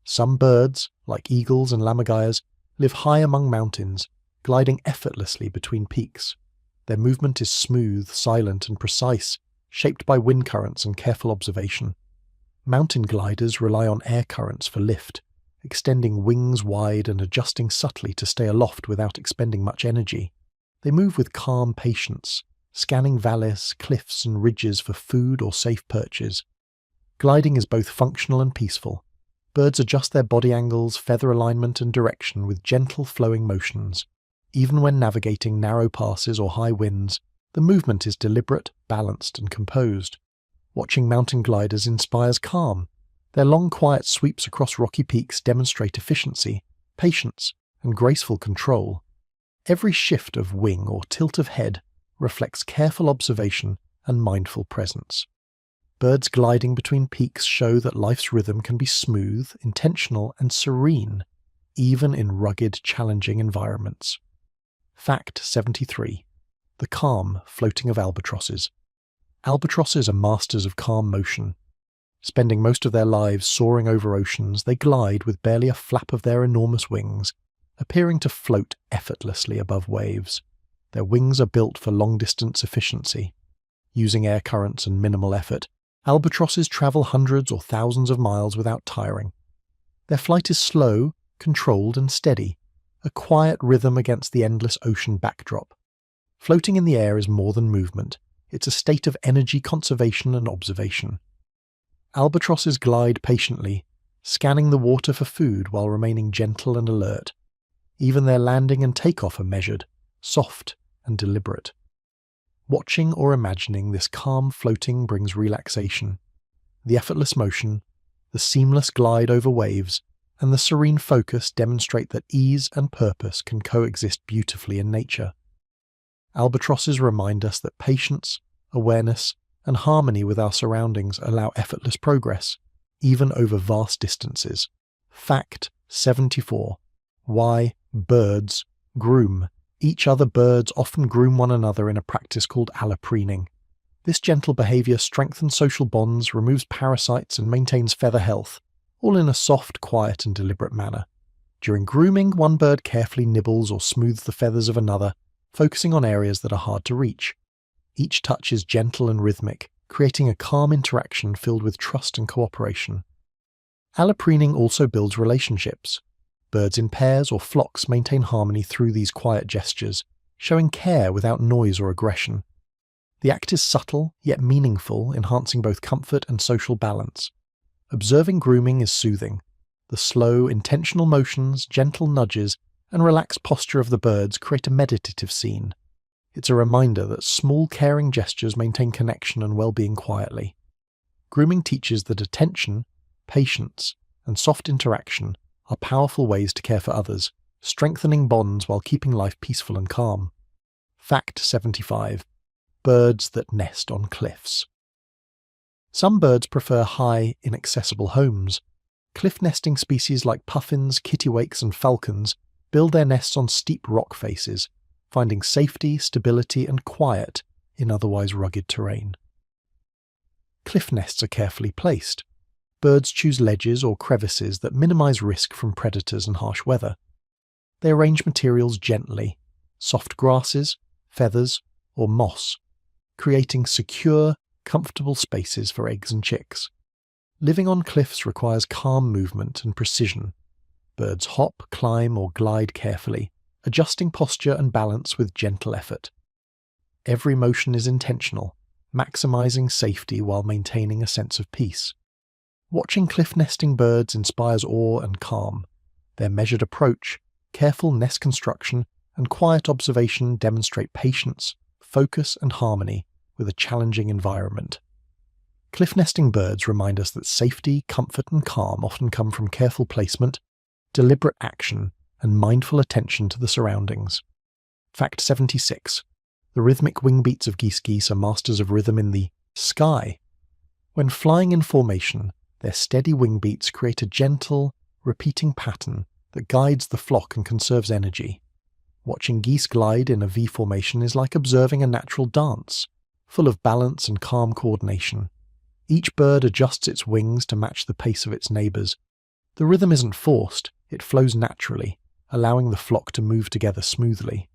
Some birds, like eagles and lammergeiers, live high among mountains, gliding effortlessly between peaks. Their movement is smooth, silent, and precise, shaped by wind currents and careful observation. Mountain gliders rely on air currents for lift, extending wings wide and adjusting subtly to stay aloft without expending much energy. They move with calm patience, scanning valleys, cliffs, and ridges for food or safe perches. Gliding is both functional and peaceful. Birds adjust their body angles, feather alignment, and direction with gentle flowing motions. Even when navigating narrow passes or high winds, the movement is deliberate, balanced, and composed. Watching mountain gliders inspires calm. Their long, quiet sweeps across rocky peaks demonstrate efficiency, patience, and graceful control. Every shift of wing or tilt of head reflects careful observation and mindful presence. Birds gliding between peaks show that life's rhythm can be smooth, intentional, and serene, even in rugged, challenging environments. Fact 73. The calm floating of albatrosses. Albatrosses are masters of calm motion. Spending most of their lives soaring over oceans, they glide with barely a flap of their enormous wings, appearing to float effortlessly above waves. Their wings are built for long-distance efficiency. Using air currents and minimal effort, albatrosses travel hundreds or thousands of miles without tiring. Their flight is slow, controlled, and steady, a quiet rhythm against the endless ocean backdrop. Floating in the air is more than movement. It's a state of energy conservation and observation. Albatrosses glide patiently, scanning the water for food while remaining gentle and alert. Even their landing and takeoff are measured, soft, and deliberate. Watching or imagining this calm floating brings relaxation. The effortless motion, the seamless glide over waves, and the serene focus demonstrate that ease and purpose can coexist beautifully in nature. Albatrosses remind us that patience, awareness, and harmony with our surroundings allow effortless progress, even over vast distances. Fact 74. Why birds groom. Each other birds often groom one another in a practice called allopreening. This gentle behavior strengthens social bonds, removes parasites, and maintains feather health, all in a soft, quiet, and deliberate manner. During grooming, one bird carefully nibbles or smooths the feathers of another, focusing on areas that are hard to reach. Each touch is gentle and rhythmic, creating a calm interaction filled with trust and cooperation. Allopreening also builds relationships. Birds in pairs or flocks maintain harmony through these quiet gestures, showing care without noise or aggression. The act is subtle, yet meaningful, enhancing both comfort and social balance. Observing grooming is soothing. The slow, intentional motions, gentle nudges, and relaxed posture of the birds create a meditative scene. It's a reminder that small, caring gestures maintain connection and well-being quietly. Grooming teaches that attention, patience, and soft interaction are powerful ways to care for others, strengthening bonds while keeping life peaceful and calm. Fact 75. Birds that nest on cliffs. Some birds prefer high, inaccessible homes. Cliff nesting species like puffins, kittiwakes, and falcons build their nests on steep rock faces, finding safety, stability, and quiet in otherwise rugged terrain. Cliff nests are carefully placed. Birds choose ledges or crevices that minimize risk from predators and harsh weather. They arrange materials gently, soft grasses, feathers, or moss, creating secure, comfortable spaces for eggs and chicks. Living on cliffs requires calm movement and precision. Birds hop, climb, or glide carefully, adjusting posture and balance with gentle effort. Every motion is intentional, maximizing safety while maintaining a sense of peace. Watching cliff nesting birds inspires awe and calm. Their measured approach, careful nest construction, and quiet observation demonstrate patience, focus, and harmony with a challenging environment. Cliff nesting birds remind us that safety, comfort, and calm often come from careful placement, deliberate action, and mindful attention to the surroundings. Fact 76. The rhythmic wingbeats of geese are masters of rhythm in the sky. When flying in formation, their steady wingbeats create a gentle, repeating pattern that guides the flock and conserves energy. Watching geese glide in a V formation is like observing a natural dance, full of balance and calm coordination. Each bird adjusts its wings to match the pace of its neighbors. The rhythm isn't forced, it flows naturally, allowing the flock to move together smoothly.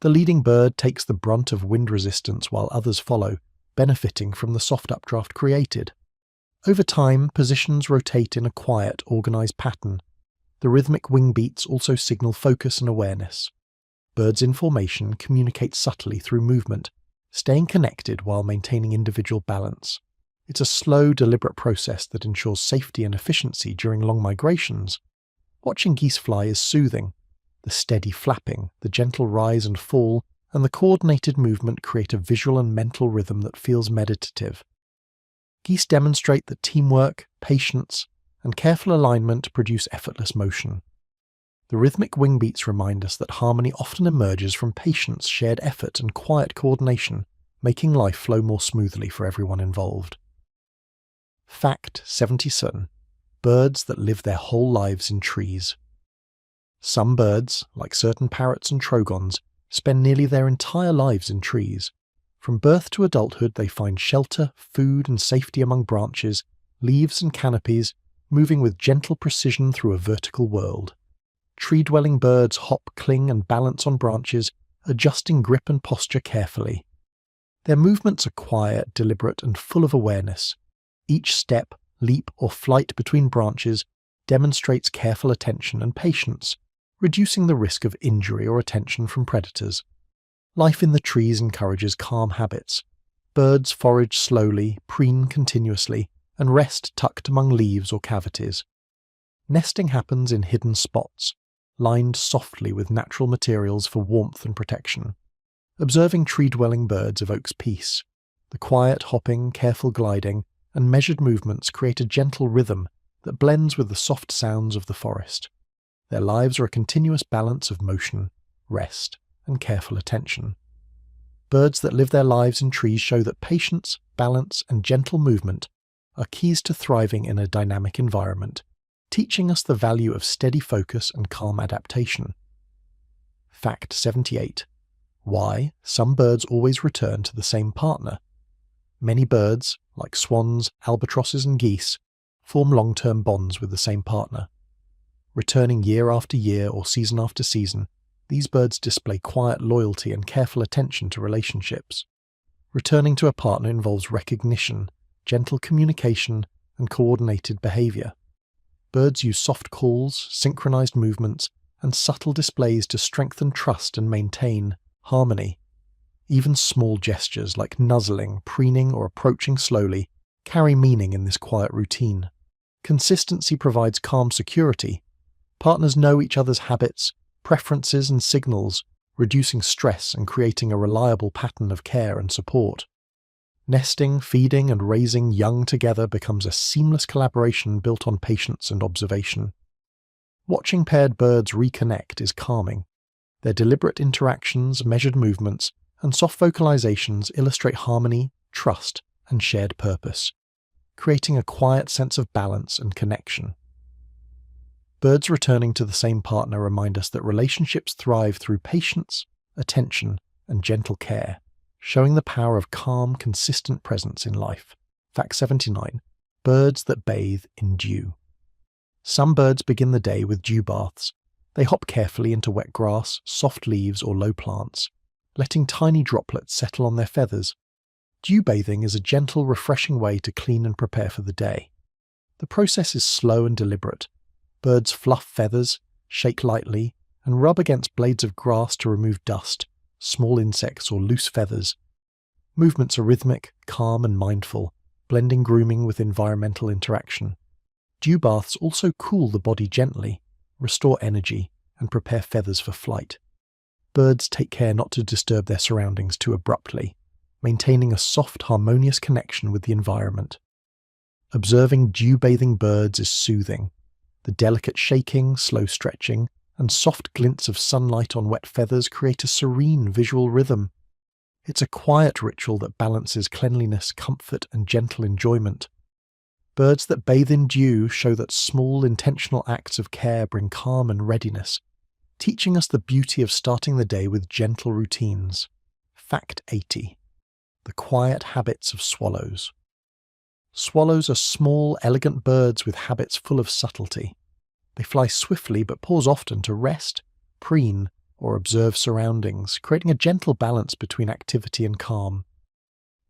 The leading bird takes the brunt of wind resistance while others follow, benefiting from the soft updraft created. Over time, positions rotate in a quiet, organized pattern. The rhythmic wing beats also signal focus and awareness. Birds in formation communicate subtly through movement, staying connected while maintaining individual balance. It's a slow, deliberate process that ensures safety and efficiency during long migrations. Watching geese fly is soothing. The steady flapping, the gentle rise and fall, and the coordinated movement create a visual and mental rhythm that feels meditative. Geese demonstrate that teamwork, patience, and careful alignment produce effortless motion. The rhythmic wing beats remind us that harmony often emerges from patience, shared effort, and quiet coordination, making life flow more smoothly for everyone involved. Fact 77. Birds that live their whole lives in trees. Some birds, like certain parrots and trogons, spend nearly their entire lives in trees. From birth to adulthood, they find shelter, food, and safety among branches, leaves, and canopies, moving with gentle precision through a vertical world. Tree-dwelling birds hop, cling, and balance on branches, adjusting grip and posture carefully. Their movements are quiet, deliberate, and full of awareness. Each step, leap, or flight between branches demonstrates careful attention and patience, reducing the risk of injury or attention from predators. Life in the trees encourages calm habits. Birds forage slowly, preen continuously, and rest tucked among leaves or cavities. Nesting happens in hidden spots, lined softly with natural materials for warmth and protection. Observing tree-dwelling birds evokes peace. The quiet hopping, careful gliding, and measured movements create a gentle rhythm that blends with the soft sounds of the forest. Their lives are a continuous balance of motion, rest, and careful attention. Birds that live their lives in trees show that patience, balance, and gentle movement are keys to thriving in a dynamic environment, teaching us the value of steady focus and calm adaptation. Fact 78. Why some birds always return to the same partner. Many birds, like swans, albatrosses, and geese, form long-term bonds with the same partner. Returning year after year or season after season, these birds display quiet loyalty and careful attention to relationships. Returning to a partner involves recognition, gentle communication, and coordinated behavior. Birds use soft calls, synchronized movements, and subtle displays to strengthen trust and maintain harmony. Even small gestures like nuzzling, preening, or approaching slowly carry meaning in this quiet routine. Consistency provides calm security. Partners know each other's habits, preferences, and signals, reducing stress and creating a reliable pattern of care and support. Nesting, feeding, and raising young together becomes a seamless collaboration built on patience and observation. Watching paired birds reconnect is calming. Their deliberate interactions, measured movements, and soft vocalizations illustrate harmony, trust, and shared purpose, creating a quiet sense of balance and connection. Birds returning to the same partner remind us that relationships thrive through patience, attention, and gentle care, showing the power of calm, consistent presence in life. Fact 79. Birds that bathe in dew. Some birds begin the day with dew baths. They hop carefully into wet grass, soft leaves, or low plants, letting tiny droplets settle on their feathers. Dew bathing is a gentle, refreshing way to clean and prepare for the day. The process is slow and deliberate. Birds fluff feathers, shake lightly, and rub against blades of grass to remove dust, small insects, or loose feathers. Movements are rhythmic, calm, and mindful, blending grooming with environmental interaction. Dew baths also cool the body gently, restore energy, and prepare feathers for flight. Birds take care not to disturb their surroundings too abruptly, maintaining a soft, harmonious connection with the environment. Observing dew-bathing birds is soothing. The delicate shaking, slow stretching, and soft glints of sunlight on wet feathers create a serene visual rhythm. It's a quiet ritual that balances cleanliness, comfort, and gentle enjoyment. Birds that bathe in dew show that small, intentional acts of care bring calm and readiness, teaching us the beauty of starting the day with gentle routines. Fact 80. The quiet habits of swallows. Swallows are small, elegant birds with habits full of subtlety. They fly swiftly but pause often to rest, preen, or observe surroundings, creating a gentle balance between activity and calm.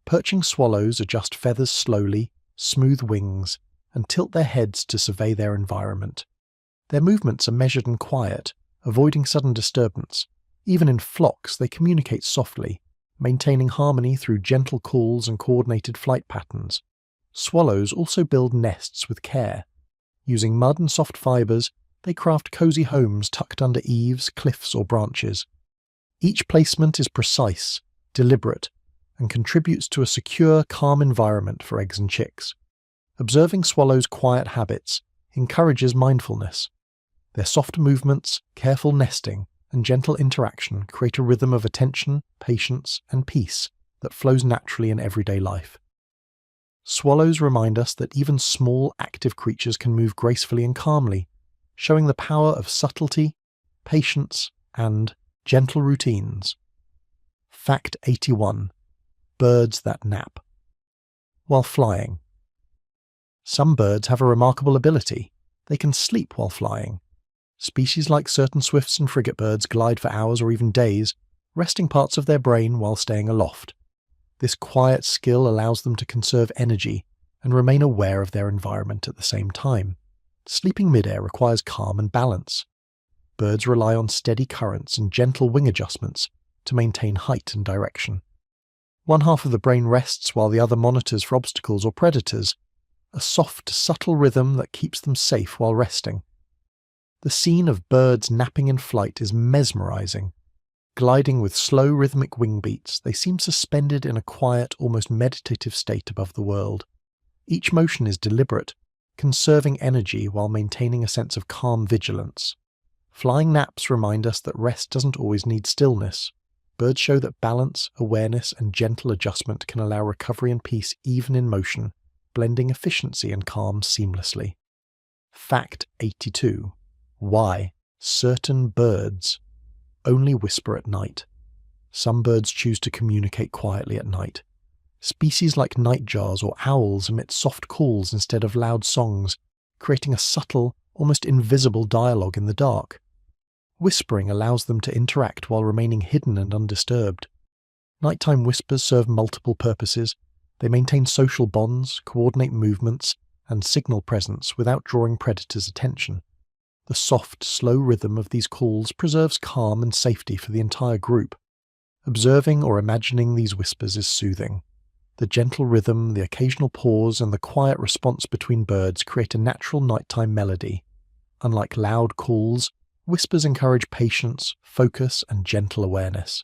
Perching swallows adjust feathers slowly, smooth wings, and tilt their heads to survey their environment. Their movements are measured and quiet, avoiding sudden disturbance. Even in flocks, they communicate softly, maintaining harmony through gentle calls and coordinated flight patterns. Swallows also build nests with care. Using mud and soft fibers, they craft cozy homes tucked under eaves, cliffs, or branches. Each placement is precise, deliberate, and contributes to a secure, calm environment for eggs and chicks. Observing swallows' quiet habits encourages mindfulness. Their soft movements, careful nesting, and gentle interaction create a rhythm of attention, patience, and peace that flows naturally in everyday life. Swallows remind us that even small, active creatures can move gracefully and calmly, showing the power of subtlety, patience, and gentle routines. Fact 81. Birds that nap. While flying. Some birds have a remarkable ability. They can sleep while flying. Species like certain swifts and frigate birds glide for hours or even days, resting parts of their brain while staying aloft. This quiet skill allows them to conserve energy and remain aware of their environment at the same time. Sleeping midair requires calm and balance. Birds rely on steady currents and gentle wing adjustments to maintain height and direction. One half of the brain rests while the other monitors for obstacles or predators, a soft, subtle rhythm that keeps them safe while resting. The scene of birds napping in flight is mesmerizing. Gliding with slow rhythmic wing beats, they seem suspended in a quiet, almost meditative state above the world. Each motion is deliberate, conserving energy while maintaining a sense of calm vigilance. Flying naps remind us that rest doesn't always need stillness. Birds show that balance, awareness, and gentle adjustment can allow recovery and peace even in motion, blending efficiency and calm seamlessly. Fact 82. Why certain birds only whisper at night. Some birds choose to communicate quietly at night. Species like nightjars or owls emit soft calls instead of loud songs, creating a subtle, almost invisible dialogue in the dark. Whispering allows them to interact while remaining hidden and undisturbed. Nighttime whispers serve multiple purposes. They maintain social bonds, coordinate movements, and signal presence without drawing predators' attention. The soft, slow rhythm of these calls preserves calm and safety for the entire group. Observing or imagining these whispers is soothing. The gentle rhythm, the occasional pause, and the quiet response between birds create a natural nighttime melody. Unlike loud calls, whispers encourage patience, focus, and gentle awareness.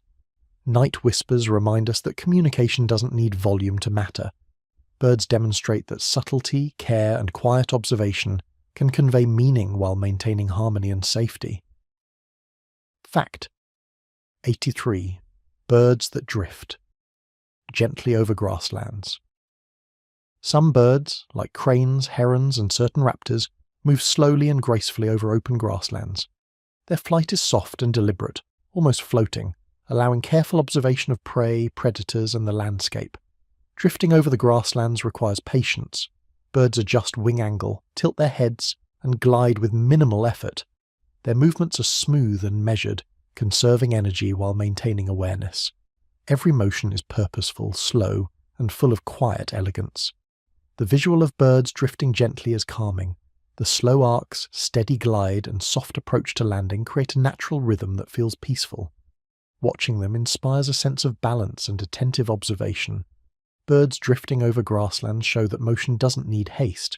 Night whispers remind us that communication doesn't need volume to matter. Birds demonstrate that subtlety, care, and quiet observation can convey meaning while maintaining harmony and safety. Fact 83. Birds that drift gently over grasslands. Some birds, like cranes, herons, and certain raptors, move slowly and gracefully over open grasslands. Their flight is soft and deliberate, almost floating, allowing careful observation of prey, predators, and the landscape. Drifting over the grasslands requires patience. Birds adjust wing angle, tilt their heads, and glide with minimal effort. Their movements are smooth and measured, conserving energy while maintaining awareness. Every motion is purposeful, slow, and full of quiet elegance. The visual of birds drifting gently is calming. The slow arcs, steady glide, and soft approach to landing create a natural rhythm that feels peaceful. Watching them inspires a sense of balance and attentive observation. Birds drifting over grasslands show that motion doesn't need haste.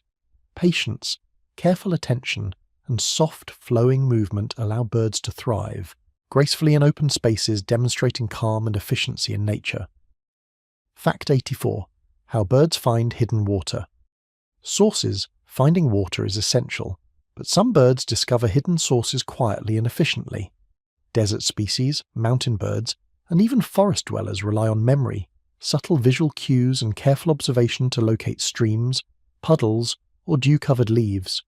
Patience, careful attention, and soft, flowing movement allow birds to thrive, gracefully in open spaces, demonstrating calm and efficiency in nature. Fact 84. How birds find hidden water. Sources. Finding water is essential, but some birds discover hidden sources quietly and efficiently. Desert species, mountain birds, and even forest dwellers rely on memory, subtle visual cues, and careful observation to locate streams, puddles, or dew-covered leaves.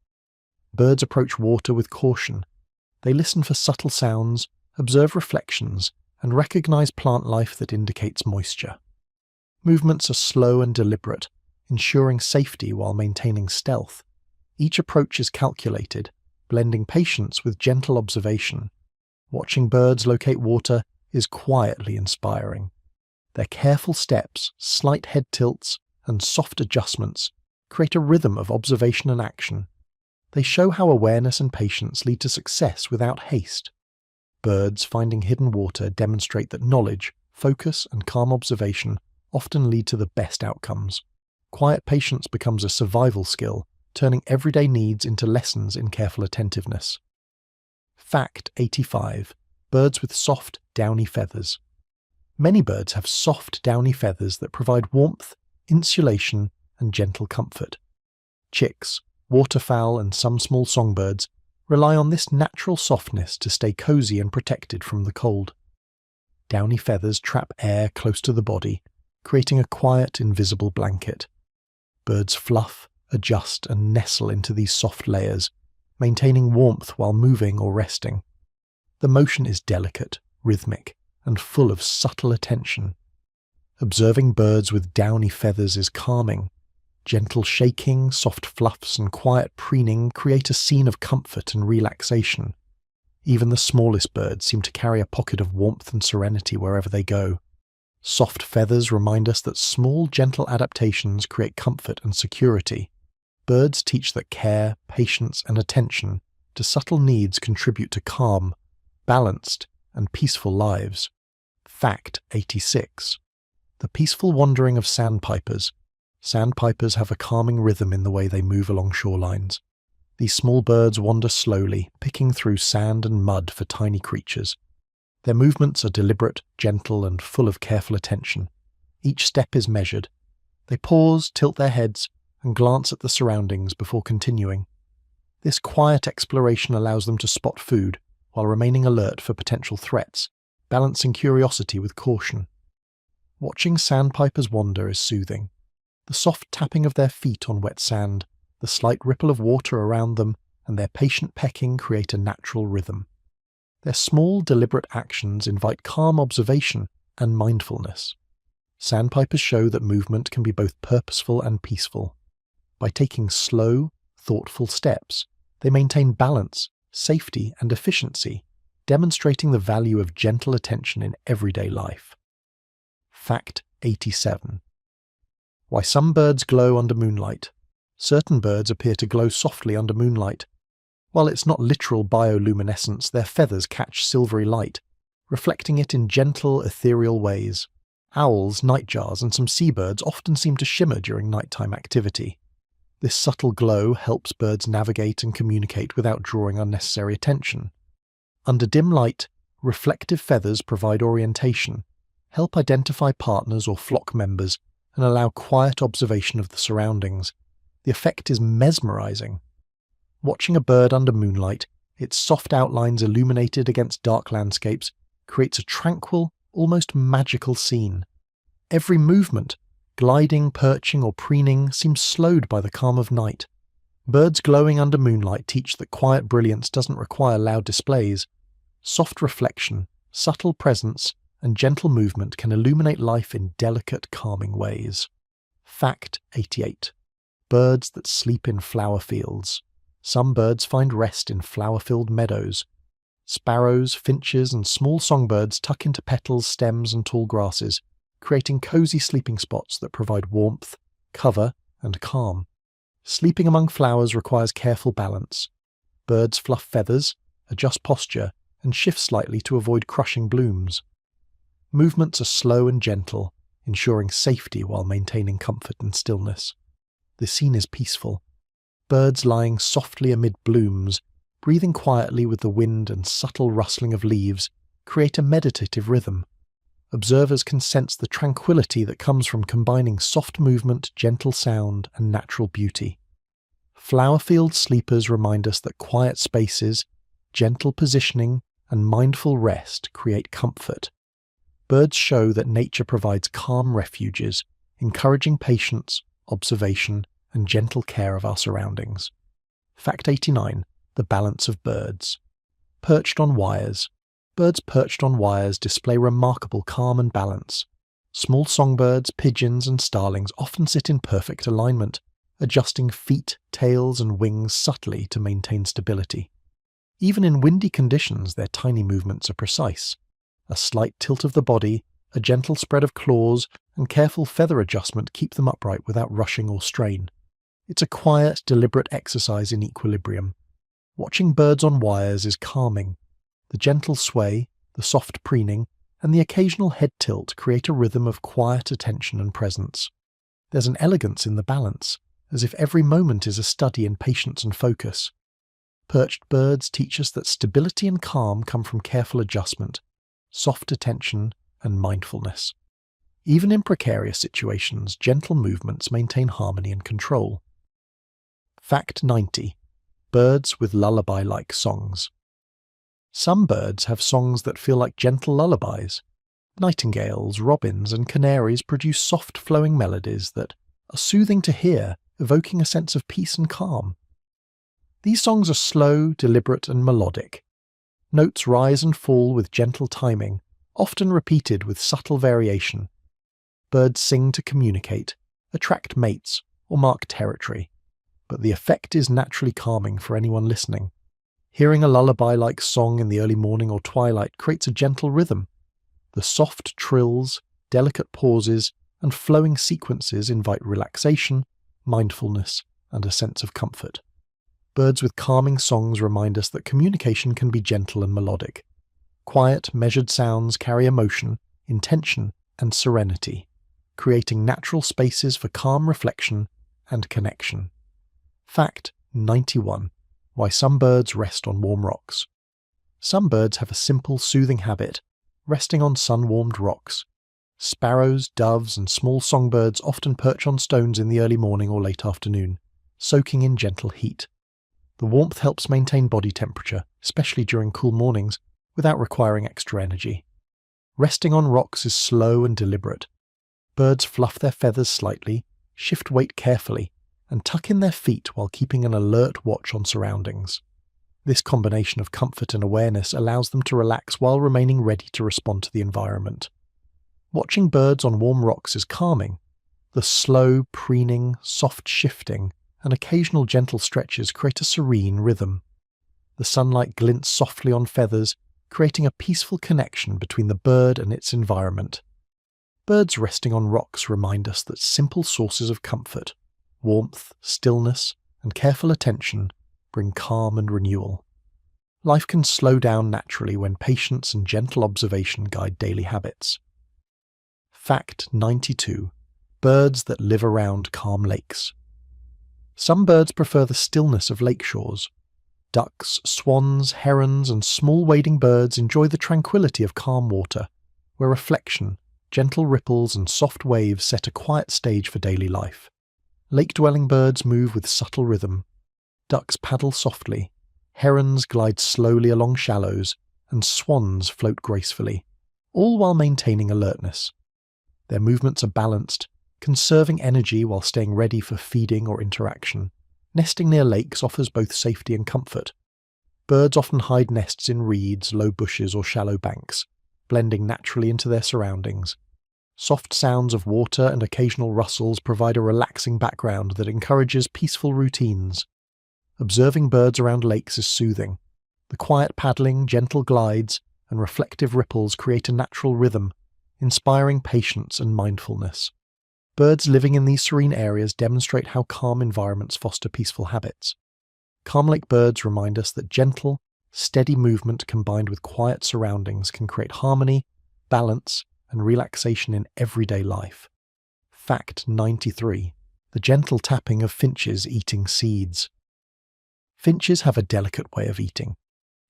Birds approach water with caution. They listen for subtle sounds, observe reflections, and recognize plant life that indicates moisture. Movements are slow and deliberate, ensuring safety while maintaining stealth. Each approach is calculated, blending patience with gentle observation. Watching birds locate water is quietly inspiring. Their careful steps, slight head tilts, and soft adjustments create a rhythm of observation and action. They show how awareness and patience lead to success without haste. Birds finding hidden water demonstrate that knowledge, focus, and calm observation often lead to the best outcomes. Quiet patience becomes a survival skill, turning everyday needs into lessons in careful attentiveness. Fact 85. Birds with soft, downy feathers. Many birds have soft, downy feathers that provide warmth, insulation, and gentle comfort. Chicks, waterfowl, and some small songbirds rely on this natural softness to stay cozy and protected from the cold. Downy feathers trap air close to the body, creating a quiet, invisible blanket. Birds fluff, adjust, and nestle into these soft layers, maintaining warmth while moving or resting. The motion is delicate, rhythmic, and full of subtle attention. Observing birds with downy feathers is calming. Gentle shaking, soft fluffs, and quiet preening create a scene of comfort and relaxation. Even the smallest birds seem to carry a pocket of warmth and serenity wherever they go. Soft feathers remind us that small, gentle adaptations create comfort and security. Birds teach that care, patience, and attention to subtle needs contribute to calm, balanced, and peaceful lives. Fact 86. The peaceful wandering of sandpipers. Sandpipers have a calming rhythm in the way they move along shorelines. These small birds wander slowly, picking through sand and mud for tiny creatures. Their movements are deliberate, gentle, and full of careful attention. Each step is measured. They pause, tilt their heads, and glance at the surroundings before continuing. This quiet exploration allows them to spot food while remaining alert for potential threats, balancing curiosity with caution. Watching sandpipers wander is soothing. The soft tapping of their feet on wet sand, the slight ripple of water around them, and their patient pecking create a natural rhythm. Their small, deliberate actions invite calm observation and mindfulness. Sandpipers show that movement can be both purposeful and peaceful. By taking slow, thoughtful steps, they maintain balance, safety, and efficiency, demonstrating the value of gentle attention in everyday life. Fact 87. Why some birds glow under moonlight. Certain birds appear to glow softly under moonlight. While it's not literal bioluminescence, their feathers catch silvery light, reflecting it in gentle, ethereal ways. Owls, nightjars, and some seabirds often seem to shimmer during nighttime activity. This subtle glow helps birds navigate and communicate without drawing unnecessary attention. Under dim light, reflective feathers provide orientation, help identify partners or flock members, and allow quiet observation of the surroundings. The effect is mesmerizing. Watching a bird under moonlight, its soft outlines illuminated against dark landscapes, creates a tranquil, almost magical scene. Every movement, gliding, perching, or preening, seems slowed by the calm of night. Birds glowing under moonlight teach that quiet brilliance doesn't require loud displays. Soft reflection, subtle presence, and gentle movement can illuminate life in delicate, calming ways. Fact 88. Birds that sleep in flower fields. Some birds find rest in flower-filled meadows. Sparrows, finches, and small songbirds tuck into petals, stems, and tall grasses, creating cozy sleeping spots that provide warmth, cover, and calm. Sleeping among flowers requires careful balance. Birds fluff feathers, adjust posture, and shift slightly to avoid crushing blooms. Movements are slow and gentle, ensuring safety while maintaining comfort and stillness. The scene is peaceful. Birds lying softly amid blooms, breathing quietly with the wind and subtle rustling of leaves, create a meditative rhythm. Observers can sense the tranquility that comes from combining soft movement, gentle sound, and natural beauty. Flower-field sleepers remind us that quiet spaces, gentle positioning, and mindful rest create comfort. Birds show that nature provides calm refuges, encouraging patience, observation, and gentle care of our surroundings. Fact 89. The balance of birds. Perched on wires. Birds perched on wires display remarkable calm and balance. Small songbirds, pigeons, and starlings often sit in perfect alignment, adjusting feet, tails, and wings subtly to maintain stability. Even in windy conditions, their tiny movements are precise. A slight tilt of the body, a gentle spread of claws, and careful feather adjustment keep them upright without rushing or strain. It's a quiet, deliberate exercise in equilibrium. Watching birds on wires is calming. The gentle sway, the soft preening, and the occasional head tilt create a rhythm of quiet attention and presence. There's an elegance in the balance, as if every moment is a study in patience and focus. Perched birds teach us that stability and calm come from careful adjustment, soft attention, and mindfulness. Even in precarious situations, gentle movements maintain harmony and control. Fact 90. Birds with lullaby-like songs. Some birds have songs that feel like gentle lullabies. Nightingales, robins, and canaries produce soft flowing melodies that are soothing to hear, evoking a sense of peace and calm. These songs are slow, deliberate, and melodic. Notes rise and fall with gentle timing, often repeated with subtle variation. Birds sing to communicate, attract mates, or mark territory, but the effect is naturally calming for anyone listening. Hearing a lullaby-like song in the early morning or twilight creates a gentle rhythm. The soft trills, delicate pauses, and flowing sequences invite relaxation, mindfulness, and a sense of comfort. Birds with calming songs remind us that communication can be gentle and melodic. Quiet, measured sounds carry emotion, intention, and serenity, creating natural spaces for calm reflection and connection. Fact 91. Why some birds rest on warm rocks. Some birds have a simple, soothing habit, resting on sun-warmed rocks. Sparrows, doves, and small songbirds often perch on stones in the early morning or late afternoon, soaking in gentle heat. The warmth helps maintain body temperature, especially during cool mornings, without requiring extra energy. Resting on rocks is slow and deliberate. Birds fluff their feathers slightly, shift weight carefully, and tuck in their feet while keeping an alert watch on surroundings. This combination of comfort and awareness allows them to relax while remaining ready to respond to the environment. Watching birds on warm rocks is calming. The slow, preening, soft shifting, and occasional gentle stretches create a serene rhythm. The sunlight glints softly on feathers, creating a peaceful connection between the bird and its environment. Birds resting on rocks remind us that simple sources of comfort, warmth, stillness, and careful attention bring calm and renewal. Life can slow down naturally when patience and gentle observation guide daily habits. Fact 92. Birds that live around calm lakes. Some birds prefer the stillness of lake shores. Ducks, swans, herons, and small wading birds enjoy the tranquility of calm water, where reflection, gentle ripples, and soft waves set a quiet stage for daily life. Lake-dwelling birds move with subtle rhythm. Ducks paddle softly, herons glide slowly along shallows, and swans float gracefully, all while maintaining alertness. Their movements are balanced, conserving energy while staying ready for feeding or interaction. Nesting near lakes offers both safety and comfort. Birds often hide nests in reeds, low bushes, or shallow banks, blending naturally into their surroundings. Soft sounds of water and occasional rustles provide a relaxing background that encourages peaceful routines. Observing birds around lakes is soothing. The quiet paddling, gentle glides, and reflective ripples create a natural rhythm, inspiring patience and mindfulness. Birds living in these serene areas demonstrate how calm environments foster peaceful habits. Calm lake birds remind us that gentle, steady movement combined with quiet surroundings can create harmony, balance, and relaxation in everyday life. Fact 93. The gentle tapping of finches eating seeds. Finches have a delicate way of eating.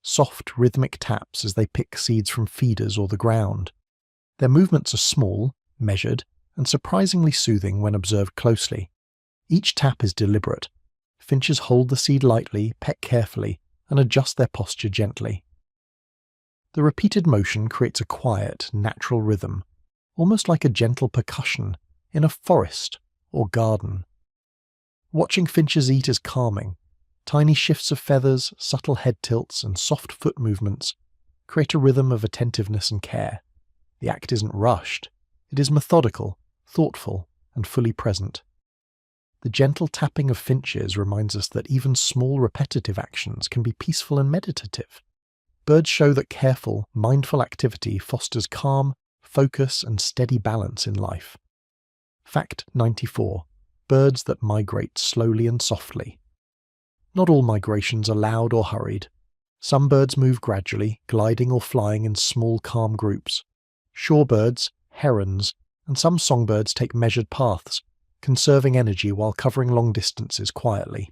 Soft, rhythmic taps as they pick seeds from feeders or the ground. Their movements are small, measured, and surprisingly soothing when observed closely. Each tap is deliberate. Finches hold the seed lightly, peck carefully, and adjust their posture gently. The repeated motion creates a quiet, natural rhythm, almost like a gentle percussion in a forest or garden. Watching finches eat is calming. Tiny shifts of feathers, subtle head tilts, and soft foot movements create a rhythm of attentiveness and care. The act isn't rushed. It is methodical, thoughtful, and fully present. The gentle tapping of finches reminds us that even small repetitive actions can be peaceful and meditative. Birds show that careful, mindful activity fosters calm, focus, and steady balance in life. Fact 94. birds that migrate slowly and softly. Not all migrations are loud or hurried. Some birds move gradually, gliding or flying in small, calm groups. Shorebirds, herons, and some songbirds take measured paths, conserving energy while covering long distances quietly.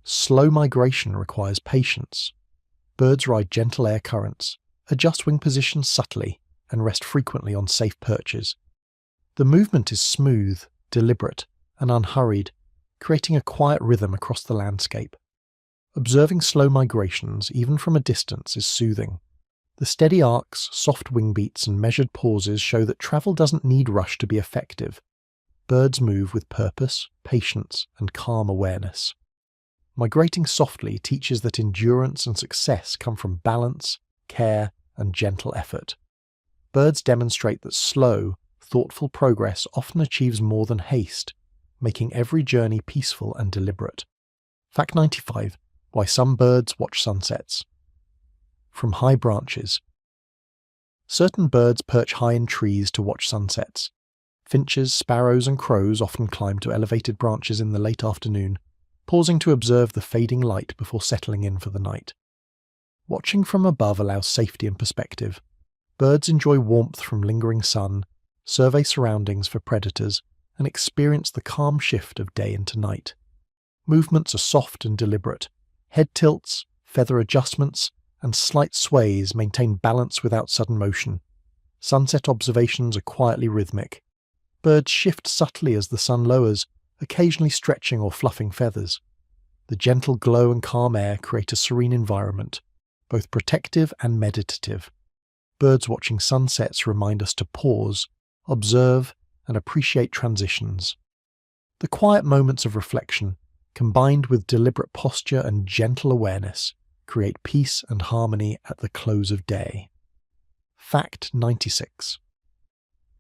Slow migration requires patience. Birds ride gentle air currents, adjust wing positions subtly, and rest frequently on safe perches. The movement is smooth, deliberate, and unhurried, creating a quiet rhythm across the landscape. Observing slow migrations, even from a distance, is soothing. The steady arcs, soft wing beats, and measured pauses show that travel doesn't need rush to be effective. Birds move with purpose, patience, and calm awareness. Migrating softly teaches that endurance and success come from balance, care, and gentle effort. Birds demonstrate that slow, thoughtful progress often achieves more than haste, making every journey peaceful and deliberate. Fact 95. Why some birds watch sunsets. From high branches. Certain birds perch high in trees to watch sunsets. Finches, sparrows, and crows often climb to elevated branches in the late afternoon, pausing to observe the fading light before settling in for the night. Watching from above allows safety and perspective. Birds enjoy warmth from lingering sun, survey surroundings for predators, and experience the calm shift of day into night. Movements are soft and deliberate. Head tilts, feather adjustments, and slight sways maintain balance without sudden motion. Sunset observations are quietly rhythmic. Birds shift subtly as the sun lowers, occasionally stretching or fluffing feathers. The gentle glow and calm air create a serene environment, both protective and meditative. Birds watching sunsets remind us to pause, observe, and appreciate transitions. The quiet moments of reflection, combined with deliberate posture and gentle awareness, create peace and harmony at the close of day. Fact 96.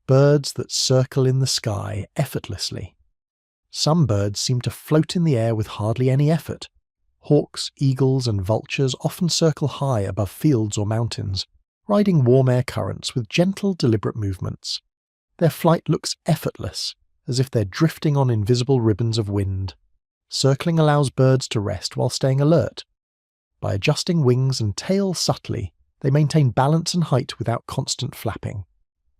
Birds that circle in the sky effortlessly. Some birds seem to float in the air with hardly any effort. Hawks, eagles, and vultures often circle high above fields or mountains, riding warm air currents with gentle, deliberate movements. Their flight looks effortless, as if they're drifting on invisible ribbons of wind. Circling allows birds to rest while staying alert. By adjusting wings and tail subtly, they maintain balance and height without constant flapping.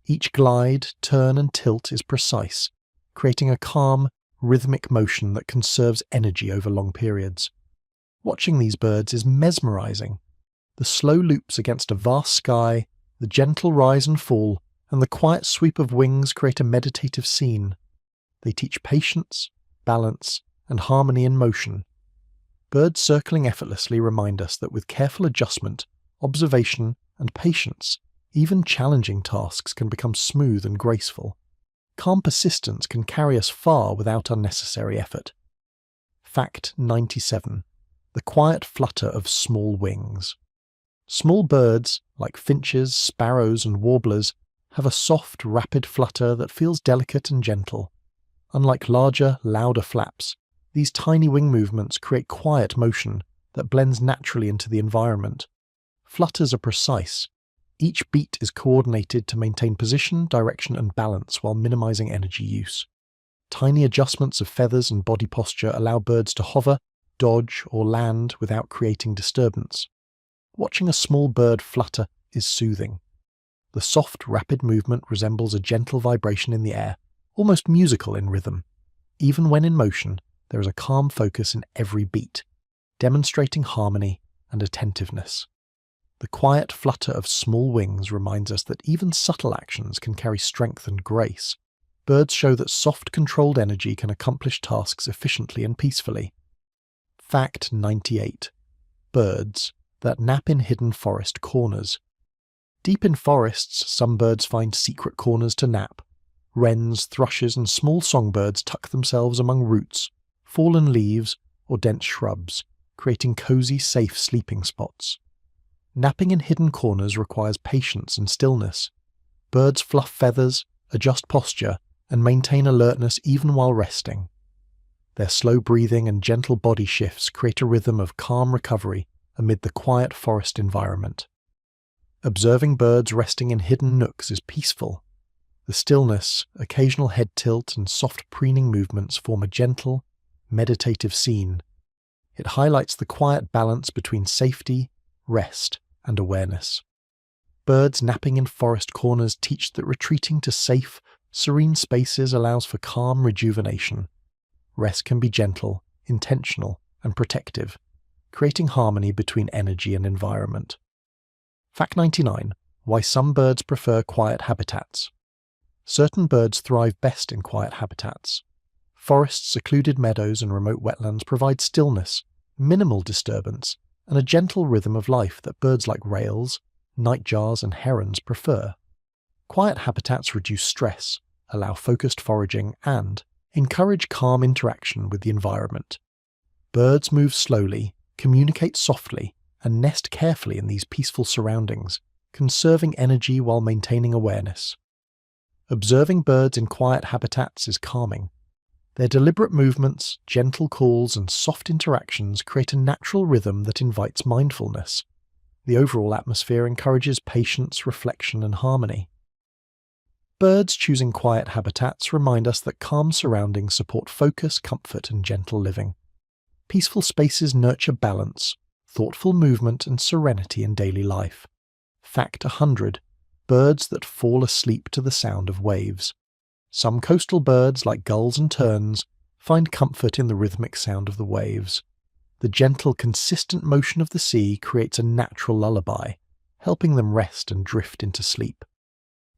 Each glide, turn, and tilt is precise, creating a calm, rhythmic motion that conserves energy over long periods. Watching these birds is mesmerizing. The slow loops against a vast sky, the gentle rise and fall, and the quiet sweep of wings create a meditative scene. They teach patience, balance, and harmony in motion. Birds circling effortlessly remind us that with careful adjustment, observation, and patience, even challenging tasks can become smooth and graceful. Calm persistence can carry us far without unnecessary effort. Fact 97. The quiet flutter of small wings. Small birds, like finches, sparrows, and warblers, have a soft, rapid flutter that feels delicate and gentle. Unlike larger, louder flaps, these tiny wing movements create quiet motion that blends naturally into the environment. Flutters are precise. Each beat is coordinated to maintain position, direction, and balance while minimizing energy use. Tiny adjustments of feathers and body posture allow birds to hover, dodge, or land without creating disturbance. Watching a small bird flutter is soothing. The soft, rapid movement resembles a gentle vibration in the air, almost musical in rhythm. Even when in motion, there is a calm focus in every beat, demonstrating harmony and attentiveness. The quiet flutter of small wings reminds us that even subtle actions can carry strength and grace. Birds show that soft, controlled energy can accomplish tasks efficiently and peacefully. Fact 98. Birds that nap in hidden forest corners. Deep in forests, some birds find secret corners to nap. Wrens, thrushes, and small songbirds tuck themselves among roots, fallen leaves, or dense shrubs, creating cozy, safe sleeping spots. Napping in hidden corners requires patience and stillness. Birds fluff feathers, adjust posture, and maintain alertness even while resting. Their slow breathing and gentle body shifts create a rhythm of calm recovery amid the quiet forest environment. Observing birds resting in hidden nooks is peaceful. The stillness, occasional head tilt, and soft preening movements form a gentle, meditative scene. It highlights the quiet balance between safety, rest, and awareness. Birds napping in forest corners teach that retreating to safe, serene spaces allows for calm rejuvenation. Rest can be gentle, intentional, and protective, creating harmony between energy and environment. Fact 99. Why some birds prefer quiet habitats. Certain birds thrive best in quiet habitats. Forests, secluded meadows, and remote wetlands provide stillness, minimal disturbance, and a gentle rhythm of life that birds like rails, nightjars, and herons prefer. Quiet habitats reduce stress, allow focused foraging, and encourage calm interaction with the environment. Birds move slowly, communicate softly, and nest carefully in these peaceful surroundings, conserving energy while maintaining awareness. Observing birds in quiet habitats is calming. Their deliberate movements, gentle calls, and soft interactions create a natural rhythm that invites mindfulness. The overall atmosphere encourages patience, reflection, and harmony. Birds choosing quiet habitats remind us that calm surroundings support focus, comfort, and gentle living. Peaceful spaces nurture balance, thoughtful movement, and serenity in daily life. Fact 100. Birds that fall asleep to the sound of waves. Some coastal birds, like gulls and terns, find comfort in the rhythmic sound of the waves. The gentle, consistent motion of the sea creates a natural lullaby, helping them rest and drift into sleep.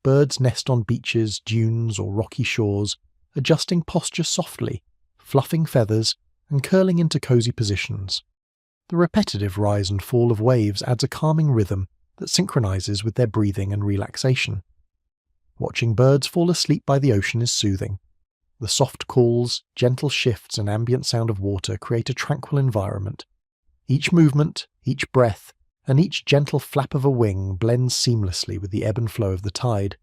Birds nest on beaches, dunes, or rocky shores, adjusting posture softly, fluffing feathers, and curling into cozy positions. The repetitive rise and fall of waves adds a calming rhythm that synchronizes with their breathing and relaxation. Watching birds fall asleep by the ocean is soothing. The soft calls, gentle shifts, and ambient sound of water create a tranquil environment. Each movement, each breath, and each gentle flap of a wing blends seamlessly with the ebb and flow of the tide.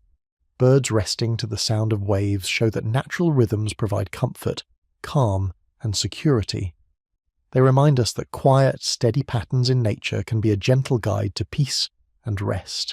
Birds resting to the sound of waves show that natural rhythms provide comfort, calm, and security. They remind us that quiet, steady patterns in nature can be a gentle guide to peace and rest.